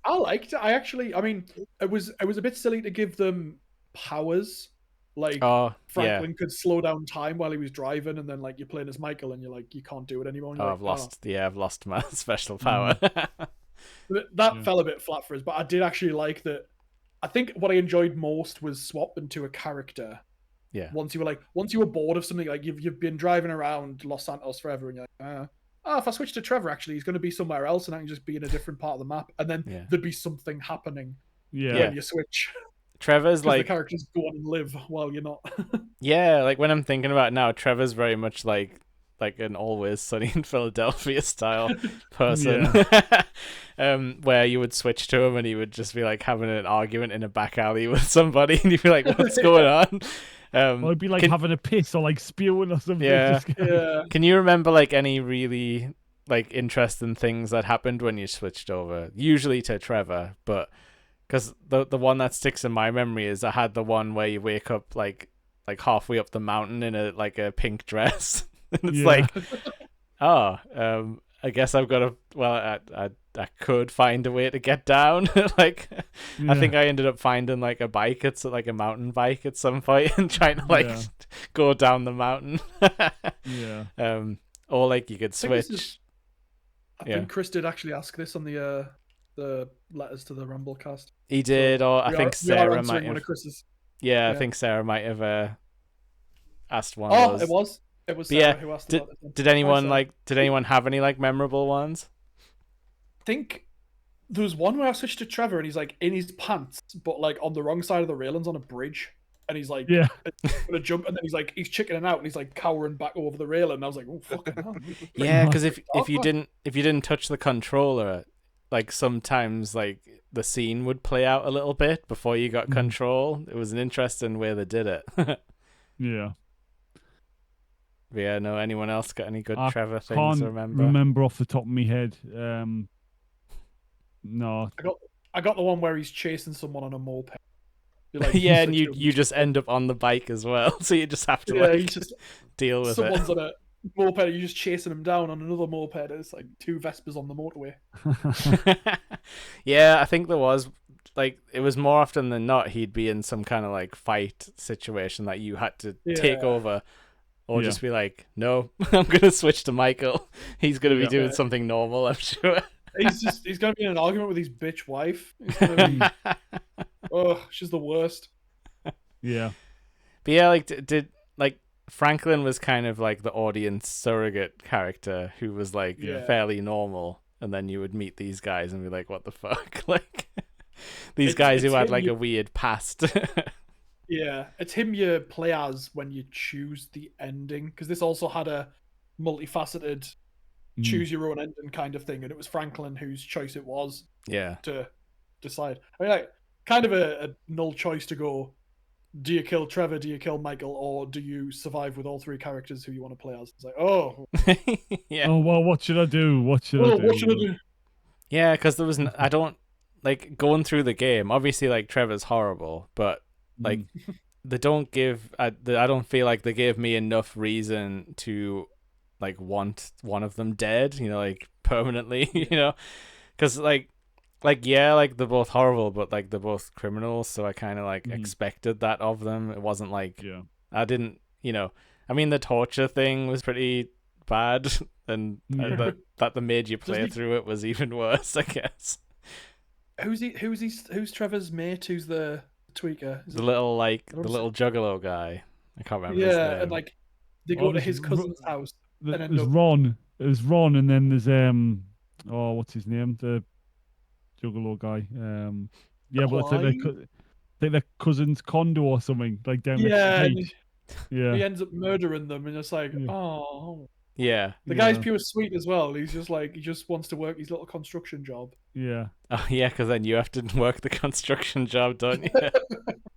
I liked it. I mean, it was a bit silly to give them powers. Like Franklin could slow down time while he was driving, and then like you're playing as Michael, and you're like you can't do it anymore. I've lost my special power. That fell a bit flat for us, but I did actually like that. I think what I enjoyed most was swapping to a character. Yeah. Once you were bored of something, like you've been driving around Los Santos forever, and you're like, if I switch to Trevor, actually, he's going to be somewhere else, and I can just be in a different part of the map, and then there'd be something happening when you switch. Trevor's like the characters go on and live while you're not. Yeah, like when I'm thinking about it now, Trevor's very much like an Always Sunny in Philadelphia style person. Where you would switch to him and he would just be like having an argument in a back alley with somebody, and you'd be like, what's going on? Or it'd be like having a piss or like spewing or something. Can you remember like any really like interesting things that happened when you switched over? Usually to Trevor, but because the one that sticks in my memory is I had the one where you wake up like halfway up the mountain in a pink dress. And it's like Oh, I guess I've got to. Well, I could find a way to get down. Like, I think I ended up finding like a bike. It's like a mountain bike at some point, and trying to like go down the mountain. Yeah. Or like you could switch. I think Chris did actually ask this on the letters to the Rumblecast. He did, or I think Sarah might have. One of Chris's. Yeah, I think Sarah might have asked one. Oh, of those. it was. It was Sarah who asked about this. Did anyone Did anyone have any like memorable ones? I think there was one where I switched to Trevor, and he's like in his pants, but like on the wrong side of the railings on a bridge, and he's like gonna jump, and then he's chickening out, and he's like cowering back over the railing. And I was like, oh fucking hell. Yeah, because if you didn't touch the controller, like sometimes like the scene would play out a little bit before you got control. It was an interesting way they did it. Yeah. But yeah, no. Anyone else got any good Trevor things can't to remember? Remember off the top of my head. No. I got the one where he's chasing someone on a moped. Like, yeah, and you just end up on the bike as well, so you just have to deal with someone's it. on a moped, you're just chasing him down on another moped. It's like two Vespers on the motorway. Yeah, I think there was like it was more often than not he'd be in some kind of like fight situation that you had to take over. Or just be like, no, I'm going to switch to Michael. He's going to be doing something normal, I'm sure. He's going to be in an argument with his bitch wife. He's gonna be, she's the worst. Yeah. But yeah, like, did Franklin was kind of like the audience surrogate character who was like fairly normal. And then you would meet these guys and be like, what the fuck? Like, these guys who had like a weird past. Yeah, it's him you play as when you choose the ending, because this also had a multifaceted choose your own ending kind of thing, and it was Franklin whose choice it was to decide. I mean, like, kind of a null choice to go, do you kill Trevor, do you kill Michael, or do you survive with all three characters who you want to play as? It's like, oh. Yeah. Oh, well, what should I do? What should I do? Yeah, because there was, I don't, like, going through the game, obviously, like, Trevor's horrible, but like they don't give I don't feel like they gave me enough reason to like want one of them dead, you know, like permanently. You know, because like they're both horrible, but like they're both criminals, so I kind of like expected that of them. It wasn't like I didn't, you know, I mean the torture thing was pretty bad, and that they made you play through it was even worse, I guess. Who's Trevor's mate? Who's the tweaker? The little juggalo guy. I can't remember his name. And like they go to his cousin's house. There's Ron. There's Ron, and then there's what's his name? The juggalo guy. But it's like their cousin's condo or something, like down the beach. Yeah. He ends up murdering them, and it's like, oh. Yeah. The guy's pure sweet as well. He's just like, he just wants to work his little construction job. Yeah. Oh, yeah, because then you have to work the construction job, don't you?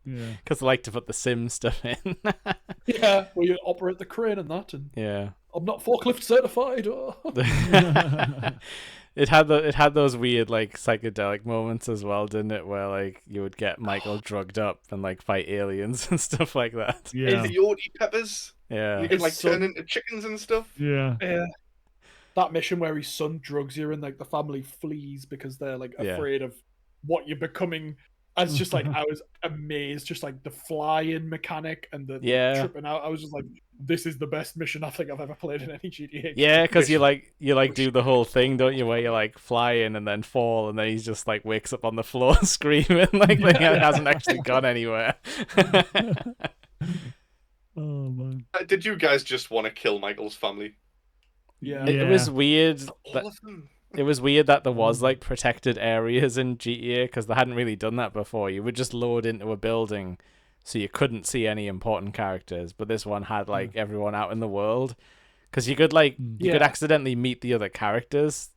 Yeah. Because I like to put the sim stuff in. Yeah, where you operate the crane and that. And yeah. I'm not forklift certified. It had those weird like psychedelic moments as well, didn't it? Where like you would get Michael drugged up and like fight aliens and stuff like that. Yeah. Peyote peppers. Yeah. You could like turn into chickens and stuff. Yeah. Yeah. That mission where his son drugs you and like the family flees because they're like afraid of what you're becoming. I was just like, I was amazed, just like the flying mechanic and the tripping out. I was just like, this is the best mission I think I've ever played in any GTA game. Yeah, because you do the whole thing, don't you, where you like fly in and then fall, and then he's just like wakes up on the floor screaming like he hasn't actually gone anywhere. Oh man! Did you guys just want to kill Michael's family? Yeah, it was weird. All of them. It was weird that there was like protected areas in GTA because they hadn't really done that before. You would just load into a building, so you couldn't see any important characters. But this one had like everyone out in the world, because you could could accidentally meet the other characters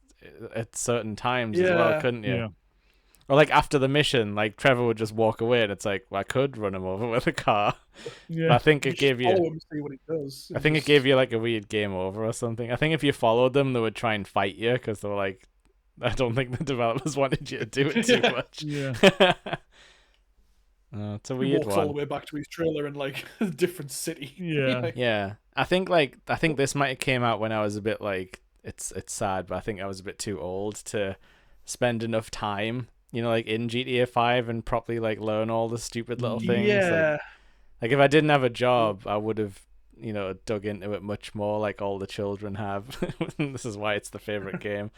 at certain times as well, couldn't you? Yeah. Or like after the mission, like Trevor would just walk away, and it's like, well, I could run him over with a car. Yeah. But I think it gave you. Follow him, see what he does. I think it gave you like a weird game over or something. I think if you followed them, they would try and fight you because they were like, I don't think the developers wanted you to do it too much. Yeah. It's a weird walks one. all the way back to his trailer in like a different city. Yeah. Yeah. I think this might have came out when I was a bit like it's sad, but I think I was a bit too old to spend enough time, like in GTA 5 and properly like learn all the stupid little things. Yeah. Like if I didn't have a job, I would have dug into it much more, like all the children have. This is why it's the favorite game.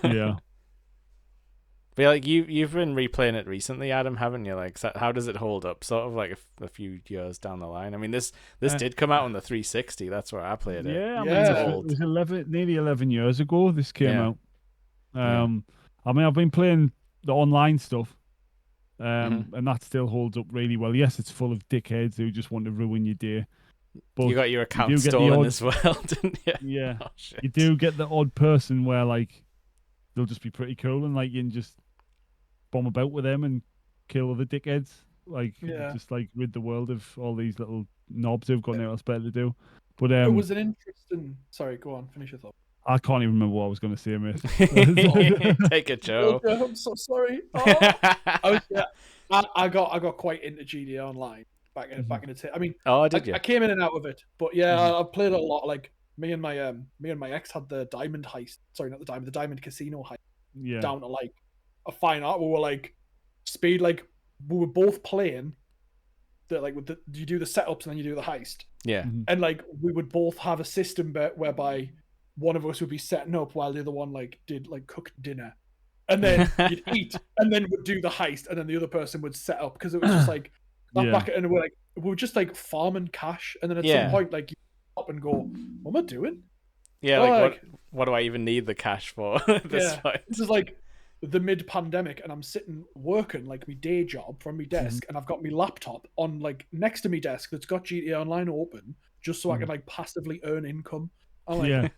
Yeah. But like you've been replaying it recently, Adam, haven't you? Like, so how does it hold up? Sort of like a few years down the line. I mean, this did come out on the 360. That's where I played it. Yeah, I Yeah. mean, it was nearly 11 years ago. This came Yeah. out. I mean, I've been playing the online stuff, and that still holds up really well. Yes, it's full of dickheads who just want to ruin your day. But you got your account do get the stolen odd- as well, didn't you? Yeah, Oh, shit. you do get the odd person where like they'll just be pretty cool and like you can just bomb about with them and kill other dickheads. Like just like rid the world of all these little knobs who've got nothing else better to do. But It was an interesting. Sorry, go on. Finish your thought. I can't even remember what I was going to say, mate. Take it, Joe. I'm so sorry. I got quite into GTA Online back in the day. I mean, did you? I came in and out of it, but yeah, I played it a lot. Like me and my ex had the diamond heist. Sorry, not the diamond casino heist. Down to like a fine art. We were like speed. Like we were both playing. You do the setups and then you do the heist. Yeah. And like we would both have a system whereby one of us would be setting up while the other one like did like cooked dinner, and then you'd eat and then would do the heist, and then the other person would set up because it was just like back and we were just like farming cash, and then at some point like you stop and go, what am I doing? Yeah, like what do I even need the cash for? This is like the mid-pandemic, and I'm sitting working like my day job from my desk, and I've got my laptop on like next to my desk that's got GTA Online open, just so I can like passively earn income. I'm like,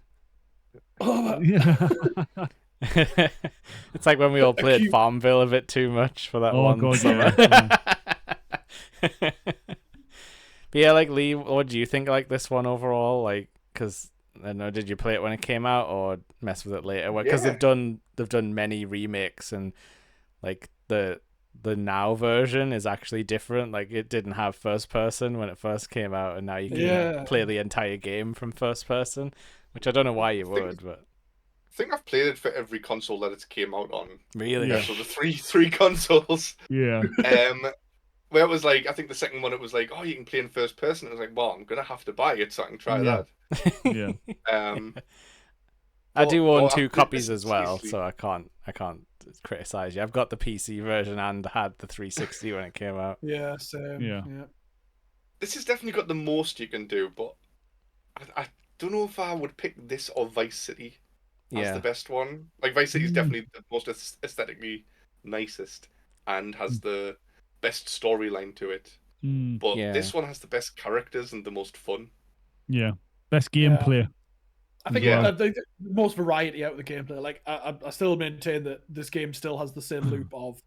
it's like when we all played Farmville a bit too much for that one summer. But yeah, like Lee, what do you think like this one overall? Like, because I don't know, did you play it when it came out or mess with it later? Because they've done many remakes, and like the now version is actually different. Like it didn't have first person when it first came out, and now you can play the entire game from first person, which I don't know why you would, but I think I've played it for every console that it came out on. Really? Yeah. So the three consoles. Yeah. Where it was like, I think the second one it was like, oh, you can play in first person. I was like, well, I'm gonna have to buy it so I can try that. Yeah. I do own 2 copies as well, so I can't criticize you. I've got the PC version and had the 360 when it came out. Yeah, same. Yeah. This has definitely got the most you can do, but I don't know if I would pick this or Vice City as the best one. Like Vice City is definitely the most aesthetically nicest and has the best storyline to it. But this one has the best characters and the most fun. Yeah. Best gameplay. I think the most variety out of the gameplay. Like I still maintain that this game still has the same loop of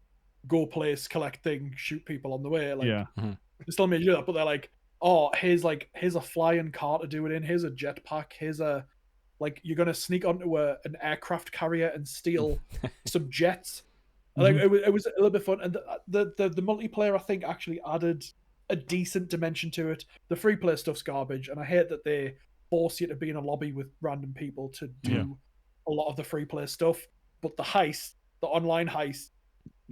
go place, collect things, shoot people on the way. Like they still made you do that, but they're like, oh, here's a flying car to do it in. Here's a jetpack. Here's a you're gonna sneak onto an aircraft carrier and steal some jets. Like it was a little bit fun, and the multiplayer I think actually added a decent dimension to it. The free play stuff's garbage, and I hate that they force you to be in a lobby with random people to do a lot of the free play stuff. But the online heists,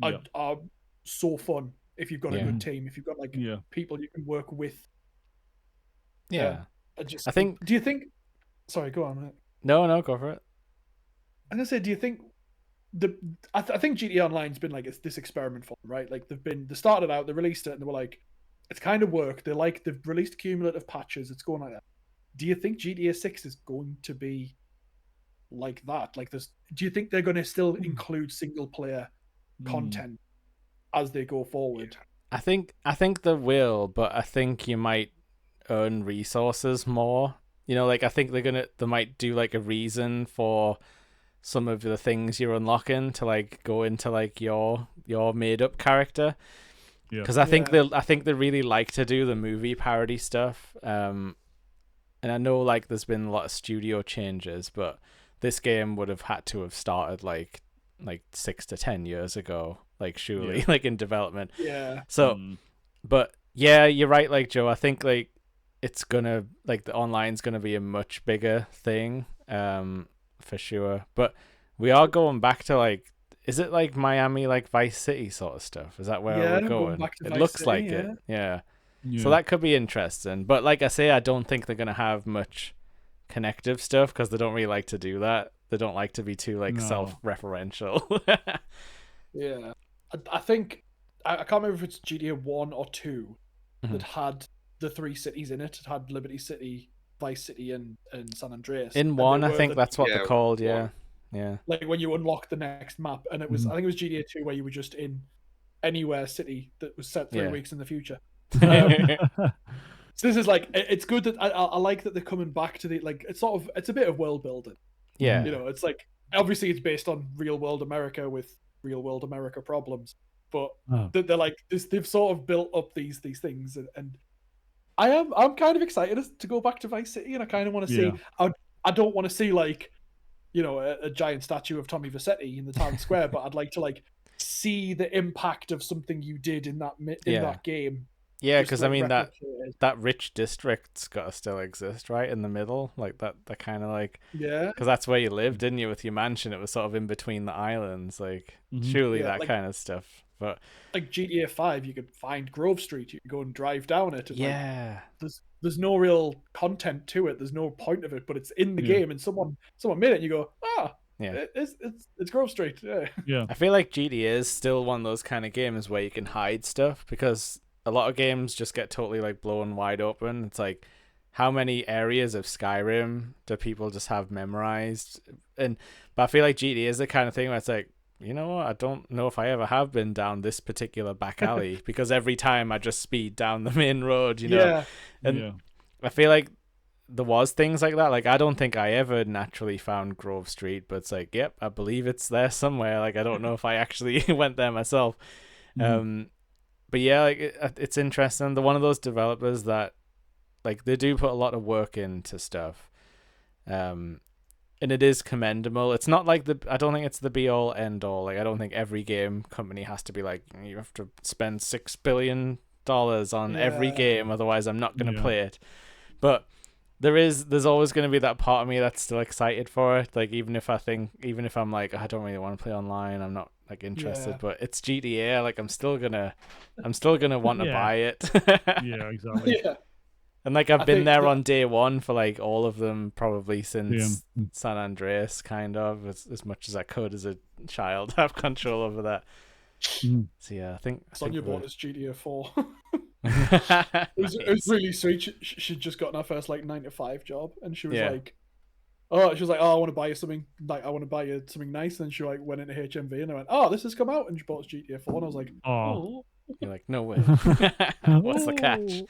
are so fun if you've got a good team. If you've got people you can work with. I think. Do you think? Sorry, go on. No, go for it. I'm gonna say, do you think I think GTA Online's been like this experiment for them, right? Like they started out, they released it, and they were like, it's kind of worked. They've released cumulative patches. It's going like that. Do you think GTA 6 is going to be like that? Like this? Do you think they're going to still include single player content as they go forward? I think they will, but I think you might earn resources more. Like I think they might do like a reason for some of the things you're unlocking to like go into like your made up character. Because I think they really like to do the movie parody stuff. And I know like there's been a lot of studio changes, but this game would have had to have started like 6 to 10 years ago, like surely like in development. Yeah. So, but yeah, you're right. Like Joe, I think like it's gonna like the online's gonna be a much bigger thing, for sure. But we are going back to like, is it like Miami, like Vice City sort of stuff? Is that where Yeah, we're going going? back to It Vice looks City, like yeah. it, yeah. Yeah. So that could be interesting. But like I say, I don't think they're gonna have much connective stuff because they don't really like to do that. They don't like to be too like No. self-referential. Yeah, I think I can't remember if it's GTA 1 or 2 that had the 3 cities in it. It had Liberty City, Vice City, and San Andreas. In And they one, I were think the- that's what Yeah, they're called. Yeah, one. yeah. like when you unlock the next map, and it was I think it was GTA 2 where you were just in anywhere city that was set 3 Yeah. weeks in the future. So this is like it's good that I like that they're coming back to the like it's a bit of world building. Yeah. You know, it's like obviously it's based on real world America with real world America problems, but Oh. they're like this, they've sort of built up these things, and I'm kind of excited to go back to Vice City, and I kind of want to see. I don't want to see like, you know, a giant statue of Tommy Vercetti in the town square, but I'd like to like see the impact of something you did in that game. Yeah, Just, because like, I mean that replicated. rich district's got to still exist, right, in the middle, like that kind of like, Yeah, because that's where you lived, didn't you, with your mansion? It was sort of in between the islands, like surely Yeah, that like- kind of stuff. But like GTA 5, you could find Grove Street, you could go and drive down it. And, like, yeah, there's no real content to it. There's no point of it, but it's in the game, and someone made it, and you go, yeah. it's Grove Street. Yeah, Yeah. I feel like GTA is still one of those kind of games where you can hide stuff, because a lot of games just get totally like blown wide open. It's like, how many areas of Skyrim do people just have memorized? But I feel like GTA is the kind of thing where it's like, you know what, I don't know if I ever have been down this particular back alley because every time I just speed down the main road, you know. yeah, And I feel like there was things like that. Like, I don't think I ever naturally found Grove Street, but it's like, yep, I believe it's there somewhere. Like, I don't know if I actually went there myself. But yeah, like it's interesting. They're one of those developers that, like, they do put a lot of work into stuff, and it is commendable. It's not like I don't think it's the be all end all. Like, I don't think every game company has to be like, you have to spend $6 billion on every game, otherwise I'm not going to play it. But there's always going to be that part of me that's still excited for it. Like, even if I'm like, I don't really want to play online, I'm not like interested, but it's GTA. Like, I'm still gonna want to buy it. Yeah, exactly. yeah. And like, I've been there on day one for like all of them, probably since San Andreas, kind of as much as I could as a child have control over that. So yeah, I think Sonia bought us GTA 4. it It was really sweet. She'd just gotten her first like 9-to-5 job, and she was Yeah. like, "Oh, I want to buy you something. Like, I want to buy you something nice." And she like went into HMV, and I went, "Oh, this has come out," and she bought us GTA 4, and I was like, "Oh." You're like, no way. What's the catch?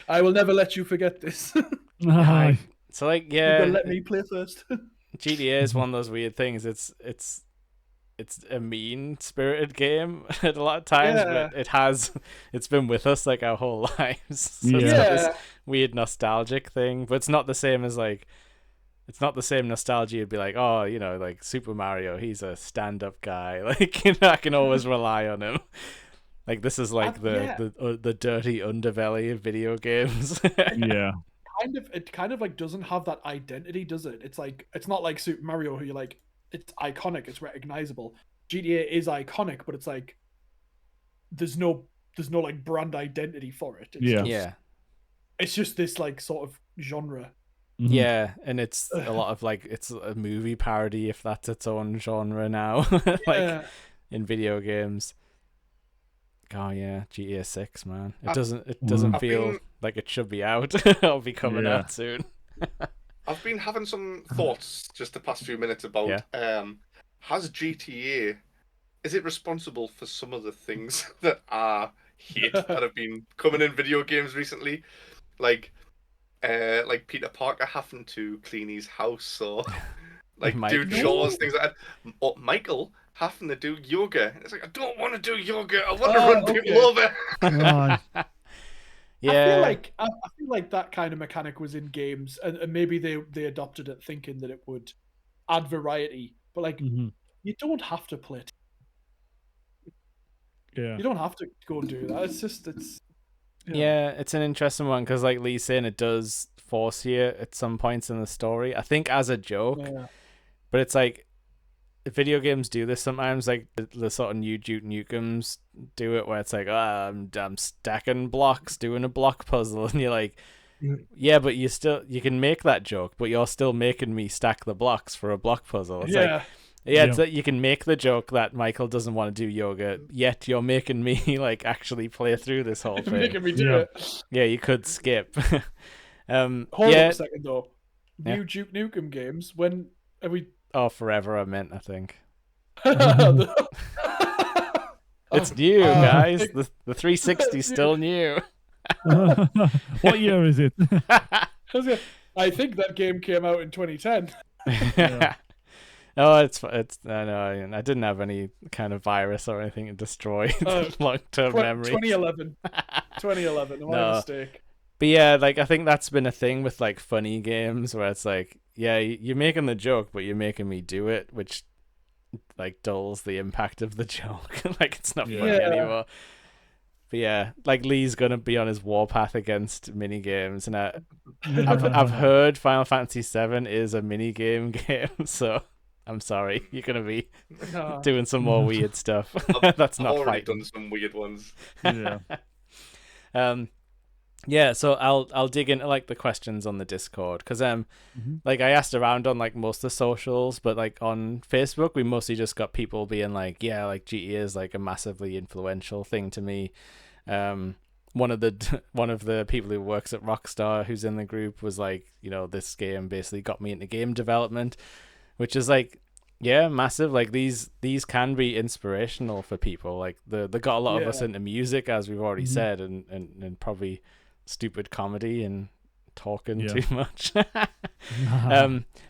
I will never let you forget this. So like, You're yeah, gonna let me play first. GTA is one of those weird things. It's a mean-spirited game at a lot of times, but it's been with us like our whole lives. So it's got this weird nostalgic thing, but it's not the same as like, it's not the same nostalgia. You'd be like, oh, you know, like Super Mario, he's a stand-up guy. Like, you know, I can always rely on him. Like, this is like the dirty underbelly of video games. Yeah. It kind of like doesn't have that identity, does it? It's like, it's not like Super Mario, who you're like, it's iconic, it's recognizable. GTA is iconic, but it's like there's no like brand identity for it. It's just this like sort of genre. Yeah, and it's a lot of like, it's a movie parody, if that's its own genre now. Like in video games. Oh yeah, GTA 6, man. It doesn't feel like it should be out. It'll be coming out soon. I've been having some thoughts just the past few minutes about has GTA, is it responsible for some of the things that are hate that have been coming in video games recently? Like Peter Parker having to clean his house, or like do chores, things like that. Or Michael having to do yoga. It's like, I don't want to do yoga. I want to run people over. Yeah, I feel like that kind of mechanic was in games, and maybe they adopted it thinking that it would add variety. But like, you don't have to play it. Yeah. You don't have to go and do that. It's Yeah, it's an interesting one because, like Lee's saying, it does force you at some points in the story. I think as a joke, but it's like video games do this sometimes. Like the sort of new Duke Nukems do it, where it's like, I'm stacking blocks, doing a block puzzle, and you're like, yeah, but you can make that joke, but you're still making me stack the blocks for a block puzzle. It's like, it's that you can make the joke that Michael doesn't want to do yoga, yet you're making me like actually play through this whole thing. Making me do it. Yeah, you could skip. Hold on a second though. New Duke Nukem games. When are we? Oh, forever. I meant. I think it's new, guys. The 360 is still new. What year is it? I think that game came out in 2010. Oh, it's no, I didn't have any kind of virus or anything to destroy long-term memory. 2011. 2011. My mistake. But yeah, like I think that's been a thing with like funny games where it's like, yeah, you're making the joke, but you're making me do it, which like dulls the impact of the joke. Like it's not funny anymore. But yeah, like Lee's gonna be on his warpath against minigames, and I've heard Final Fantasy VII is a minigame game, so I'm sorry, you're gonna be doing some more weird stuff. That's not already fighting. done some weird ones. Yeah, so I'll dig into like the questions on the Discord because like I asked around on like most of the socials, but like on Facebook we mostly just got people being like, yeah, like GTA is like a massively influential thing to me. One of the people who works at Rockstar who's in the group was like, you know, this game basically got me into game development, which is like, yeah, massive. Like these can be inspirational for people. Like they got a lot of us into music, as we've already said, and probably stupid comedy and talking too much. But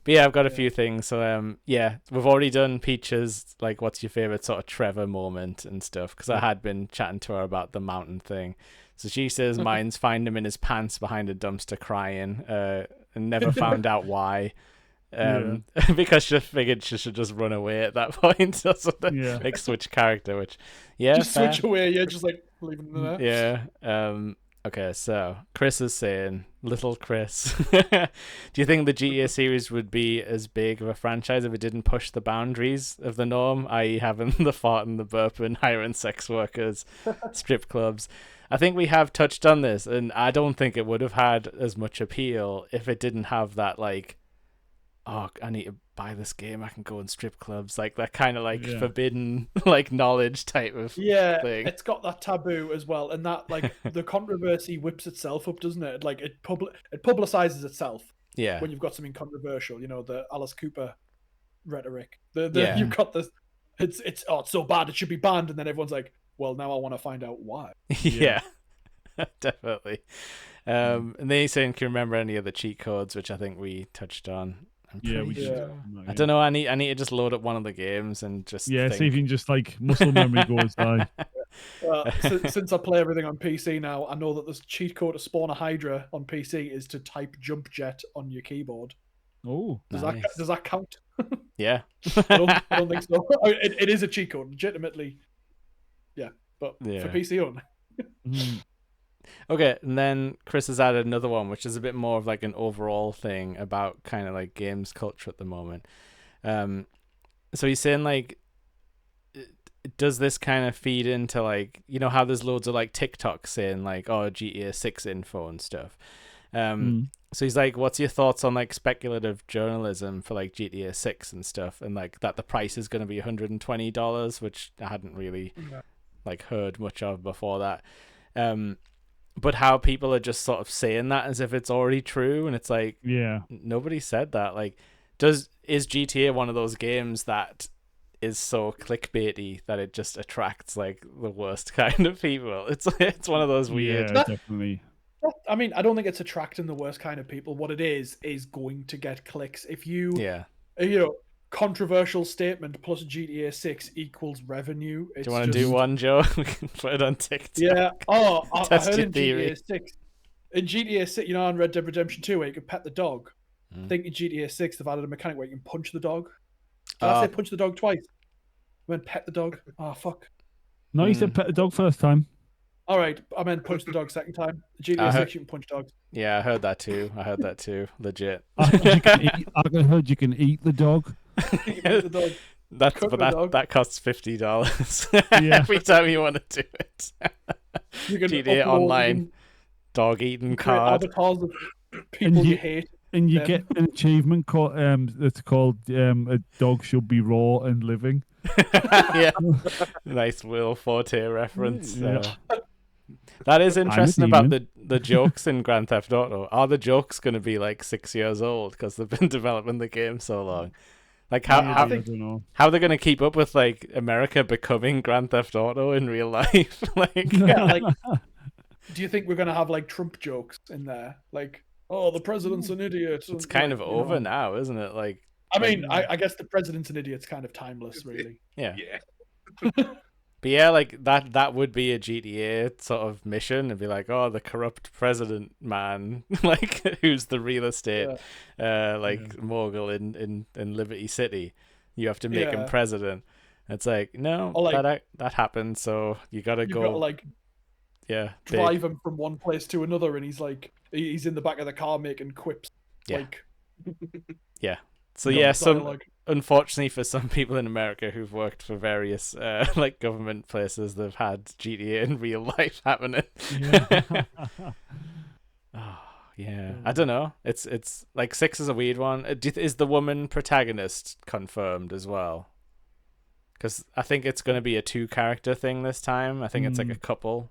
yeah, I've got a few things. So yeah, we've already done Peaches. Like, what's your favorite sort of Trevor moment and stuff? Because I had been chatting to her about the mountain thing. So she says mine's find him in his pants behind a dumpster crying, and never found out why. Because she figured she should just run away at that point. So like switch character, which just switch away. Yeah, just like leaving them there. Yeah. Okay, so Chris is saying, little Chris, do you think the GTA series would be as big of a franchise if it didn't push the boundaries of the norm, i.e. having the fart and the burp and hiring sex workers, strip clubs? I think we have touched on this, and I don't think it would have had as much appeal if it didn't have that, like, oh, I need to buy this game, I can go in strip clubs, like that kind of like forbidden like knowledge type of thing. It's got that taboo as well, and that like the controversy whips itself up, doesn't it? Like it publicizes itself. Yeah. When you've got something controversial, you know, the Alice Cooper rhetoric. You've got this. It's so bad it should be banned, and then everyone's like, well, now I want to find out why. Yeah. Definitely. And then he's saying, can you remember any of the cheat codes, which I think we touched on. We did. I don't know. I need to just load up one of the games and just think. See if you can just like muscle memory goes by. Since I play everything on PC now, I know that the cheat code to spawn a Hydra on PC is to type jump jet on your keyboard. Oh, does that count? Yeah. I don't think so. It is a cheat code, legitimately. Yeah, but for PC only. Okay, and then Chris has added another one, which is a bit more of like an overall thing about kind of like games culture at the moment. So he's saying like, does this kind of feed into like, you know how there's loads of like TikTok saying like, oh, GTA 6 info and stuff. So he's like, what's your thoughts on like speculative journalism for like GTA 6 and stuff, and like that the price is going to be $120, which I hadn't really like heard much of before that. But how people are just sort of saying that as if it's already true, and it's like, nobody said that. Like, is GTA one of those games that is so clickbaity that it just attracts like the worst kind of people? It's one of those weird. Yeah, definitely. I mean, I don't think it's attracting the worst kind of people. What it is going to get clicks. If you, controversial statement plus GTA 6 equals revenue. Do you want to do one, Joe? We can put it on TikTok. Yeah. Oh, I heard in theory. GTA 6. In GTA 6, you know, on Red Dead Redemption 2, where you can pet the dog. I think in GTA 6, they've added a mechanic where you can punch the dog. Did I say punch the dog twice? I went pet the dog. Oh, fuck. No, you said pet the dog first time. All right, I meant punch the dog second time. GTA 6, you can punch dogs. Yeah, I heard that too. Legit. I heard you can eat the dog. You can eat the dog. That costs $50 Yeah. every time you want to do it. You can GTA upload, Online dog eating create card. avatars of people you hate. And you Them. get an achievement that's called a dog should be raw and living. Yeah, nice Will Forte reference. Yeah. That is interesting about demon. the jokes in Grand Theft Auto. Are the jokes going to be like 6 years old because they've been developing the game so long? Like I how don't know. how they're going to keep up with like America becoming Grand Theft Auto in real life? Like, Yeah, like, do you think we're gonna have like Trump jokes in there? Like, oh, the president's an idiot. it's kind of you over know. now, isn't it? Like, I mean, I guess the president's an idiot's kind of timeless, really. yeah. Yeah. But yeah, like that would be a GTA sort of mission. It'd be like, oh, the corrupt president man, like who's the real estate mogul in Liberty City. You have to make him Yeah. president. It's like, no, Or, like, that happened, so you gotta You've go. got to like yeah, drive him from one place to another, and he's in the back of the car making quips. Yeah. Like, So yeah, dialogue. unfortunately for some people in America who've worked for various like government places, they've had GTA in real life happening. Yeah. Oh, yeah. I don't know. It's like 6 is a weird one. Is the woman protagonist confirmed as well? Because I think it's going to be a 2-character thing this time. I think it's like a couple.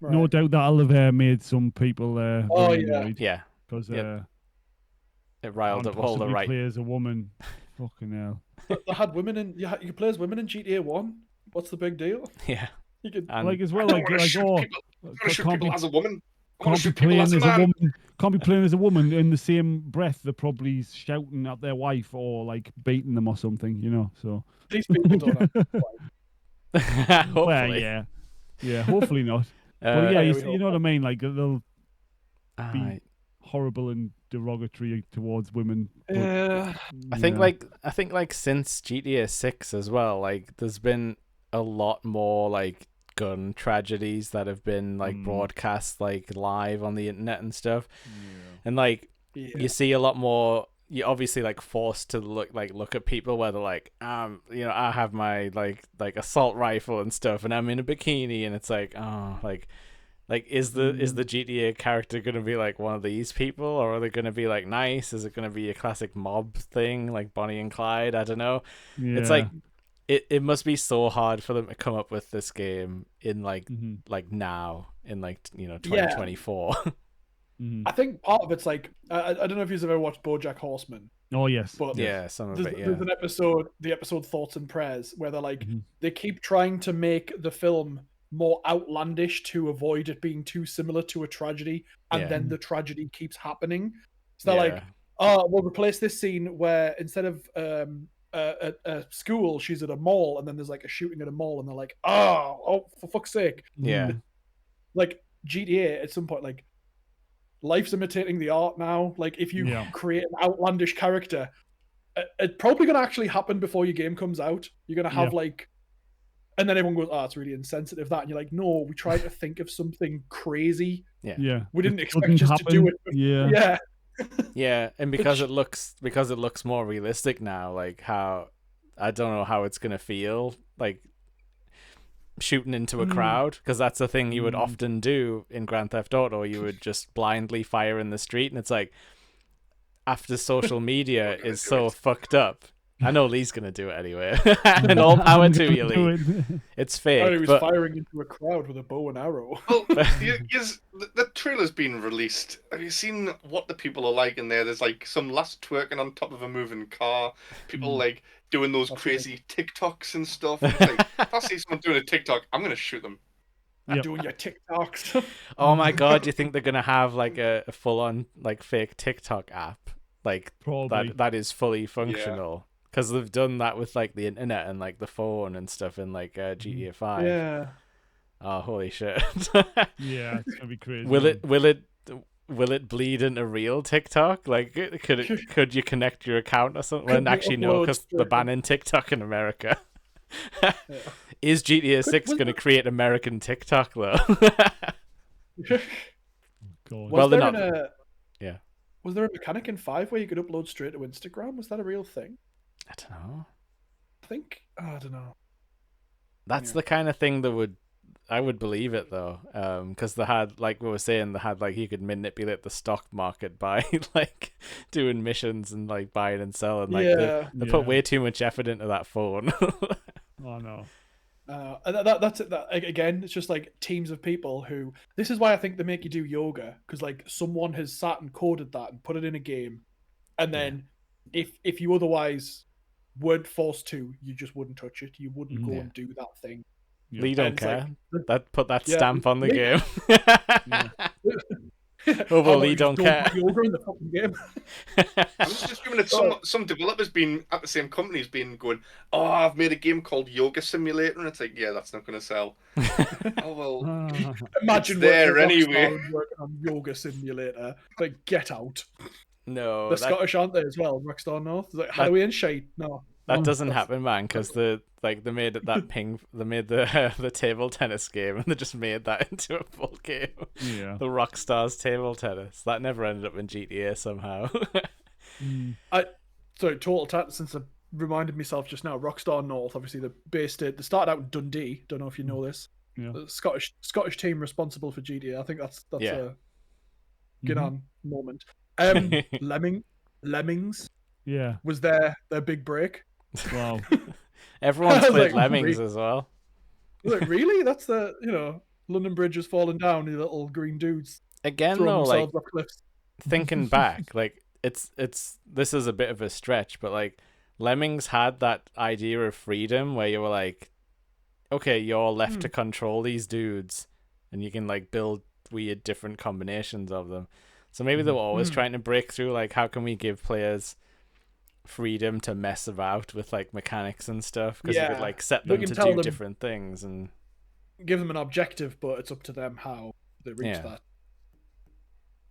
Right. No doubt that'll have made some people very annoyed. Yeah. Because It riled up all the right. play as a woman. Fucking hell. They had women in. You could play as women in GTA 1. What's the big deal? Yeah. You could. And Like as well, I like want to shoot oh, people. I want to shoot people as a woman. I can't want to be shoot people playing as as a a man. woman. Can't be playing as a woman in the same breath. They're probably shouting at their wife or like beating them or something, you know. So These people don't have. hopefully. well, yeah. Hopefully not. But yeah, we you know what I mean. Like they'll be Alright. horrible and derogatory towards women. but, I think yeah. like since GTA 6 as well, like there's been a lot more like gun tragedies that have been like broadcast like live on the internet and stuff. And like you see a lot more. You're obviously like forced to look at people where they're like, you know, I have my like assault rifle and stuff, and I'm in a bikini, and it's like, oh, like is the GTA character gonna be like one of these people, or are they gonna be like nice? Is it gonna be a classic mob thing like Bonnie and Clyde? I don't know. Yeah. It's like it must be so hard for them to come up with this game in like now in like 2024. I think part of it's like I don't know if you've ever watched BoJack Horseman. Oh yes. But yeah, some of there's, it. Yeah, there's an episode, the episode Thoughts and Prayers, where they're like they keep trying to make the film more outlandish to avoid it being too similar to a tragedy, and then the tragedy keeps happening. So they're like, oh, we'll replace this scene where instead of a school, she's at a mall, and then there's like a shooting at a mall, and they're like, oh, for fuck's sake. yeah, Like GTA at some point, like life's imitating the art now. Like if you create an outlandish character, it's probably going to actually happen before your game comes out. You're going to have like, and then everyone goes, oh, it's really insensitive that. And you're like, no, we tried to think of something crazy. Yeah. We didn't expect just to do it. Yeah. Yeah, and because it looks more realistic now, like how I don't know how it's gonna feel like shooting into a crowd, because that's the thing you would often do in Grand Theft Auto. You would just blindly fire in the street, and it's like after social media is so fucked up. I know Lee's gonna do it anyway, and all power to you, Lee. It's fake. He was firing into a crowd with a bow and arrow. Well, the trailer's been released. Have you seen what the people are like in there? There's like some lass twerking on top of a moving car. People like doing those crazy TikToks and stuff. It's like, if I see someone doing a TikTok, I'm gonna shoot them. Doing your TikToks. Oh my god, do you think they're gonna have like a full-on like fake TikTok app, like that is fully functional? Because they've done that with like the internet and like the phone and stuff in like GTA 5. Yeah. Oh, holy shit. Yeah, it's gonna be crazy. Will it bleed into real TikTok? Like, could you connect your account or something? Well, actually, no, because they're banning TikTok in America. Is GTA 6 going to create American TikTok though? God. Well, they're there not. Yeah. Was there a mechanic in 5 where you could upload straight to Instagram? Was that a real thing? I don't know. I think. I don't know. That's the kind of thing that I would believe it though, because they had, like we were saying, they had like you could manipulate the stock market by like doing missions and like buying and selling. Like they put way too much effort into that phone. Oh no. That's it. That again, it's just like teams of people who. This is why I think they make you do yoga, because like someone has sat and coded that and put it in a game, and then if you otherwise weren't forced to, you just wouldn't touch it. You wouldn't go and do that thing. Yeah. Lee don't And it's care. like- That put that stamp on the Lee- game. Oh, well, no, Lee you don't just care. put yoga in the fucking game. I'm just assuming that some developers been at the same company's been going, oh, I've made a game called Yoga Simulator, and it's like, yeah, that's not going to sell. Oh well, Imagine It's there working at Rockstar anyway. and working on Yoga Simulator. Like, get out. No, They're that, Scottish, aren't they, as well? Rockstar North. It's like Halloween shite. No, that no, doesn't that's- happen, man. Because they made it that ping. They made the table tennis game, and they just made that into a full game. Yeah. The Rockstar's table tennis that never ended up in GTA somehow. Sorry, total tat. Since I reminded myself just now, Rockstar North. Obviously, they started out in Dundee. Don't know if you know this. Yeah. The Scottish team responsible for GTA. I think that's Yeah. a get on moment. Lemmings Yeah. was their big break. Wow. Everyone's I was played like, Lemmings really? as well. I was like, really? That's the London Bridge has fallen down. You little green dudes Again, throwing though, like themselves off cliffs. thinking back, like it's this is a bit of a stretch, but like Lemmings had that idea of freedom where you were like, okay, you're left to control these dudes, and you can like build weird different combinations of them. So maybe they were always trying to break through, like, how can we give players freedom to mess about with like mechanics and stuff, because you could like set We them can to tell do them- different things. And Give them an objective, but it's up to them how they reach Yeah. that.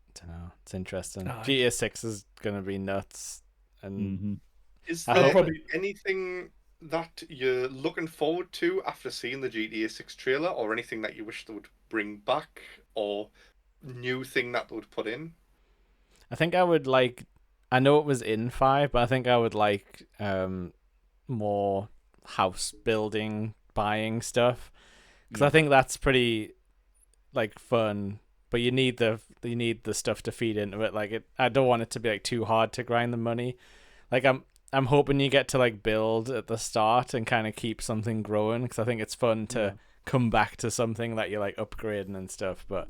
I don't know, it's interesting. Aye. GTA 6 is gonna be nuts, and is I there hope- probably- anything that you're looking forward to after seeing the GTA 6 trailer, or anything that you wish they would bring back, or new thing that they would put in? I think I would like. I know it was in 5, but I think I would like more house building, buying stuff, because I think that's pretty like fun. But you need the stuff to feed into it. Like I don't want it to be like too hard to grind the money. Like I'm hoping you get to like build at the start and kind of keep something growing, because I think it's fun to come back to something that you're like upgrading and stuff. But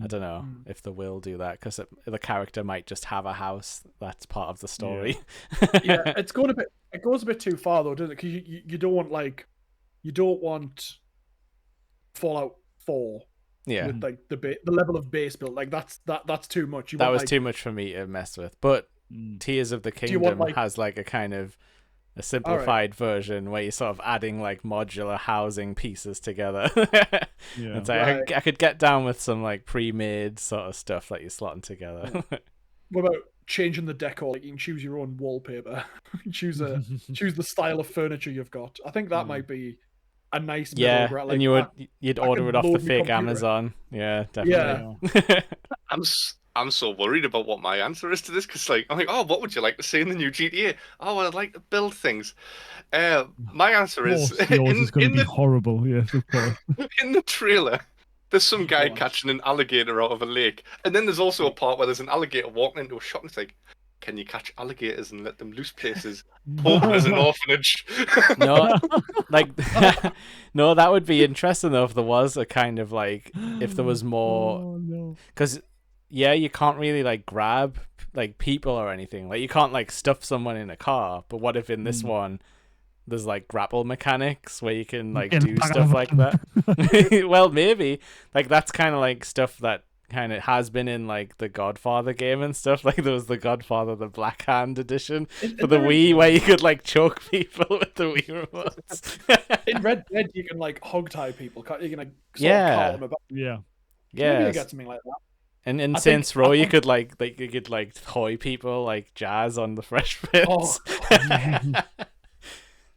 I don't know if they will do that, because the character might just have a house that's part of the story. Yeah, it goes a bit too far though, doesn't it? Because you don't want Fallout 4 Yeah, with like the level of base build. Like that's too much. that was too much for me to mess with. But Tears of the you Kingdom want, like- has like a kind of a simplified version where you're sort of adding like modular housing pieces together. Yeah. It's like Right. I could get down with some like pre-made sort of stuff that you're slotting together. What about changing the decor? Like you can choose your own wallpaper. choose the style of furniture you've got. I think that might be a nice middle Yeah, ground. and you'd I order can it off the load my fake computer. Amazon. Yeah, definitely. Yeah. I'm so worried about what my answer is to this, because I'm like, oh, what would you like to see in the new GTA? Oh, well, I'd like to build things. My answer is Of course, yours is going to be the horrible. Yes, of course. in the trailer, there's some guy Go on. catching an alligator out of a lake, and then there's also a part where there's an alligator walking into a shop, and it's like, can you catch alligators and let them loose places? Open as an orphanage. No, like no, that would be interesting though if there was a kind of like if there was more, Oh, no. because yeah, you can't really like grab like people or anything. Like you can't like stuff someone in a car. But what if in this one there's like grapple mechanics where you can like Get do back stuff on like the- that? Well, maybe like that's kind of like stuff that kind of has been in like the Godfather game and stuff. Like there was the Godfather the Black Hand edition for the Wii where you could like choke people with the Wii remotes. In Red Dead, you can like hog tie people. You can like sort Yeah. of cart them about. Yeah. Maybe Yeah, you get something like that. and in I Saints think- Row I you think- could like hoy people like jazz on the Fresh Prince.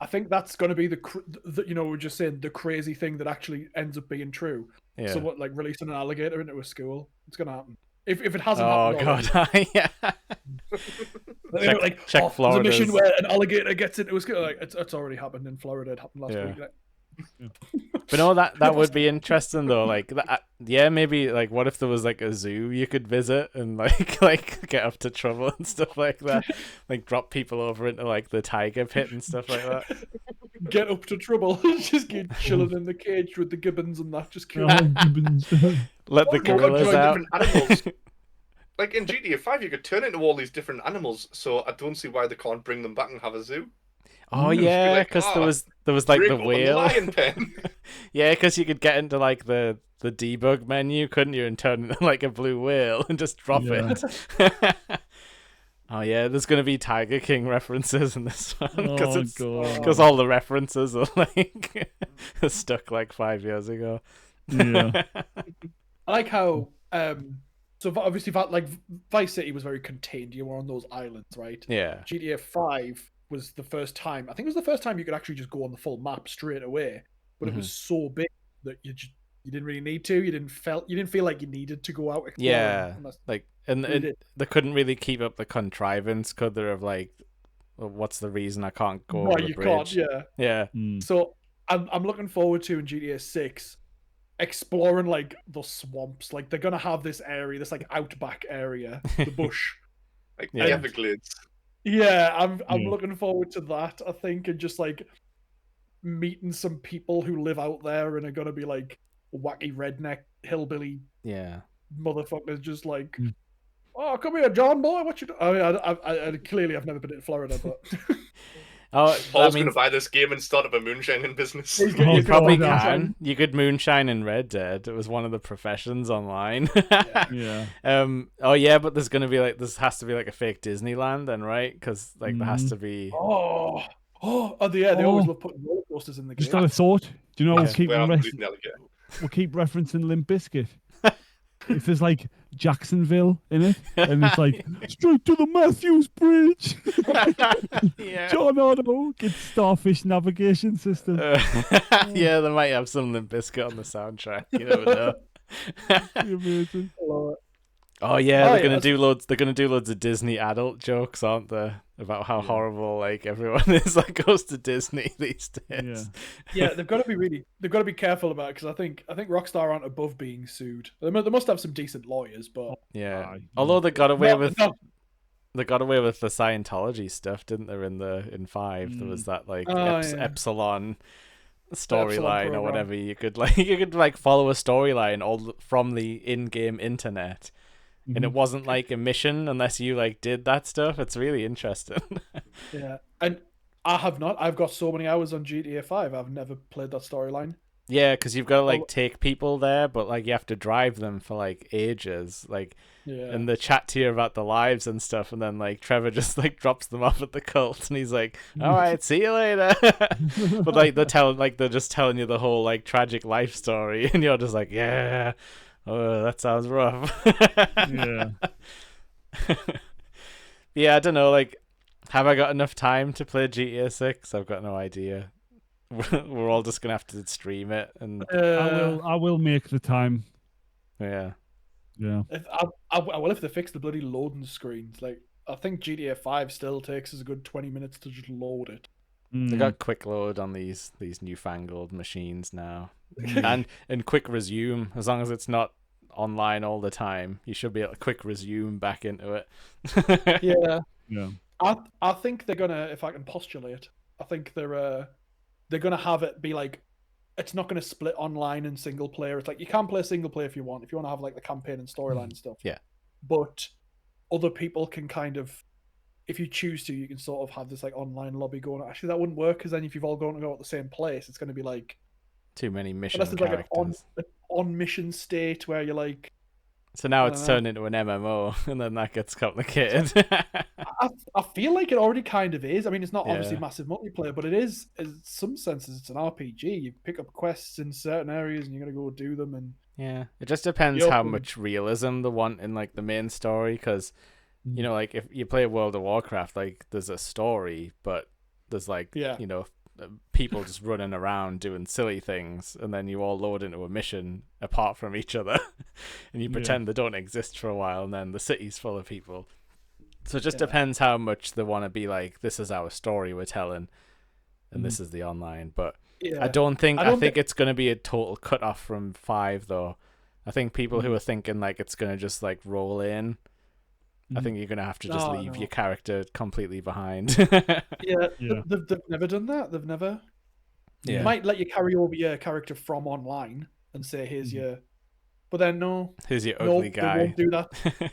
Oh, I think that's going to be we're just saying the crazy thing that actually ends up being true. Yeah. So what, like releasing an alligator into a school? It's going to happen. If it hasn't Oh happened god, already. yeah. Check there's a Florida's. mission where an alligator gets into a school. Like it's already happened in Florida. It happened last week. Like, But no, that would be interesting though. Like, yeah, maybe like, what if there was like a zoo you could visit and like get up to trouble and stuff like that, like drop people over into like the tiger pit and stuff like that. Get up to trouble, just get chilling in the cage with the gibbons and that. Just kill. Gibbons. Let the Or gorillas join out. different animals. Like in GTA 5, you could turn into all these different animals, so I don't see why they can't bring them back and have a zoo. Oh Just be yeah, like, because there was like break the open whale. lion pen. Yeah, because you could get into like the debug menu, couldn't you, and turn into like a blue whale and just drop it. Oh yeah, there's gonna be Tiger King references in this one because all the references are like stuck like 5 years ago. Yeah. I like how so obviously like Vice City was very contained. You were on those islands, right? Yeah. GTA 5 was the first time. I think it was the first time you could actually just go on the full map straight away. But it was so big that you didn't really need to. You didn't feel like you needed to go out exploring. Yeah, like and they couldn't really keep up the contrivance, could they? Of like, well, what's the reason I can't go over the bridge? Can't, yeah. So I'm looking forward to in GTA 6 exploring like the swamps. Like they're gonna have this area, this like outback area, the bush, like the Everglades. Yeah, I'm looking forward to that. I think, and just like meeting some people who live out there and are gonna be like wacky redneck hillbilly motherfuckers, just like, oh, come here, John boy, what you do? I mean, I clearly I've never been in Florida, but Paul's gonna buy this game and start up a moonshining business. You probably can. You could moonshine in Red Dead. It was one of the professions online. Yeah. Oh yeah, but there's gonna be like this has to be like a fake Disneyland then, right? Because like there has to be. They always love putting roller coasters in the game. Just had a thought. Do you know we'll keep referencing Limp Bizkit? If there's like Jacksonville in it, and it's like straight to the Matthews Bridge. John Otto gets Starfish navigation system. Yeah, they might have some Limp Bizkit on the soundtrack. You never know. Amazing. Oh yeah, they're gonna do loads. They're gonna do loads of Disney adult jokes, aren't they? About how horrible like everyone is that goes to Disney these days. Yeah, they've got to be careful about it, because I think Rockstar aren't above being sued. They must have some decent lawyers, but although they got away with the Scientology stuff, didn't they? In 5, there was that like Epsilon storyline or whatever. You could follow a storyline all from the in-game internet. And it wasn't like a mission unless you like did that stuff. It's really interesting. Yeah, and I have not. I've got so many hours on GTA 5. I've never played that storyline. Yeah, because you've got to like take people there, but like you have to drive them for like ages. Like, and they chat to you about the lives and stuff, and then like Trevor just like drops them off at the cult, and he's like, "All right, see you later." But like they're just telling you the whole like tragic life story, and you're just like, "Yeah. Oh, that sounds rough." Yeah, I don't know. Like, have I got enough time to play GTA 6? I've got no idea. We're all just gonna have to stream it, and I will make the time. Yeah. If they fix the bloody loading screens, like I think GTA 5 still takes us a good 20 minutes to just load it. They got quick load on these newfangled machines now. and quick resume, as long as it's not online all the time, you should be able to quick resume back into it. Yeah. I think they're gonna, if I can postulate, I think they're gonna have it be like, it's not gonna split online and single player. It's like you can play single player if you want to have like the campaign and storyline and stuff. Yeah. But other people can kind of, if you choose to, you can sort of have this like online lobby going. Actually, that wouldn't work, because then if you've all going to go at the same place, it's going to be like too many mission characters. Like an on mission state where you're like. So now it's turned into an MMO, and then that gets complicated. I feel like it already kind of is. I mean, it's not obviously massive multiplayer, but it is. In some senses, it's an RPG. You pick up quests in certain areas, and you're gonna go do them. And it just depends how much realism they want in like the main story, because. You know, like if you play World of Warcraft, like there's a story, but there's like a people just running around doing silly things, and then you all load into a mission apart from each other, and you pretend they don't exist for a while, and then the city's full of people. So it just depends how much they want to be like, this is our story we're telling, and this is the online. But I think it's going to be a total cut off from 5 though. I think people who are thinking like it's going to just like roll in, I think you're going to have to just leave your character completely behind. They've never done that. They've never. Yeah. You might let you carry over your character from online and say, here's your. But then here's your ugly guy. They won't do that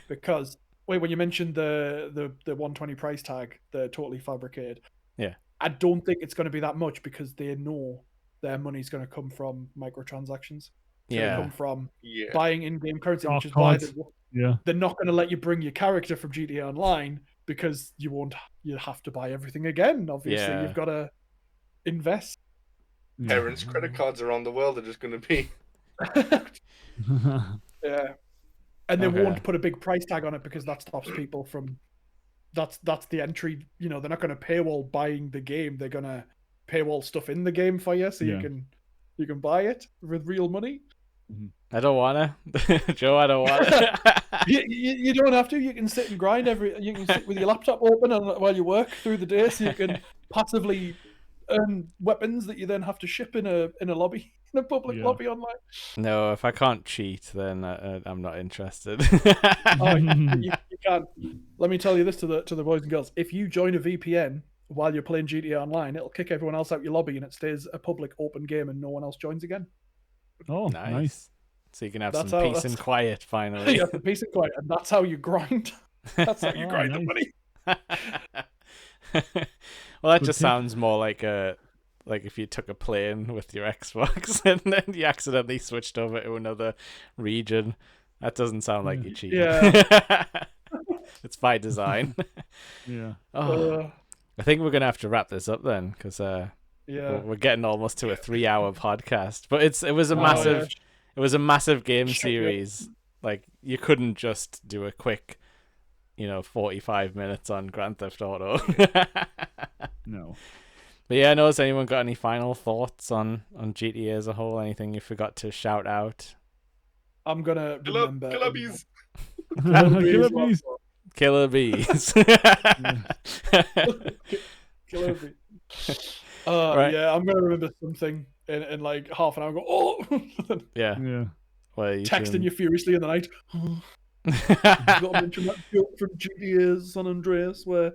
because when you mentioned the 120 price tag, they're totally fabricated. Yeah. I don't think it's going to be that much because they know their money's going to come from microtransactions. It's going to come from buying in-game currency, which is why they're not going to let you bring your character from GTA Online because you have to buy everything again. Obviously, you've got to invest. Parents' credit cards around the world are just going to be. Yeah. And they won't put a big price tag on it because that stops people from. That's the entry. You know, they're not going to paywall buying the game. They're going to paywall stuff in the game for you, so you can buy it with real money. I don't wanna, Joe. I don't wanna. you don't have to. You can sit and grind You can sit with your laptop open while you work through the day, so you can passively earn weapons that you then have to ship in a lobby, in a public lobby online. No, if I can't cheat, then I'm not interested. You can't. Let me tell you this to the boys and girls: if you join a VPN while you're playing GTA Online, it'll kick everyone else out your lobby, and it stays a public open game, and no one else joins again. Oh, nice. So you can have some peace and quiet finally. Yeah, peace and quiet, and that's how you grind. That's how you grind the money. Well, that just sounds more like if you took a plane with your Xbox and then you accidentally switched over to another region. That doesn't sound like you cheated. Yeah. It's by design. Yeah. I think we're gonna have to wrap this up then, because we're getting almost to a 3-hour podcast. But it was a massive game series. Like, you couldn't just do a quick, 45 minutes on Grand Theft Auto. No. But yeah, has anyone got any final thoughts on GTA as a whole? Anything you forgot to shout out? I'm gonna remember. Killer bees. Killer bees. Killer bees. Killer bees. Right. Yeah, I'm gonna remember something in like half an hour. Go, Yeah. Well, texting you furiously in the night. You've got to mention that joke from GTA San Andreas where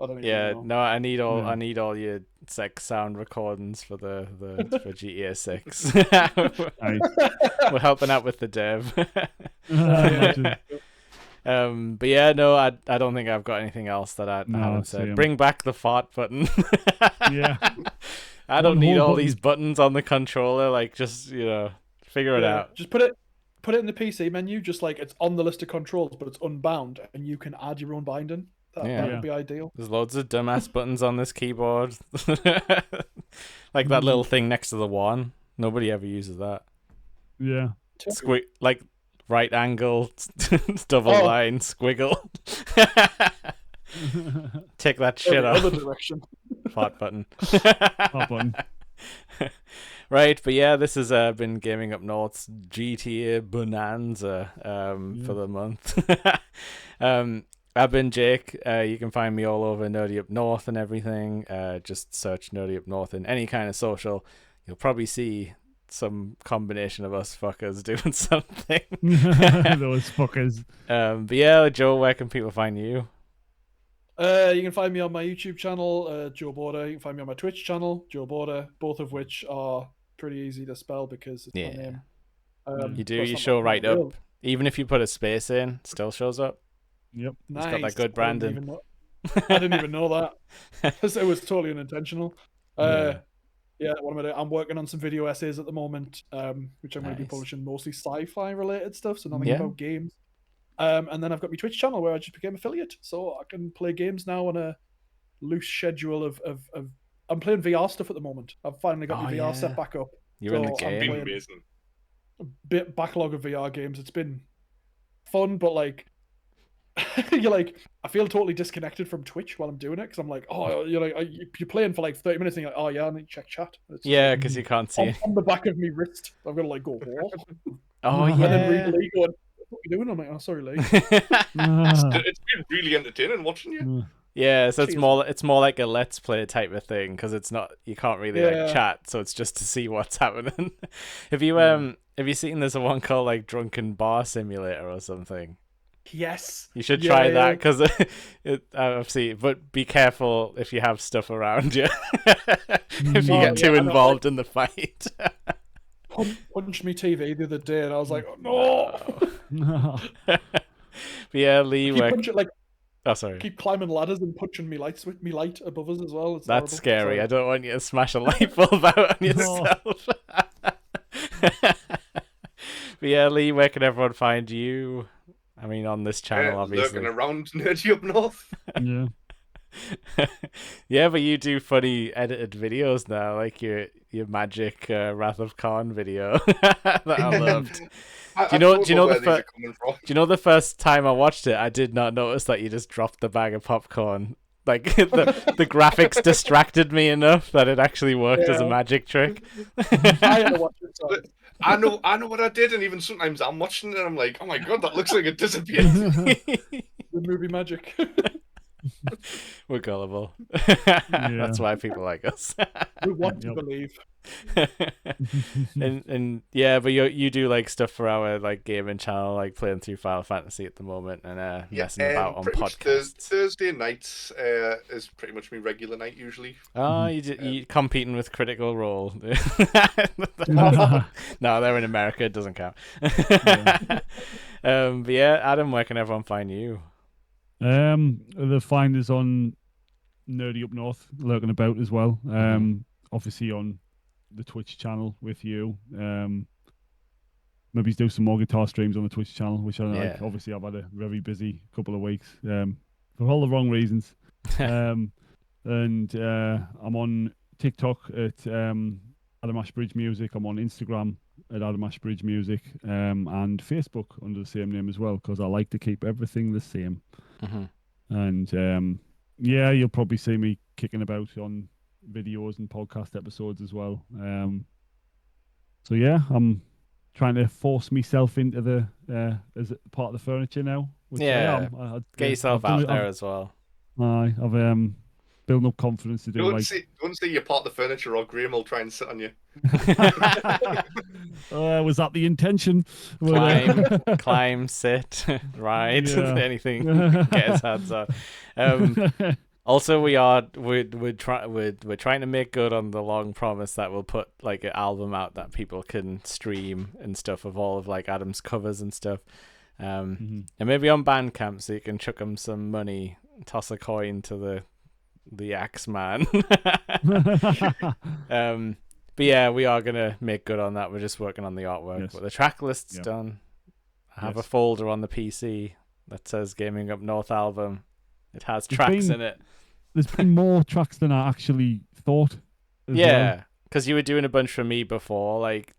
I don't even know. No, I need all your sex sound recordings for for GTA 6. We're helping out with the dev. But yeah, no, I don't think I've got anything else that I haven't said. Same. Bring back the fart button. Yeah. I don't need all these buttons on the controller. Like, just figure it out. Just put it in the PC menu. Just like it's on the list of controls, but it's unbound, and you can add your own binding. That would be ideal. There's loads of dumbass buttons on this keyboard. Like that little thing next to the one. Nobody ever uses that. Yeah. Like right angle, double line, squiggle. Take that shit off. Other direction. Fart button. Fart button. Right, but yeah, this has been Gaming Up North's GTA Bonanza for the month. I've been Jake. You can find me all over Nerdy Up North and everything. Just search Nerdy Up North in any kind of social. You'll probably see some combination of us fuckers doing something. Those fuckers. But yeah, Joe, where can people find you? You can find me on my YouTube channel, Joe Border. You can find me on my Twitch channel, Joe Border, both of which are pretty easy to spell because it's my name. You show right up. Even if you put a space in, still shows up. Yep. Nice. It's got that good branding. I didn't even know that. It was totally unintentional. What am I doing? I'm working on some video essays at the moment, which I'm going to be publishing mostly sci-fi related stuff, so nothing about games. And then I've got my Twitch channel where I just became affiliate, so I can play games now on a loose schedule of I'm playing VR stuff at the moment. I've finally got my VR set back up. You're in the game. Amazing. A bit backlog of VR games. It's been fun, but like you're like, I feel totally disconnected from Twitch while I'm doing it because I'm like, oh, you're like, you're playing for like 30 minutes and you're like, oh yeah, I need to check chat. It's just Yeah, like, because you can't see it. on the back of me wrist. I've got to like go, what? Oh And then read yeah. Lee going, what are you doing? I'm like, oh, sorry, Lee. It's been really entertaining watching you. Yeah, so it's Cheers. more like a let's play type of thing because it's not, you can't really like Yeah. chat, so it's just to see what's happening. Have you seen there's a one called like Drunken Bar Simulator or something? Yes. You should Yeah, try yeah. that because I've seen, but be careful if you have stuff around you if you Oh, get too yeah, I know, involved in the fight. Punched me TV the other day and I was like, oh, no. But yeah, Lee, Keep punching, like, oh sorry, keep climbing ladders and punching me light above us as well. It's that's horrible. scary. Sorry. I don't want you to smash a light bulb out on yourself. But yeah, Lee, where can everyone find you? I mean, on this channel, obviously. Lurking around Nerdy Up North. Yeah. Yeah, but you do funny edited videos now, like your magic Wrath of Khan video that I loved. Do you know the first time I watched it, I did not notice that you just dropped the bag of popcorn. Like the graphics distracted me enough that it actually worked as a magic trick. I had to watch it. So. I know what I did, and even sometimes I'm watching it and I'm like, oh my god, that looks like it disappeared. The movie magic. We're gullible. Yeah. That's why people like us. We want to believe. and yeah, but you do like stuff for our like gaming channel, like playing through Final Fantasy at the moment and messing about on podcasts. Thursday nights is pretty much my regular night usually. Oh, you competing with Critical Role? No, they're in America. It doesn't count. But yeah, Adam, where can everyone find you? They'll find us on Nerdy Up North, lurking about as well. Obviously on the Twitch channel with you. Maybe do some more guitar streams on the Twitch channel, which I like. Obviously, I've had a very busy couple of weeks for all the wrong reasons. And I'm on TikTok at Adam Ashbridge Music. I'm on Instagram at Adam Ashbridge Music, and Facebook under the same name as well, because I like to keep everything the same. And yeah, you'll probably see me kicking about on videos and podcast episodes as well. So yeah, I'm trying to force myself into the as part of the furniture now. Which Yeah, get yourself out there as well. I've building up confidence to do. Don't say you're part of the furniture, or Graham will try and sit on you. Was that the intention? Climb, sit, ride, anything. Get his hands on. Also, we're trying to make good on the long promise that we'll put like an album out that people can stream and stuff of all of like Adam's covers and stuff. And maybe on Bandcamp, so you can chuck him some money, toss a coin to the Axeman. But yeah, we are gonna make good on that. We're just working on the artwork. Yes. But the track list's done. I have a folder on the PC that says Gaming Up North album. It has tracks in it. There's been more tracks than I actually thought. Yeah, because you were doing a bunch for me before, like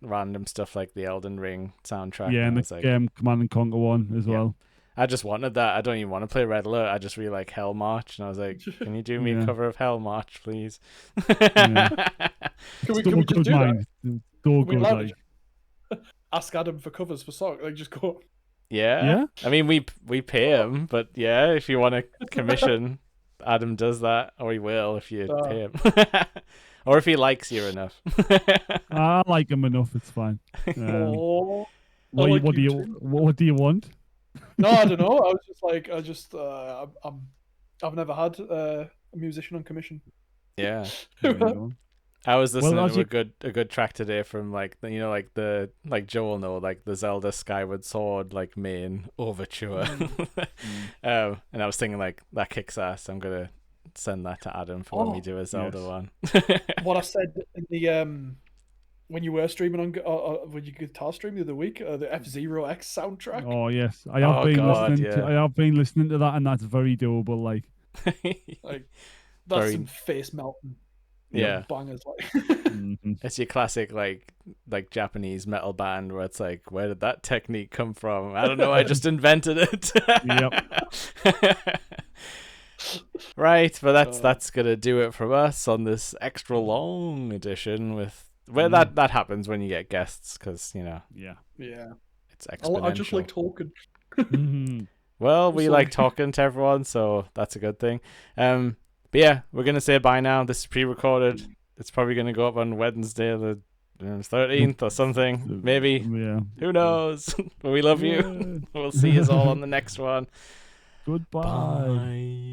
random stuff like the Elden Ring soundtrack. Yeah, and the Command and Conquer one as well. I just wanted that. I don't even want to play Red Alert. I just really like Hell March, and I was like, "Can you do me a cover of Hell March, please?" Can we just do that? So good, like. Ask Adam for covers for songs. Like, just go. Yeah. I mean, we pay him, but yeah, if you want to commission, Adam does that, or he will if you pay him, or if he likes you enough. I like him enough. It's fine. What do you want? No, I don't know. I was just like, I've never had a musician on commission. Yeah. I was listening to a good track today from like Joe will know, like the Zelda Skyward Sword like main overture. And I was thinking like that kicks ass. I'm gonna send that to Adam for when we do a Zelda one. What I said in the when you were streaming on when you guitar stream the other week, the F-Zero X soundtrack. Oh yes, I have been listening to that, and that's very doable. Like that's some face melting. Yeah. Bangers like. Mhm. It's your classic like Japanese metal band where it's like, where did that technique come from? I don't know, I just invented it. Right, but that's gonna do it from us on this extra long edition with where that happens when you get guests, because Yeah. Yeah. it's exponential. I just like talking. Mhm. Well, we Sorry. like talking to everyone, so that's a good thing. But yeah, we're gonna say bye now. This is pre-recorded. It's probably gonna go up on Wednesday, the 13th or something. Maybe. Yeah. Who knows? But we love you. Yeah. We'll see you all on the next one. Goodbye. Bye.